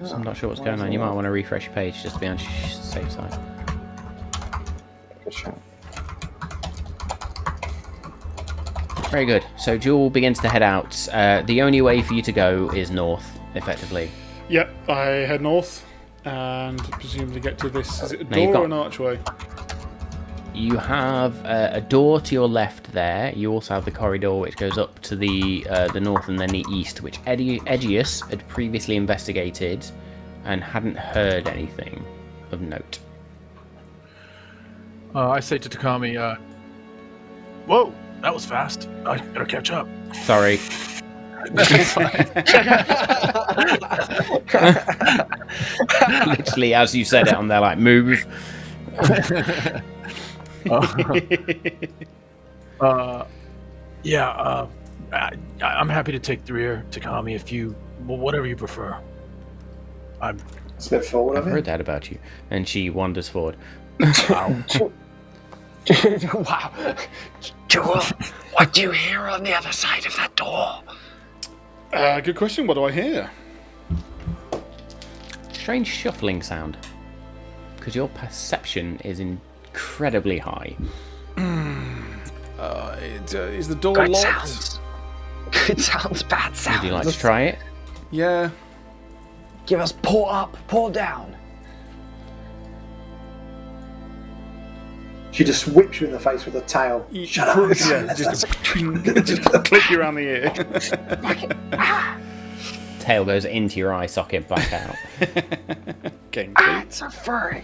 So I'm not sure what's going on. You might want to refresh your page just to be on safe side. Good shot. Very good. So Jewel begins to head out. The only way for you to go is north, effectively. Yep, I head north and presumably get to this. Is it a Now you've door or got- an archway? You have a door to your left there. You also have the corridor which goes up to the north and then the east, which Edgius had previously investigated and hadn't heard anything of note. I say to Takami, whoa, that was fast. I better catch up. Sorry. Literally, as you said it, I'm there like, move. I'm happy to take the rear, Takami, if you, whatever you prefer. It's a bit forward I've of heard it. that about you. And she wanders forward. Wow. Jewel, what do you hear on the other side of that door? Good question. What do I hear? Strange shuffling sound. Because your perception is incredibly high. Is the door Good locked? sounds. Good sounds, bad sounds. Would you like to try it? Yeah. Give us pull up, pull down. She just whips you in the face with a tail. Shut up. Yeah, just click you around the ear. Tail goes into your eye socket, back out. Game Ah, it's a furry.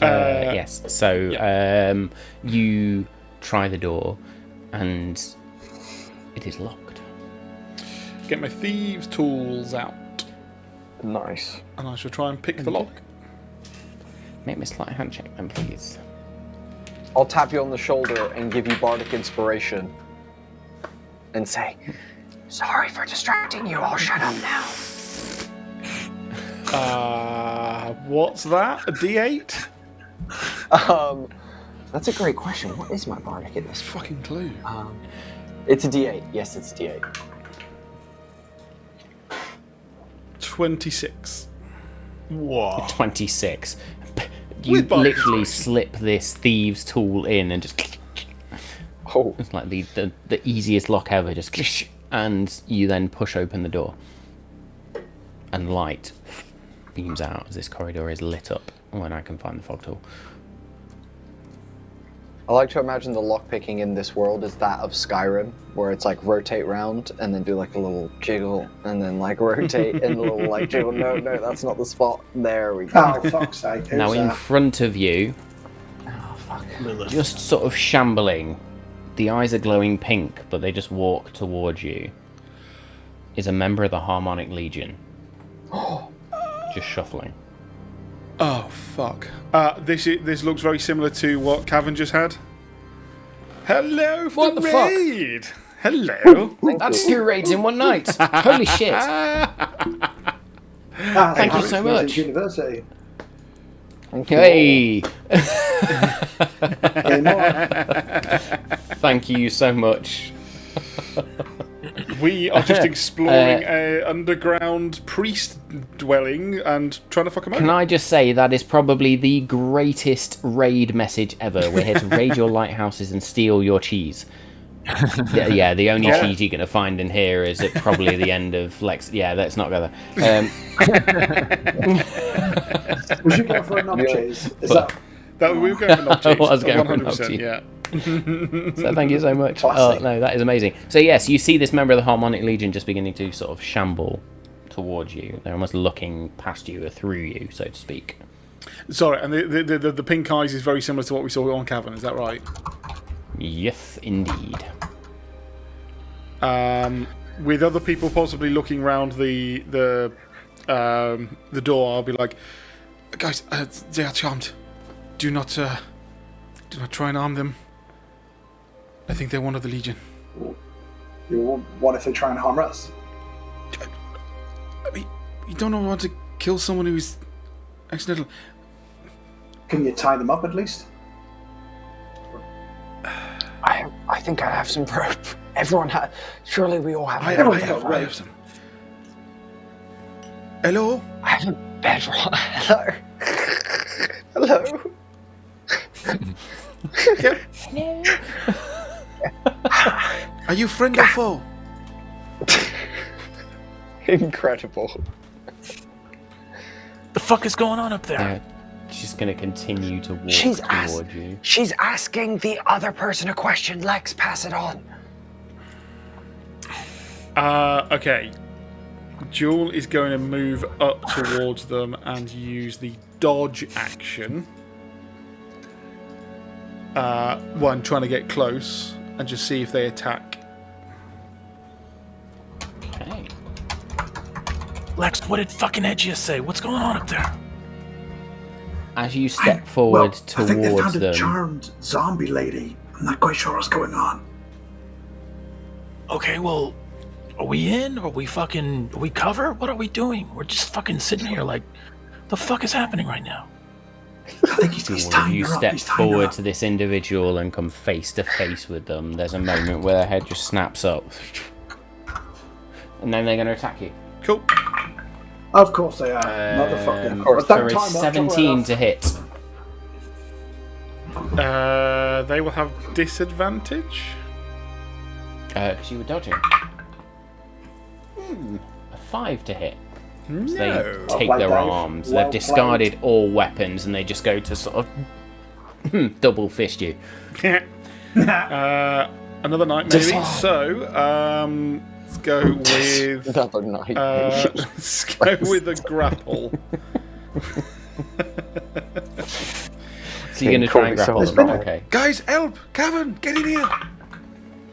Yes. So you try the door, and it is locked. Get my thieves' tools out, Nice. and I shall try and pick the lock. Make me a slight hand check, then, please. I'll tap you on the shoulder and give you bardic inspiration. And say, Sorry for distracting you. I'll shut up now. What's that? A D8? That's a great question. What is my bardic at this Fucking clue. It's a D8. Yes, it's a D8. 26. Whoa. 26. You With bardic literally choice. slip this thieves' tool in and just... Oh. It's like the easiest lock ever, just... And you then push open the door. And light beams out as this corridor is lit up when I can find the fog tool. I like to imagine the lockpicking in this world is that of Skyrim, where it's like rotate round and then do like a little jiggle and then like rotate and a little like jiggle. No, that's not the spot. There we go. Oh, fuck's sake. Who's Now in that? front of you, Oh, fuck. Lilith. just sort of shambling, the eyes are glowing pink, but they just walk towards you, is a member of the Harmonic Legion. Just shuffling. Oh, fuck. This looks very similar to what Cavan just had. Hello for What the the fuck? raid! Hello! That's 2 raids in one night! Holy shit! Thank you so much. University. Hey! Any more? Thank you so much. We are just exploring a underground priest dwelling and trying to fuck him Can over. I just say that is probably the greatest raid message ever. We're here to raid your lighthouses and steal your cheese. Yeah, the only cheese you're going to find in here is at probably the end of Lex. Yeah, let's not go there. Was you going for a knob cheese? Is that... That, we were going for knob I cheese. was going for knob 100%, cheese. yeah. So thank you so much. Classic. Oh no, that is amazing. So yes, you see this member of the Harmonic Legion just beginning to sort of shamble towards you. They're almost looking past you or through you, so to speak. Sorry, and the pink eyes is very similar to what we saw on Cavan, is that right? Yes, indeed. With other people possibly looking round the door, I'll be like, guys, they are charmed. Do not try and harm them. I think they're one of the Legion. What if they try and harm us? I mean, you don't want to kill someone who's accidental. Can you tie them up at least? I think I have some rope. Everyone has. Surely we all have. I have some. Hello? I have a bedrock. Hello. Hello. Yep. Are you friend or foe? Incredible. The fuck is going on up there? She's going to continue to walk toward you. She's asking the other person a question. Lex, pass it on. Okay. Jewel is going to move up towards them and use the dodge action. One, trying to get close and just see if they attack. Okay. Lex, what did fucking Edgius say? What's going on up there? As you step forward I think they towards found a them, charmed zombie lady. I'm not quite sure what's going on. Okay, well, are we in? Are we cover? What are we doing? We're just fucking sitting here like, the fuck is happening right now? I think he's tying you her up. step He's tying her forward up. to this individual and come face to face with them. There's a moment where their head just snaps up. And then they're going to attack you. Cool. Of course they are. Motherfucker. For Don't a time up, 17 to hit. They will have disadvantage. Because you were dodging. A 5 to hit. So No. they take Well their played. arms. Well They've discarded all weapons and they just go to sort of double fist you. Another night, maybe. Disarm. So, let's go with. Another night. Let's go with a grapple. So you're going to try and grapple them. Okay. Guys, help! Cavan, get in here!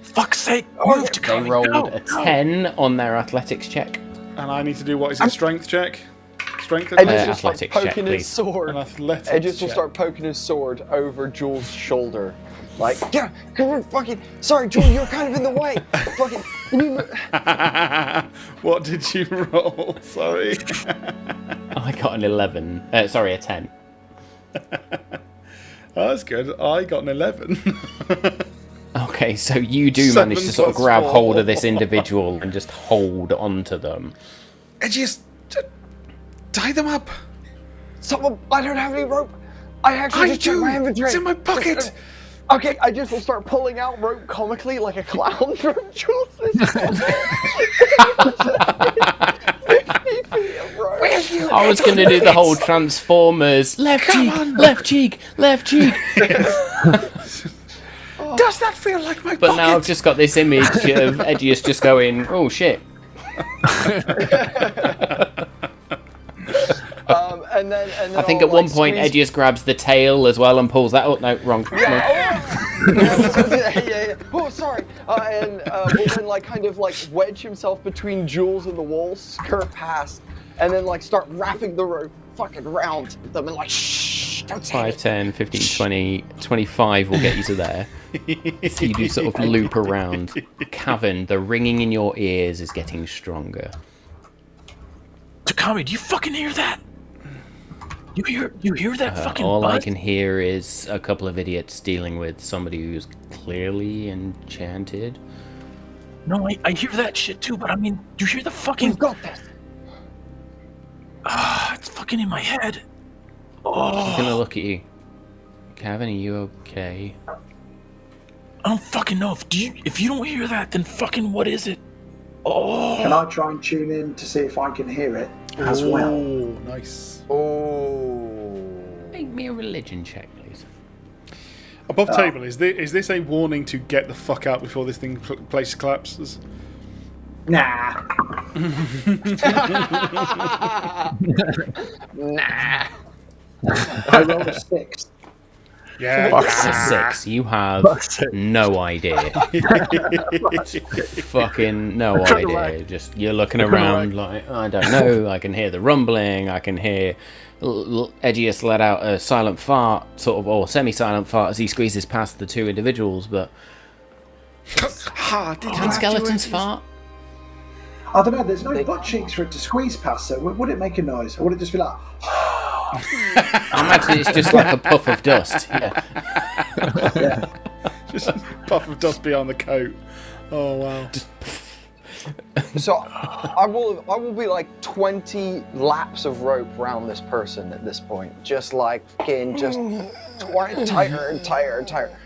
Fuck's sake, move to They come. rolled Go. a 10 on their athletics check. And I need to do what is it? Strength check? Strength Edges check? will start athletics check, poking please. his sword. An athletics Edges will check. start poking his sword over Jules' shoulder. Like, yeah, come on, fucking. Sorry, Joel, you're kind of in the way. Fucking. Can you What did you roll? Sorry. I got an 11. Sorry, a 10. Oh, that's good. I got an 11. Okay, so you do 7 manage to sort of plus grab 4. hold of this individual and just hold onto them. Edgiest, tie them up. Someone, I don't have any rope. I actually just checked my inventory. It's in my pocket. Okay, I just will start pulling out rope comically like a clown from Jules' 50 feet of rope. I was going to do the whole Transformers left cheek. Does that feel like my But pocket? now I've just got this image of Edgius just going, oh shit. And then I think I'll, at one point squeeze... Edgius grabs the tail as well and pulls that. Oh no, wrong. Yeah. Oh, sorry. And will then kind of wedge himself between Jules and the wall, skirt past, and then start wrapping the rope fucking round them and shh, don't say 5, 10, 15, 20, 25 will get you to there. So you do sort of loop around. Cavern, the ringing in your ears is getting stronger. Takami, do you fucking hear that? You hear that fucking All buzz? I can hear is a couple of idiots dealing with somebody who's clearly enchanted. No, I hear that shit too, but I mean, do you hear the fucking... We've got this. It's fucking in my head. She's Oh, gonna look at you. Cavern, are you okay? I don't fucking know. If you don't hear that, then fucking what is it? Oh, Can I try and tune in to see if I can hear it as well? Oh, nice. Oh. Make me a religion check, please. Above table, is this a warning to get the fuck out before this place collapses? Nah. Nah. I rolled a 6. Yeah. That's a 6. You have no idea. Fucking no idea. Just you're looking around like, I don't know. I can hear the rumbling. I can hear Edgius let out a silent fart, sort of, or semi-silent fart as he squeezes past the two individuals. But can skeletons fart? I don't know, there's no butt cheeks for it to squeeze past, so would it make a noise? Or would it just be like... I imagine it's just like a puff of dust. Yeah. Just a puff of dust beyond the coat. Oh wow. So I will be 20 laps of rope around this person at this point, just fucking tighter and tighter and tighter.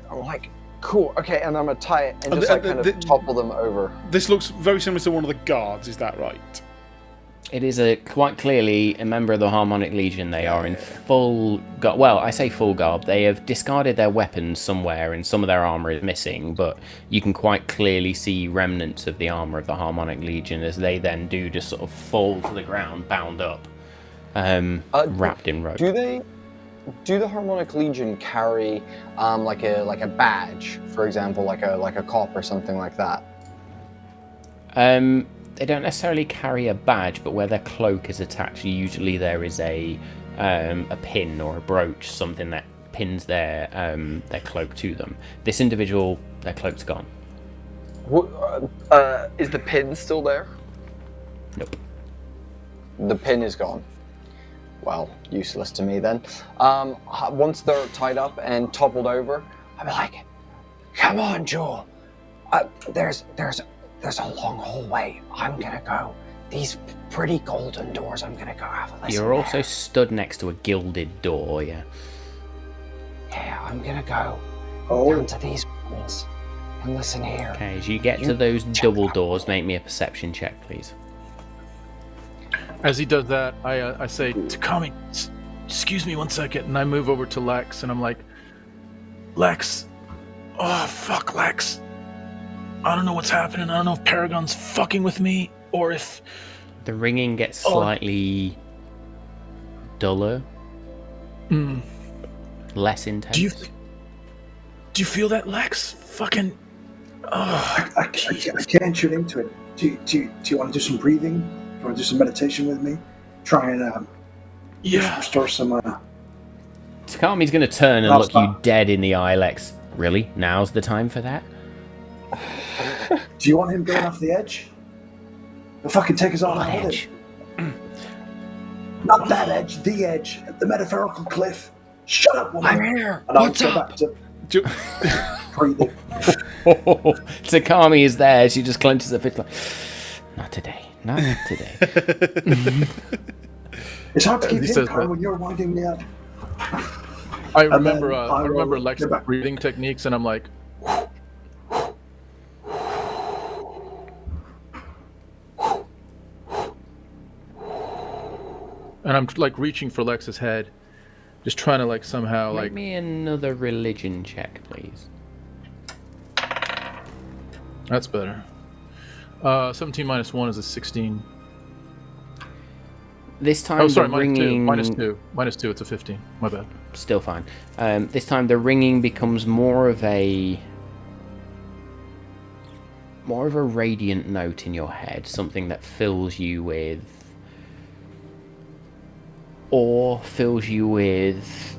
I'm like, cool, okay, and I'm gonna tie it and just kind of topple them over. This looks very similar to one of the guards. Is that right? It is quite clearly a member of the Harmonic Legion. They are in full garb. Well, I say full garb. They have discarded their weapons somewhere, and some of their armor is missing. But you can quite clearly see remnants of the armor of the Harmonic Legion as they then do just sort of fall to the ground, bound up, wrapped in rope. Do the Harmonic Legion carry like a badge, for example, like a cop or something like that? They don't necessarily carry a badge, but where their cloak is attached, usually there is a pin or a brooch, something that pins their cloak to them. This individual, their cloak's gone. Is the pin still there? Nope. The pin is gone. Well, useless to me then. Once they're tied up and toppled over, I'm like, "Come on, Joel. There's a long hallway. I'm gonna go. These pretty golden doors. I'm gonna go have a listen. You're also stood next to a gilded door, yeah. Yeah, I'm gonna go Oh, down to these ones and listen here. Okay, as you get to those double doors, make me a perception check, please. as he does that, I say, Takami, excuse me one second, and I move over to Lex, and I'm like, Lex, oh fuck, Lex. I don't know what's happening. I don't know if Paragon's fucking with me or if... The ringing gets slightly duller, less intense. Do you feel that, Lex? Fucking... Oh, I can't tune into it. Do you want to do some breathing? Do you want to do some meditation with me? Try and yeah. restore some... Takami's going to turn and look you dead in the eye, Lex. Really? Now's the time for that? Do you want him going off the edge? He'll fucking take us all What out with edge? him. Not that edge, the edge, the metaphorical cliff. Shut up, woman. I'm here. And I'll What's go up? back to Ju- breathing. Takami is there. She just clenches her fist like, not today. Not today. It's hard to keep He him says calm that. when you're winding me up. I then remember. I I remember will Lex's go back. breathing techniques, and I'm like, and I'm like reaching for Lex's head, just trying to like somehow Make like. me another religion check, please. That's better. 17 minus 1 is a 16. This time Oh, sorry, the ringing... minus 2. Minus 2, it's a 15. My bad. Still fine. This time the ringing becomes more of a radiant note in your head, something that fills you with awe, fills you with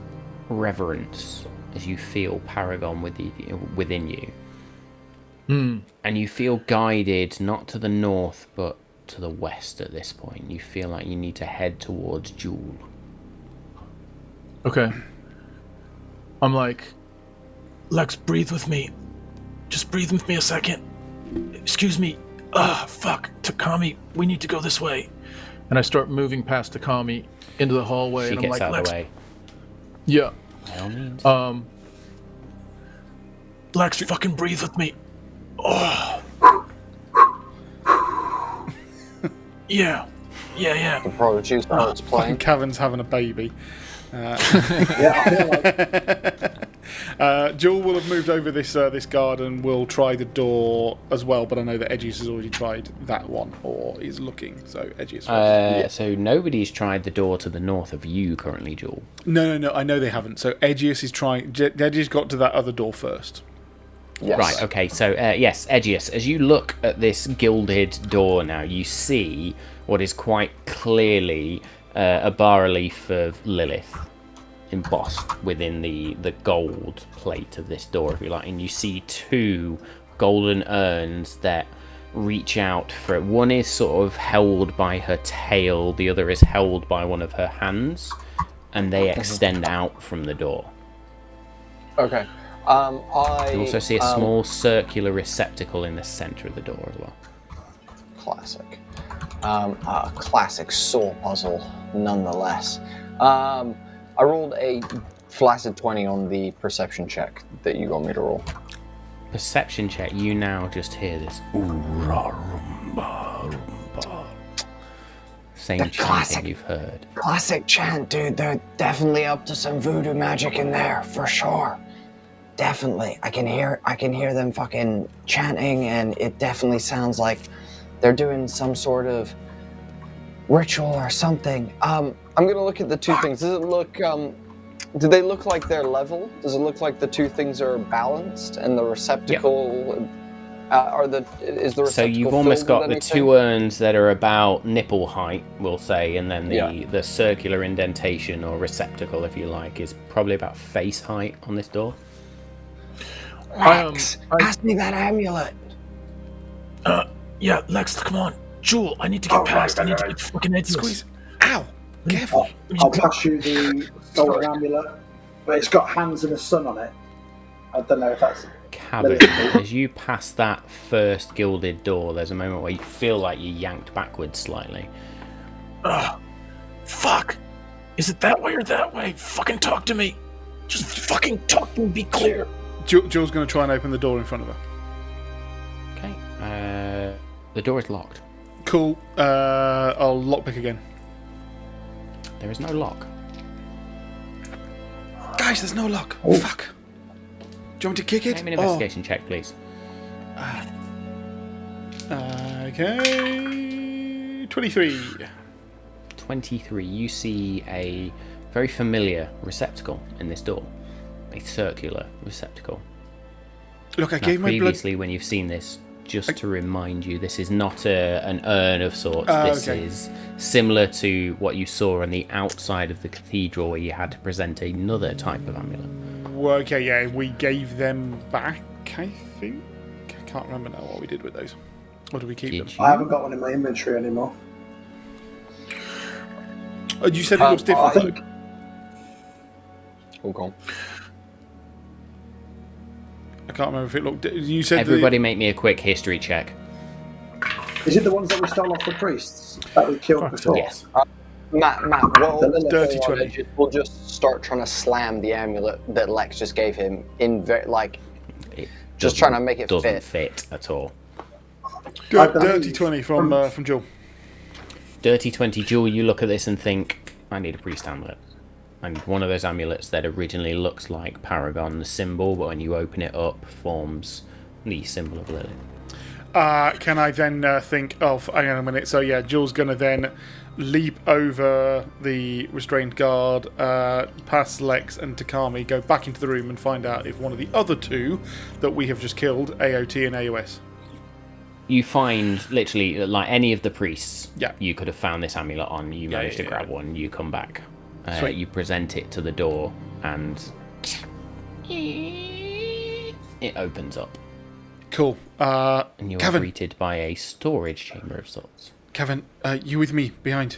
reverence as you feel Paragon within you. And you feel guided not to the north but to the west at this point. You feel like you need to head towards Jewel. Okay. I'm like, Lex, breathe with me. Just breathe with me a second. Excuse me. Fuck. Takami, we need to go this way. And I start moving past Takami into the hallway, She and I'm gets like, out Lex. of the way. Yeah. By all means. Lex, fucking breathe with me. Oh. Yeah. The prodigy starts playing. Cavan's having a baby. Yeah, I feel like Jewel will have moved over this garden. Will try the door as well, but I know that Edgius has already tried that one, or is looking. So Edgius. So nobody's tried the door to the north of you currently, Jewel. No. I know they haven't. So Edgius is trying. Edgius got to that other door first. Yes. Right, okay, so yes, Edgius, as you look at this gilded door now, you see what is quite clearly a bas-relief of Lilith embossed within the gold plate of this door, if you like, and you see two golden urns that reach out for it. One is sort of held by her tail, the other is held by one of her hands, and they extend out from the door. Okay. You also see a small circular receptacle in the center of the door as well. Classic. A classic soul puzzle, nonetheless. I rolled a flaccid 20 on the perception check that you got me to roll. Perception check, you now just hear this ooh-ra-rumba, rumba. Same The chanting classic- you've heard. Classic chant, dude. They're definitely up to some voodoo magic in there, for sure. Definitely. I can hear them fucking chanting, and it definitely sounds like they're doing some sort of ritual or something. I'm gonna look at the two things. Does it look do they look like they're level? Does it look like the two things are balanced and the receptacle is the receptacle So you've almost filled got with the two urns that are about nipple height, we'll say, and then the circular indentation or receptacle, if you like, is probably about face height on this door. Lex, pass me that amulet. Yeah, Lex, come on. Jewel, I need to get past. I need to get fucking Edgius. Squeeze. Ow! Careful. I'll pass you the golden amulet, but it's got hands and a sun on it. I don't know if that's... Cabin, as you pass that first gilded door, there's a moment where you feel like you're yanked backwards slightly. Fuck. Is it that way or that way? Fucking talk to me. Just fucking talk to me, be clear. Jewel's going to try and open the door in front of her. Okay. The door is locked. Cool. I'll lockpick again. There is no lock. Guys, there's no lock. Oh. Fuck. Do you want me to kick it? Make me an investigation check, please. Okay. 23. 23. You see a very familiar receptacle in this door. A circular receptacle. Look, I Now, gave my blood... previously, when you've seen this, just to remind you, this is not an urn of sorts. This is similar to what you saw on the outside of the cathedral, where you had to present another type of amulet. okay, yeah, we gave them back, I think. I can't remember now what we did with those. Or did we keep them? I haven't got one in my inventory anymore. Oh, you said it looks different, I think, Oh, go on. I can't remember if it looked... You said Everybody make me a quick history check. is it the ones that we stole off the priests that we killed before? Yes. Matt, what we'll Dirty do 20. is we'll just start trying to slam the amulet that Lex just gave him in It just trying to make it doesn't fit. fit at all. Dirty 20 from Joel. Dirty 20, Jewel, you look at this and think, I need a priest amulet. I need one of those amulets that originally looks like Paragon's symbol, but when you open it up, forms the symbol of Lilith. Can I then think of... Hang on a minute. So, yeah, Jules going to then leap over the restrained guard, past Lex and Takami, go back into the room and find out if one of the other two that we have just killed, AOT and AOS. You find, literally, like any of the priests, Yeah. you could have found this amulet on, you managed to grab one, you come back. Sweet. You present it to the door, and it opens up. Cool. And you are Kevin, greeted by a storage chamber of sorts. Kevin, you with me, behind.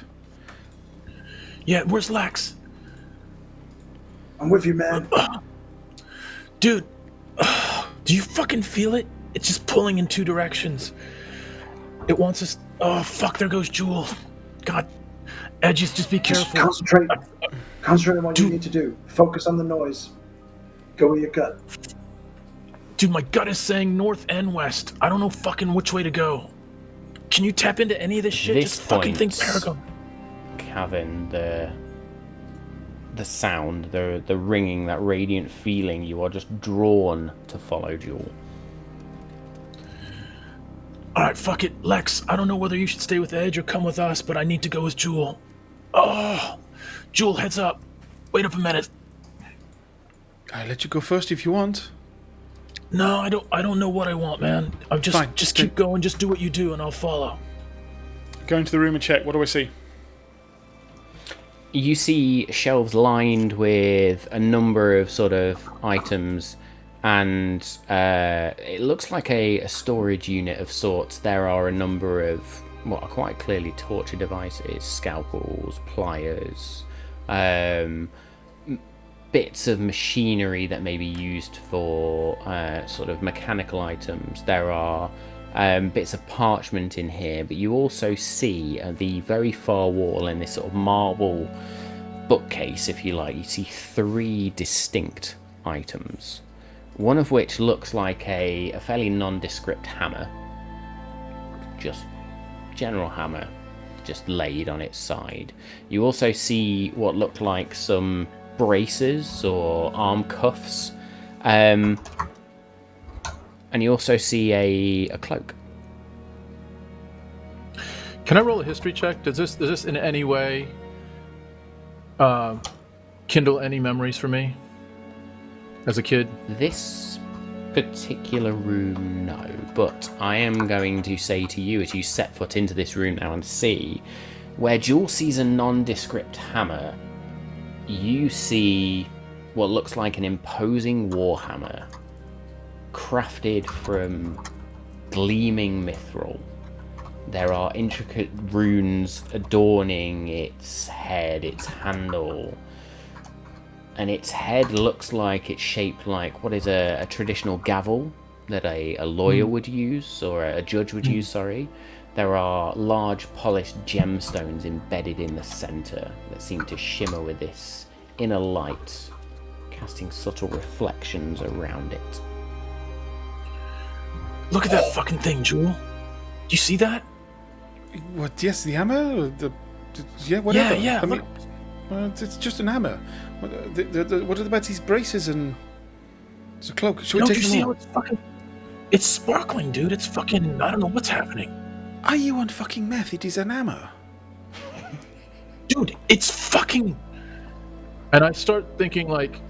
Yeah, where's Lex? I'm with you, man. Dude, do you fucking feel it? It's just pulling in two directions. It wants us... Oh, fuck, there goes Jewel. God. Edges, just be Just careful. concentrate on what you need to do. Focus on the noise. Go with your gut. Dude, my gut is saying north and west. I don't know fucking which way to go. Can you tap into any of this shit? This Just fucking think point- Paragon. Kevin, the sound, the ringing, that radiant feeling, you are just drawn to follow Jewel. Alright, fuck it. Lex, I don't know whether you should stay with Edge or come with us, but I need to go with Jewel. Oh, Jewel, heads up. Wait up a minute. I'll let you go first if you want. No, I don't know what I want, man. I'm Fine. just keep going, just do what you do and I'll follow. Go into the room and check. What do I see? You see shelves lined with a number of sort of items, and it looks like a storage unit of sorts. There are a number of what are quite clearly torture devices, scalpels, pliers, bits of machinery that may be used for sort of mechanical items. There are bits of parchment in here, but you also see at the very far wall, in this sort of marble bookcase, if you like, you see three distinct items. One of which looks like a fairly nondescript hammer. Just general hammer, just laid on its side. You also see what look like some braces or arm cuffs. And you also see a cloak. Can I roll a history check? Does this in any way kindle any memories for me as a kid? This particular room, no. But I am going to say to you, as you set foot into this room now and see, where Jewel sees a nondescript hammer, you see what looks like an imposing warhammer, crafted from gleaming mithril. There are intricate runes adorning its head, its handle, and its head looks like it's shaped like what is a traditional gavel that a lawyer would use, or a judge would use, sorry. There are large polished gemstones embedded in the center that seem to shimmer with this inner light, casting subtle reflections around it. Look at that fucking thing, Jewel. Do you see that? What? Yes, the hammer. Yeah, whatever. Yeah. I mean, it's just an hammer. What about these braces and it's a cloak? Should we Don't take you them see all? how it's fucking... It's sparkling, dude. It's fucking... I don't know what's happening. Are you on fucking meth? It is an hammer. Dude, it's fucking... And I start thinking, like,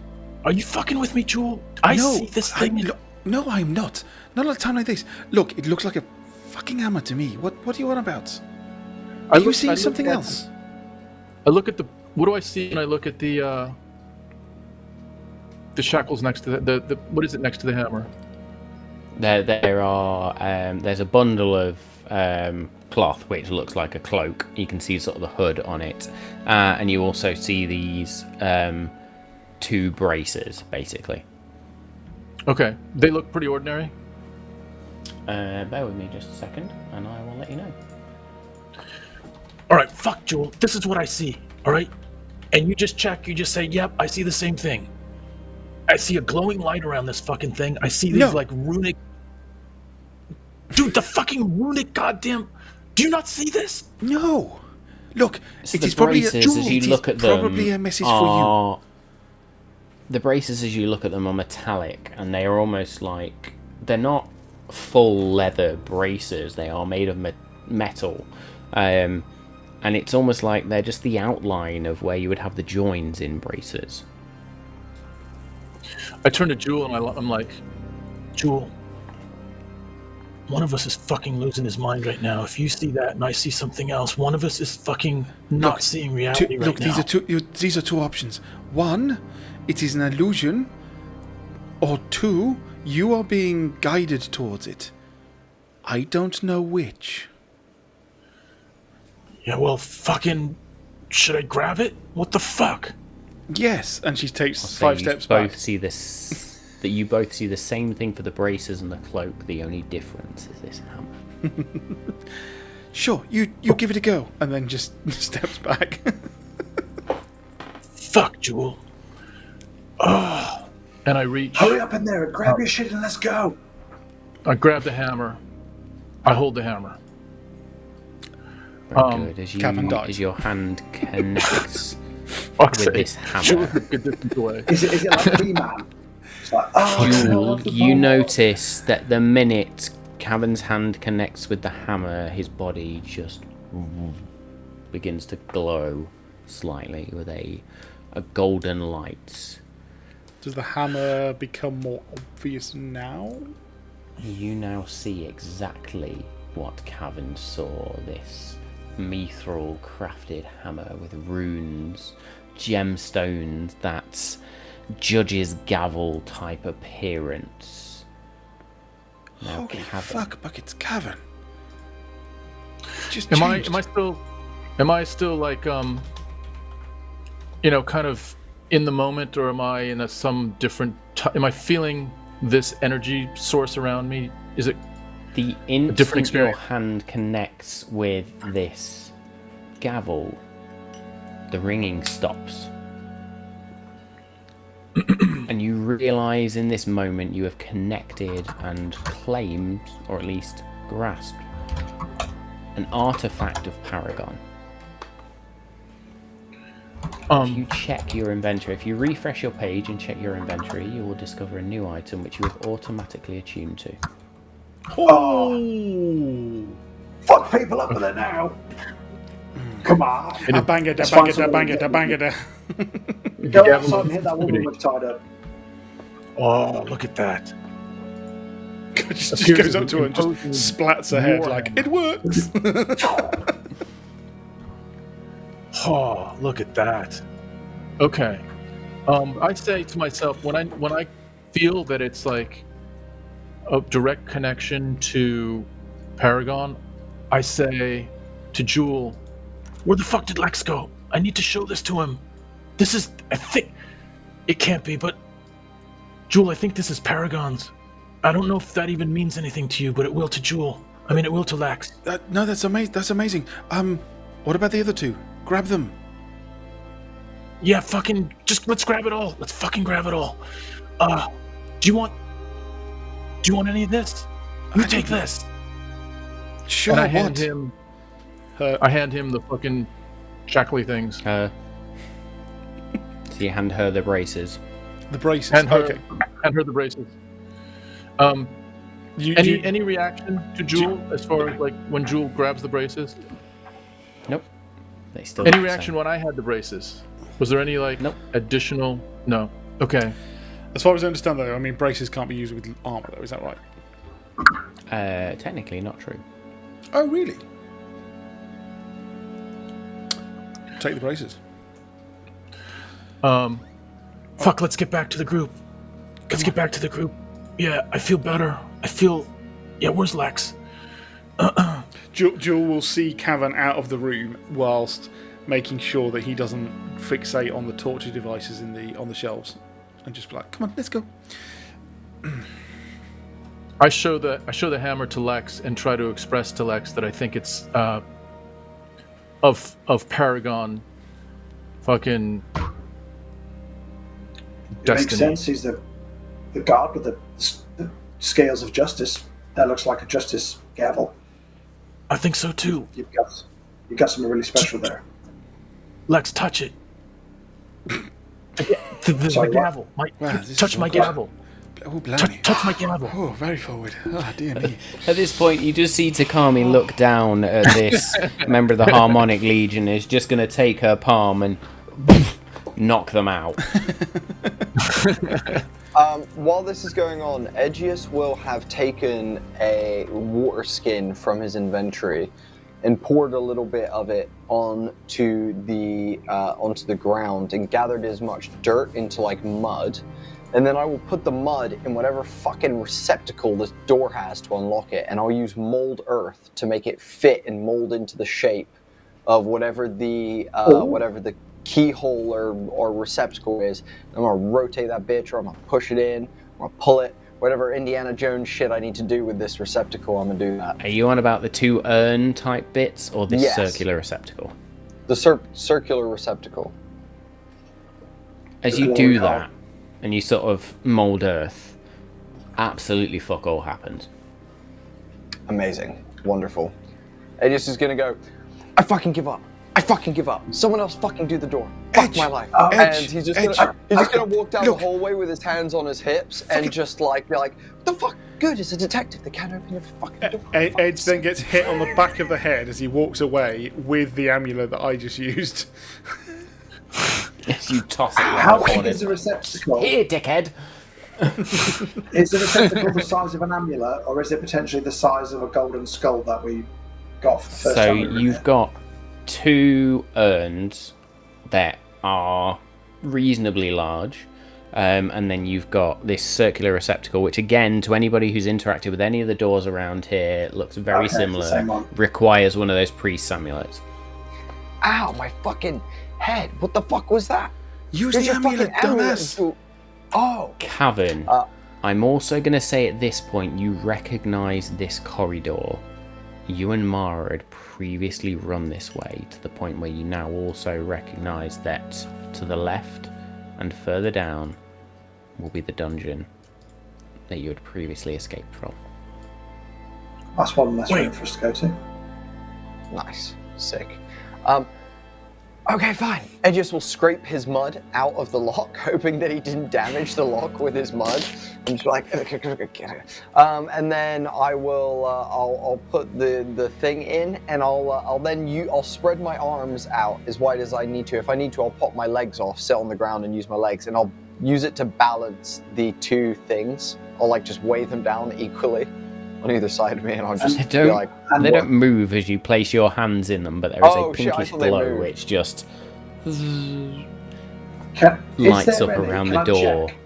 are you fucking with me, Jewel? I see this thing... No, I'm not. Not at a time like this. Look, it looks like a fucking hammer to me. What are you on about? Are you seeing something else? I look at the... What do I see when I look at the the shackles next to the what is it next to the hammer? There are there's a bundle of cloth which looks like a cloak. You can see sort of the hood on it, and you also see these 2 braces basically. Okay, they look pretty ordinary. Bear with me just a second, and I will let you know. All right, fuck, Jewel. This is what I see, all right? And you just check, you just say, yep, I see the same thing. I see a glowing light around this fucking thing. I see these, like, runic... Dude, the fucking runic goddamn... Do you not see this? No. Look, So it the is probably braces, as you look at them, probably a message for the braces, as you look at them, are metallic, and they are almost like they're not full leather braces. They are made of metal, and it's almost like they're just the outline of where you would have the joins in braces. I turn to Jewel and I'm like, Jewel, one of us is fucking losing his mind right now. If you see that and I see something else, one of us is fucking not seeing reality right now. These are 2 options. 1, it is an illusion, or 2, you are being guided towards it. I don't know which. Yeah, well, fucking... Should I grab it? What the fuck? Yes, and she takes So 5 you steps both back. see this. That you both see the same thing for the braces and the cloak. The only difference is this hammer. Sure, you give it a go, and then just steps back. Fuck, Jewel. And I reach. Hurry up in there and grab your shit and let's go. I grab the hammer. I hold the hammer. Very good. Cavan dies. As your hand connects Fuck's with sake. this Jewel hammer, is a good distance away. Is it like He-Man? It's like, oh, you notice that the minute Cavan's hand connects with the hammer, his body just begins to glow slightly with a golden light. Does the hammer become more obvious now? You now see exactly what Cavan saw, this mithril crafted hammer with runes, gemstones, that judge's gavel type appearance. Now Holy Cavan, fuck, buckets, Cavan. Just Am changed. I still like kind of in the moment, or am I in some different am I feeling this energy source around me? Is it the different instant your experience? hand connects with this gavel, the ringing stops. And you realise in this moment you have connected and claimed, or at least grasped, an artifact of Paragon. If you check your inventory, if you refresh your page and check your inventory, you will discover a new item which you have automatically attuned to. Oh! fuck people up with it now. Come on. A banger, da Let's banger, find da banger, something. da banger, da. Go Yeah, outside and hit that woman we've tied up. Oh, look at that. just goes up to her and just splats her head like, it works! Oh, look at that. Okay. I say to myself, when I feel that it's like a direct connection to Paragon, I say to Jewel, Where the fuck did Lex go? I need to show this to him. This is, I think, it can't be, but Jewel, I think this is Paragon's. I don't know if that even means anything to you, but it will to Jewel. I mean, it will to Lex. No, that's amazing. That's amazing. What about the other 2? Grab them. Yeah, fucking, just let's grab it all. Let's fucking grab it all. Do you want any of this? You take this. Sure, and I what? hand him the fucking shackly things. So you hand her the braces. The braces. Hand her, Okay. hand her the braces. You, Any reaction to Jewel as far as like when Jewel grabs the braces? Nope. They still Any look the reaction same. when I had the braces? Was there any like Nope. additional? No. Okay. As far as I understand, though, I mean, braces can't be used with armor, though. Is that right? Technically not true. Oh, really? Take the braces. Fuck, let's get back to the group. Let's get back to the group. Yeah, I feel better. Yeah, where's Lex? Jewel will see Cavan out of the room whilst making sure that he doesn't fixate on the torture devices on the shelves, and just be like, "Come on, let's go." I show the hammer to Lex and try to express to Lex that I think it's of Paragon fucking It destiny. makes sense. He's the guard with the scales of justice. That looks like a justice gavel. I think so too. You've got something really special there. Lex, touch it. The Sorry, what? gavel. Touch my gavel. Oh, blimey. Touch my gavel. Oh, very forward. Oh, dear me. At this point, you just see Takami look down at this member of the Harmonic Legion, is just going to take her palm and knock them out. While this is going on, Aegeus will have taken a water skin from his inventory and poured a little bit of it onto the ground and gathered as much dirt into like mud. And then I will put the mud in whatever fucking receptacle this door has to unlock it, and I'll use mold earth to make it fit and mold into the shape of whatever the keyhole or receptacle is. I'm gonna rotate that bitch, or I'm gonna push it in, or pull it, whatever Indiana Jones shit I need to do with this receptacle, I'm gonna do that. Are you on about the two urn type bits or this Yes. circular receptacle? The circular receptacle. As you do that, and you sort of mold earth, absolutely fuck all happens. Amazing. Wonderful. Aegeus is gonna go, I fucking give up. I fucking give up. Someone else fucking do the door. Fuck Edge. my life. Edge. And he's just Edge. gonna walk down Look. the hallway with his hands on his hips and just like be like, what the fuck? Good, it's a detective. They can't open your fucking door. Edge then gets hit on the back of the head as he walks away with the amulet that I just used. As you toss it How around big corners. is the receptacle? Here, dickhead! Is the receptacle the size of an amulet, or is it potentially the size of a golden skull that we got for the first So time? we were you've here? got two urns that are reasonably large, and then you've got this circular receptacle, which again, to anybody who's interacted with any of the doors around here, looks very Okay, it's the similar. same one. Requires one of those priest's amulets. Ow, my fucking head. What the fuck was that? Use There's the a fucking amulet, dumbass. amulet. Oh. Cavern. I'm also going to say at this point, you recognise this corridor. You and Mara had previously run this way to the point where you now also recognise that to the left and further down will be the dungeon that you had previously escaped from. That's one less Wait. room for us to go to. Nice. Sick. Okay, fine. Aegeus will scrape his mud out of the lock, hoping that he didn't damage the lock with his mud. I'm just like, and then I'll put the thing in, and I'll spread my arms out as wide as I need to. If I need to, I'll pop my legs off, sit on the ground, and use my legs, and I'll use it to balance the two things. I'll like just weigh them down equally on either side of me, and I'll just They be like, they don't move as you place your hands in them, but there is Oh, a shit, I pinkish thought they glow moved. which just Is lights there up any- around can the I door. check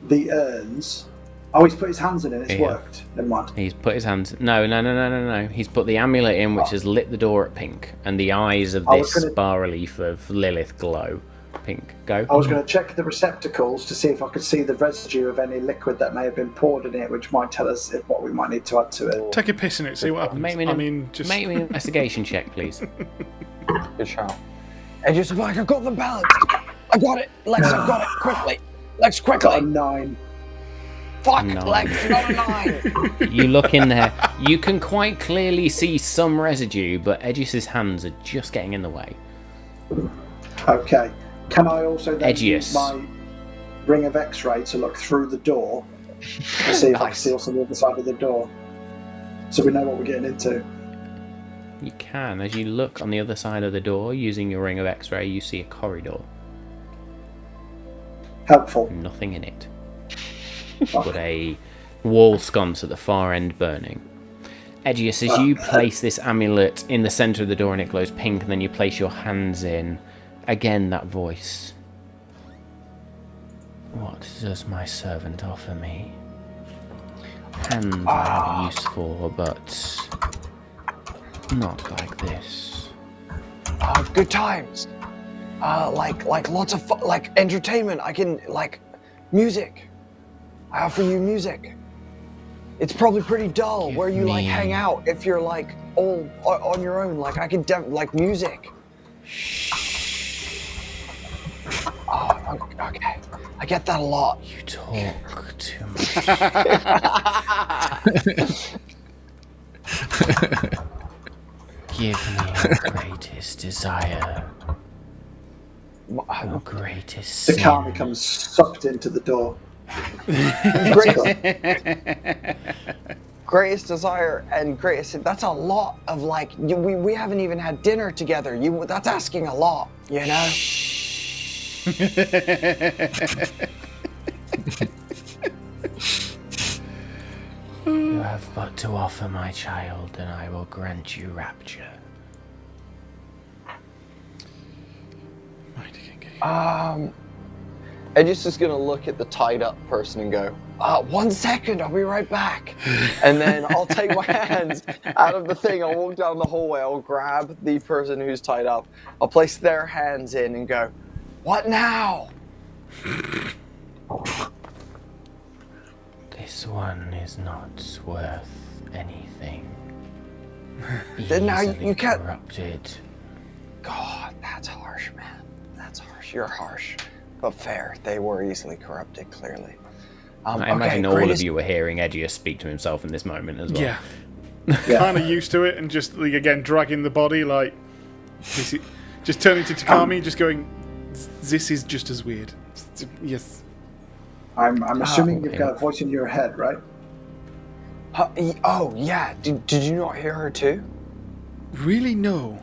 the urns. Oh, he's put his hands in it. It's Yeah. worked. Never mind. He's put his hands. No. He's put the amulet in, which has lit the door at pink, and the eyes of I was this gonna- bas relief of Lilith glow. Pink. Go. I was going to check the receptacles to see if I could see the residue of any liquid that may have been poured in it, which might tell us what we might need to add to it. Take a piss in it, see what happens. Make me, make me an investigation check, please. good shout. Aegeus is like, I got them balanced. I got it. Lex, I got it. Quickly. Lex, Got a quickly. 9. Fuck, Nine. Lex, not a 9. You look in there. You can quite clearly see some residue, but Aegeus's hands are just getting in the way. Okay. Can I also then Aegeus. use my ring of X-ray to look through the door to see if I can Nice. see what's on the other side of the door, so we know what we're getting into? You can. As you look on the other side of the door, using your ring of X-ray, you see a corridor. Helpful. Nothing in it. Fuck. But a wall sconce at the far end burning. Aegeus, as you place this amulet in the centre of the door and it glows pink, and then you place your hands in, again that voice. What does my servant offer me? Hands I have use for, but not like this. Good times. Like lots of like entertainment. I can music. I offer you music. It's probably pretty dull Give where you like me- hang out if you're like all on your own. Like I can like music. Oh, okay. I get that a lot. You talk too much. Give me your greatest desire. Your greatest sin. Takami comes sucked into the door. Greatest desire and greatest. That's a lot of like. We haven't even had dinner together. That's asking a lot. You know. You have but to offer, my child, and I will grant you rapture. Edge's just gonna look at the tied up person and go, 1 second, I'll be right back. And then I'll take my hands out of the thing, I'll walk down the hallway, I'll grab the person who's tied up, I'll place their hands in and go, what now? This one is not worth anything. Then now you Easily can't- corrupted. God, that's harsh, man. That's harsh. You're harsh. But fair. They were easily corrupted, clearly. I imagine all of you were hearing Edgius speak to himself in this moment as well. Yeah. Kind of used to it, and just like, again dragging the body, like just turning to Takami, just going, "This is just as weird." Yes. I'm assuming okay. you've got a voice in your head, right? Oh, yeah. Did you not hear her too? Really? No.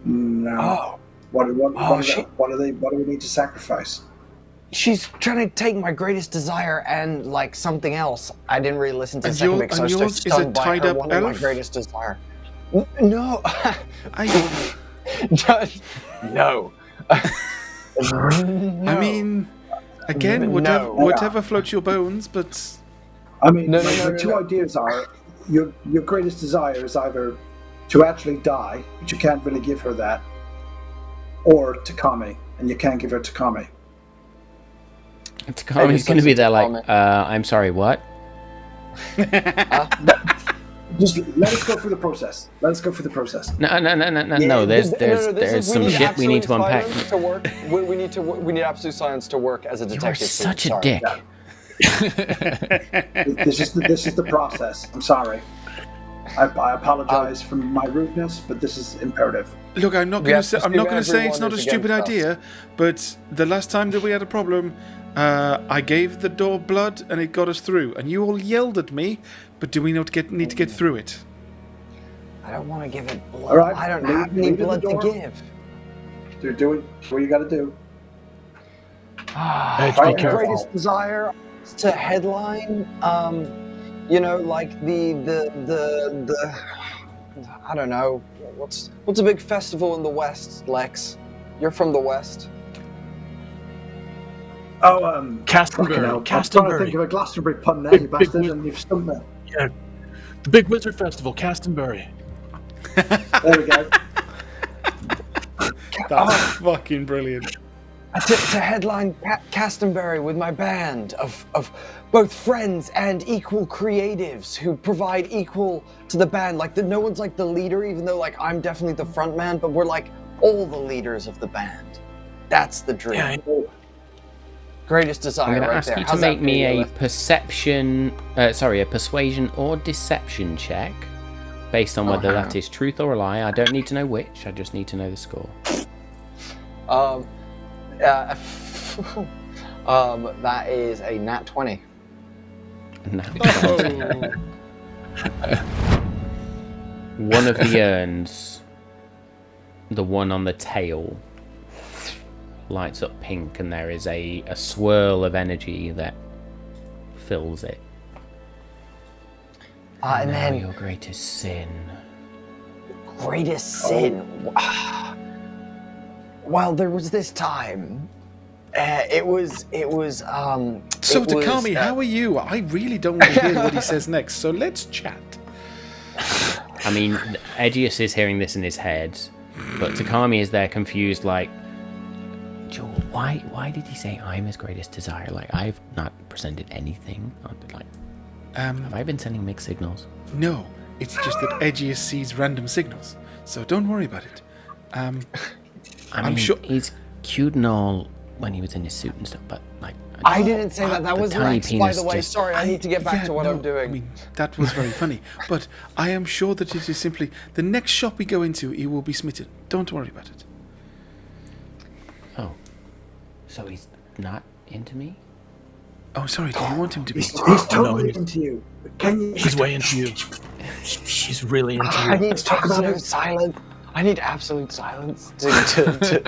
No. Oh. What do we need to sacrifice? She's trying to take my greatest desire and like something else. I didn't really listen to the And second your- bit because I and was so yours is a stunned by her tied-up wanting my elf? greatest desire. No. No. I mean, again, whatever floats your bones, but I mean, No, the two ideas are your greatest desire is either to actually die, but you can't really give her that, or Takami, and you can't give her Takami. Takami's going to be there like, I'm sorry, what? Just let us go through the process. Let us go through the process. No, there's some shit we need to unpack. To work. We need absolute silence to work as a You are detective. such a Sorry. dick. This is the process. I'm sorry. I apologize for my rudeness, but this is imperative. look, I'm not We going have to say to I'm not assume going to say it's everyone not a is stupid against us. idea, but the last time that we had a problem, I gave the door blood and it got us through, and you all yelled at me. But do we need to get through it? I don't want to give it blood. All right, I don't leave- have any leave the blood to door. give. Do what you got to do. Edge, My be careful. greatest desire is to headline, like the I don't know, what's a big festival in the West, Lex? You're from the West. Oh, Castonbury. fucking hell. I'm trying to Castonbury. think of a Glastonbury pun there, you Big bastard, win- and you've stumped me. Yeah. The Big Wizard Festival, Castonbury. There we go. That's fucking brilliant. To headline Castonbury with my band of both friends and equal creatives who provide equal to the band. Like no one's like the leader, even though like I'm definitely the front man, but we're like all the leaders of the band. That's the dream. Yeah. Greatest desire I'm going to right ask there. you to How's that make me for you, a Lilith? a persuasion or deception check, based on whether that is truth or a lie. I don't need to know which. I just need to know the score. That is a nat 20. No. Oh. One of the urns, the one on the tail, lights up pink, and there is a swirl of energy that fills it. And Now then your greatest sin. greatest sin. Well, there was this time It was. So, it Takami, was, how are you? I really don't want to hear what he says next, so let's chat. I mean, Edgius is hearing this in his head, but Takami is there confused, like, Joel, why did he say I'm his greatest desire? Like, I've not presented anything. I've been like, have I been sending mixed signals? No, it's just that Edgius sees random signals, so don't worry about it. I I'm mean, sure- he's cute and all when he was in his suit and stuff, but like, I didn't say that. That the was tiny Rex, by penis the way. just- Sorry, I need to get back to what I'm doing. I mean, that was very funny. But I am sure that it is simply the next shop we go into, he will be smitten. Don't worry about it. Oh, so he's not into me? Oh, sorry, do you want him to be? He's totally he's- into you. Can you? He's way into you. He's really into I you. need talk about absolute it. silence. I need absolute silence to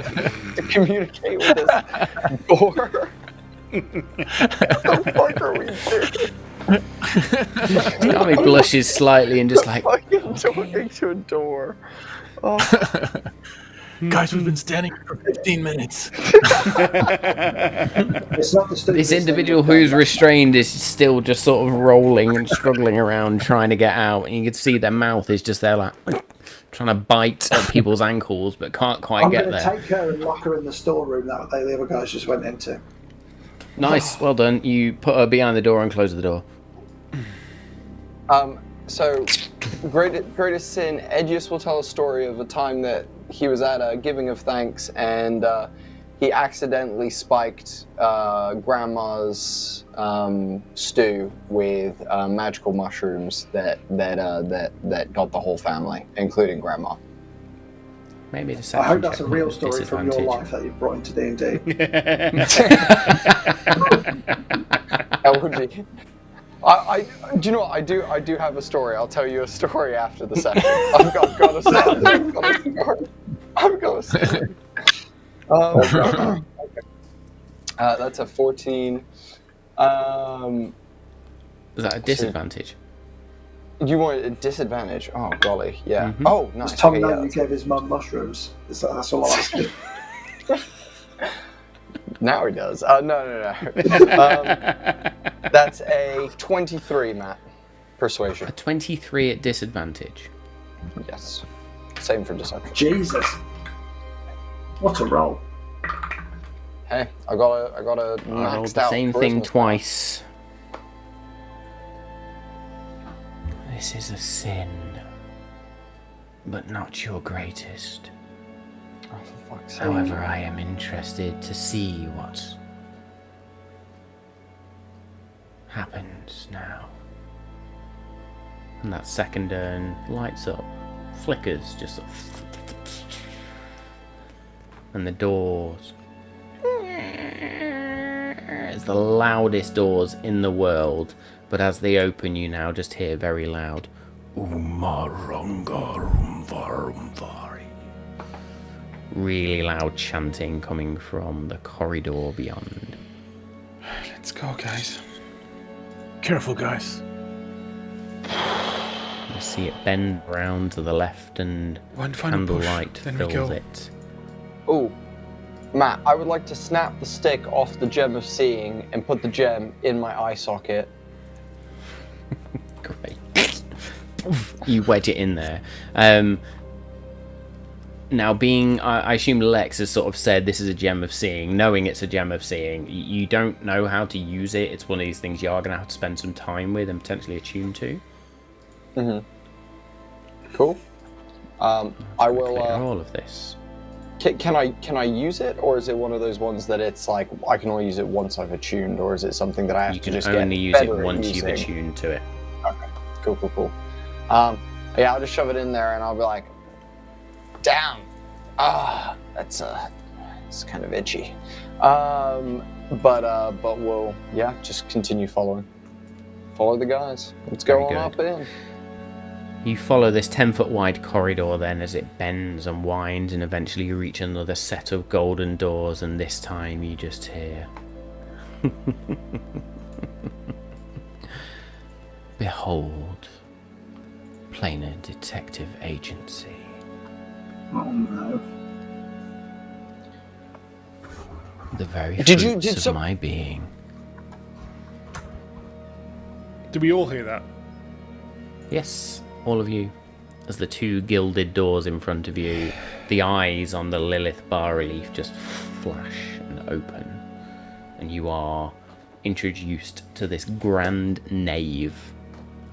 communicate with this door. What the fuck are we doing? Takami blushes slightly and just like, Fucking talking to a door. Oh, Guys, we've been standing here for 15 minutes. It's not the stupidest this thing individual we've done. who's restrained is still just sort of rolling and struggling around trying to get out, and you can see their mouth is just there like trying to bite at people's ankles but can't quite I'm get going to there. take her and lock her in the storeroom that the other guys just went into. Nice, well done. You put her behind the door and close the door. So, greatest sin. Edgius will tell a story of a time that he was at a giving of thanks and he accidentally spiked Grandma's stew with magical mushrooms that got the whole family, including Grandma. Maybe the I hope section that's a check real with story from your disadvantage. life that you've brought into D&D. That would be. I do you know what? I do have a story. I'll tell you a story after the session. I've got a story. I've got a story. Okay. That's a 14. Is that a disadvantage? You want a disadvantage? Oh golly, yeah. Mhm. Oh nice. Does Tom Okay, know yeah, you gave his mum mushrooms? That's all I'm asking. now he does. No. That's a 23, Matt. Persuasion. A 23 at disadvantage. Yes. Same for deception. Jesus. What a roll. Hey, I got a I rolled maxed the out same thing charisma. twice. This is a sin, but not your greatest. Oh, for fuck's sake. However, I am interested to see what happens now. And that second urn lights up, flickers, just sort of, and the doors. It's the loudest doors in the world, but as they open, you now just hear very loud, Umarungarumvarumvari. Really loud chanting coming from the corridor beyond. Let's go, guys. Careful, guys. You see it bend round to the left and One final push, candlelight then we fills go. it. Ooh, Matt, I would like to snap the stick off the gem of seeing and put the gem in my eye socket. Great. You wedge it in there. Now, I assume Lex has sort of said this is a gem of seeing. Knowing it's a gem of seeing, you don't know how to use it. It's one of these things you are going to have to spend some time with and potentially attune to. Cool. I will. Clear all of this. Can I use it, or is it one of those ones that it's like I can only use it once I've attuned, or is it something that I have You to can just only get use it better at once you've using? attuned to it. Okay. Cool. Yeah, I'll just shove it in there, and I'll be like, "Damn, it's kind of itchy." But we'll just continue following. Follow the guys. Let's go Very on good. up in. You follow this 10-foot wide corridor then as it bends and winds, and eventually you reach another set of golden doors, and this time you just hear Behold, Planar Detective Agency. Oh no. The very Did you- fruits did of some- my being. Do we all hear that? Yes, all of you. As the two gilded doors in front of you, the eyes on the Lilith bas-relief just flash and open, and you are introduced to this grand nave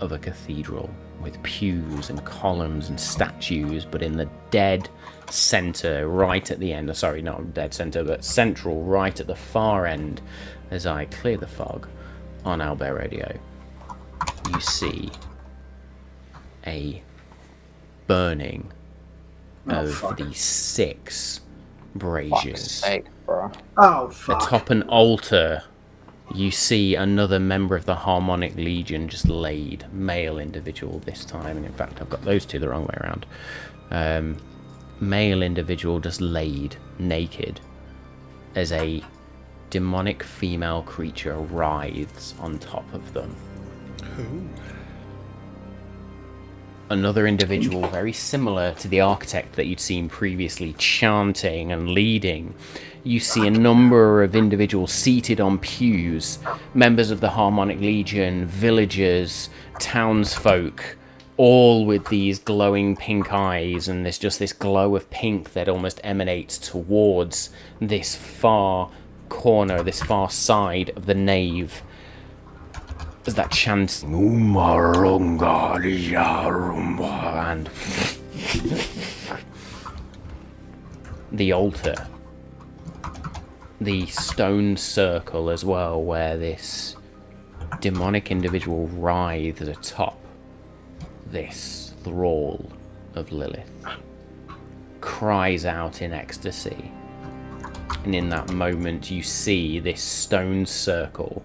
of a cathedral with pews and columns and statues, but in the dead centre, right at the end, sorry, not dead centre, but central, right at the far end, as I clear the fog on Owlbear Radio, you see a burning of the 6 braziers. Fuck's sake, bro. Oh, fuck. Atop an altar, you see another member of the Harmonic Legion just laid, male individual this time, and in fact I've got those two the wrong way around. Male individual just laid naked as a demonic female creature writhes on top of them. Another individual very similar to the architect that you'd seen previously chanting and leading. You see a number of individuals seated on pews, members of the Harmonic Legion, villagers, townsfolk, all with these glowing pink eyes and this glow of pink that almost emanates towards this far corner, this far side of the nave. As that chant, and the altar, the stone circle as well, where this demonic individual writhes atop this thrall of Lilith, cries out in ecstasy, and in that moment you see this stone circle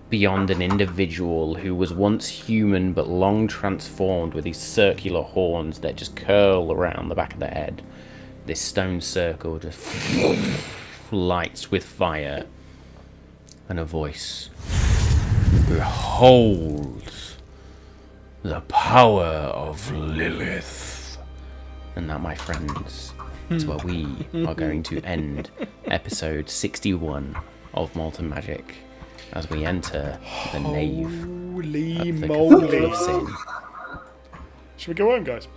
beyond an individual who was once human but long transformed, with these circular horns that just curl around the back of the head. This stone circle just lights with fire, and a voice: "Behold the power of Lilith." And that, my friends, is where we are going to end episode 61 of Malt and Magic, as we enter the nave Holy of the moly. Cathedral of Sin. Should we go home, guys?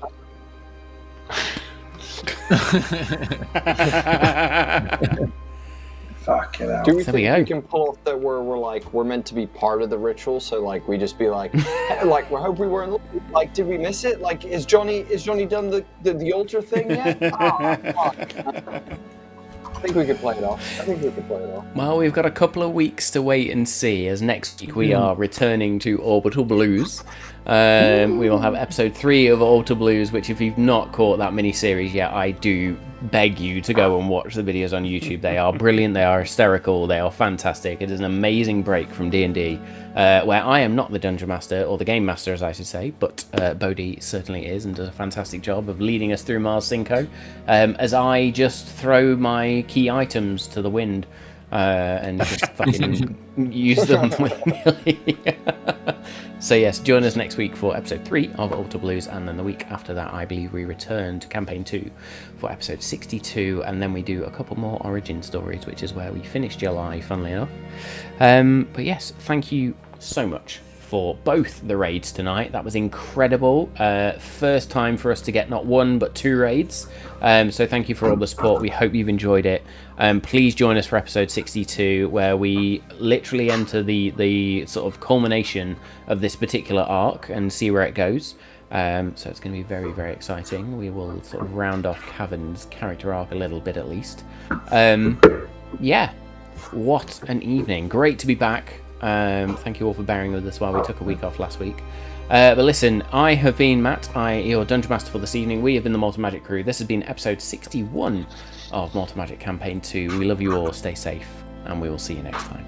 Fucking hell. Do we There we think go. we can pull off that we're meant to be part of the ritual? So like we just be like, hey, like we hope we weren't, like, did we miss it? Like, is Johnny done the altar thing yet? Oh, fuck. I think we could play it off. Well, we've got a couple of weeks to wait and see, as next week we are returning to Orbital Blues. We will have episode 3 of Orbital Blues, which, if you've not caught that mini-series yet, I do beg you to go and watch the videos on YouTube. They are brilliant, they are hysterical, they are fantastic. It is an amazing break from D&D, where I am not the Dungeon Master, or the Game Master as I should say, but Bodhi certainly is, and does a fantastic job of leading us through Mars Cinco, as I just throw my key items to the wind and just fucking use them willy-nilly. So yes, join us next week for episode 3 of Altar Blues, and then the week after that I believe we return to campaign 2 for episode 62, and then we do a couple more origin stories, which is where we finished July, funnily enough. But yes, thank you so much for both the raids tonight. That was incredible. First time for us to get not 1 but 2 raids. So thank you for all the support. We hope you've enjoyed it. Please join us for episode 62, where we literally enter the sort of culmination of this particular arc and see where it goes. So it's going to be very, very exciting. We will sort of round off Cavan's character arc a little bit at least. Yeah, what an evening. Great to be back. Thank you all for bearing with us while we took a week off last week. But listen, I have been Matt, your Dungeon Master for this evening. We have been the Malt and Magic crew. This has been episode 61 of Malt and Magic Campaign 2. We love you all, stay safe, and we will see you next time.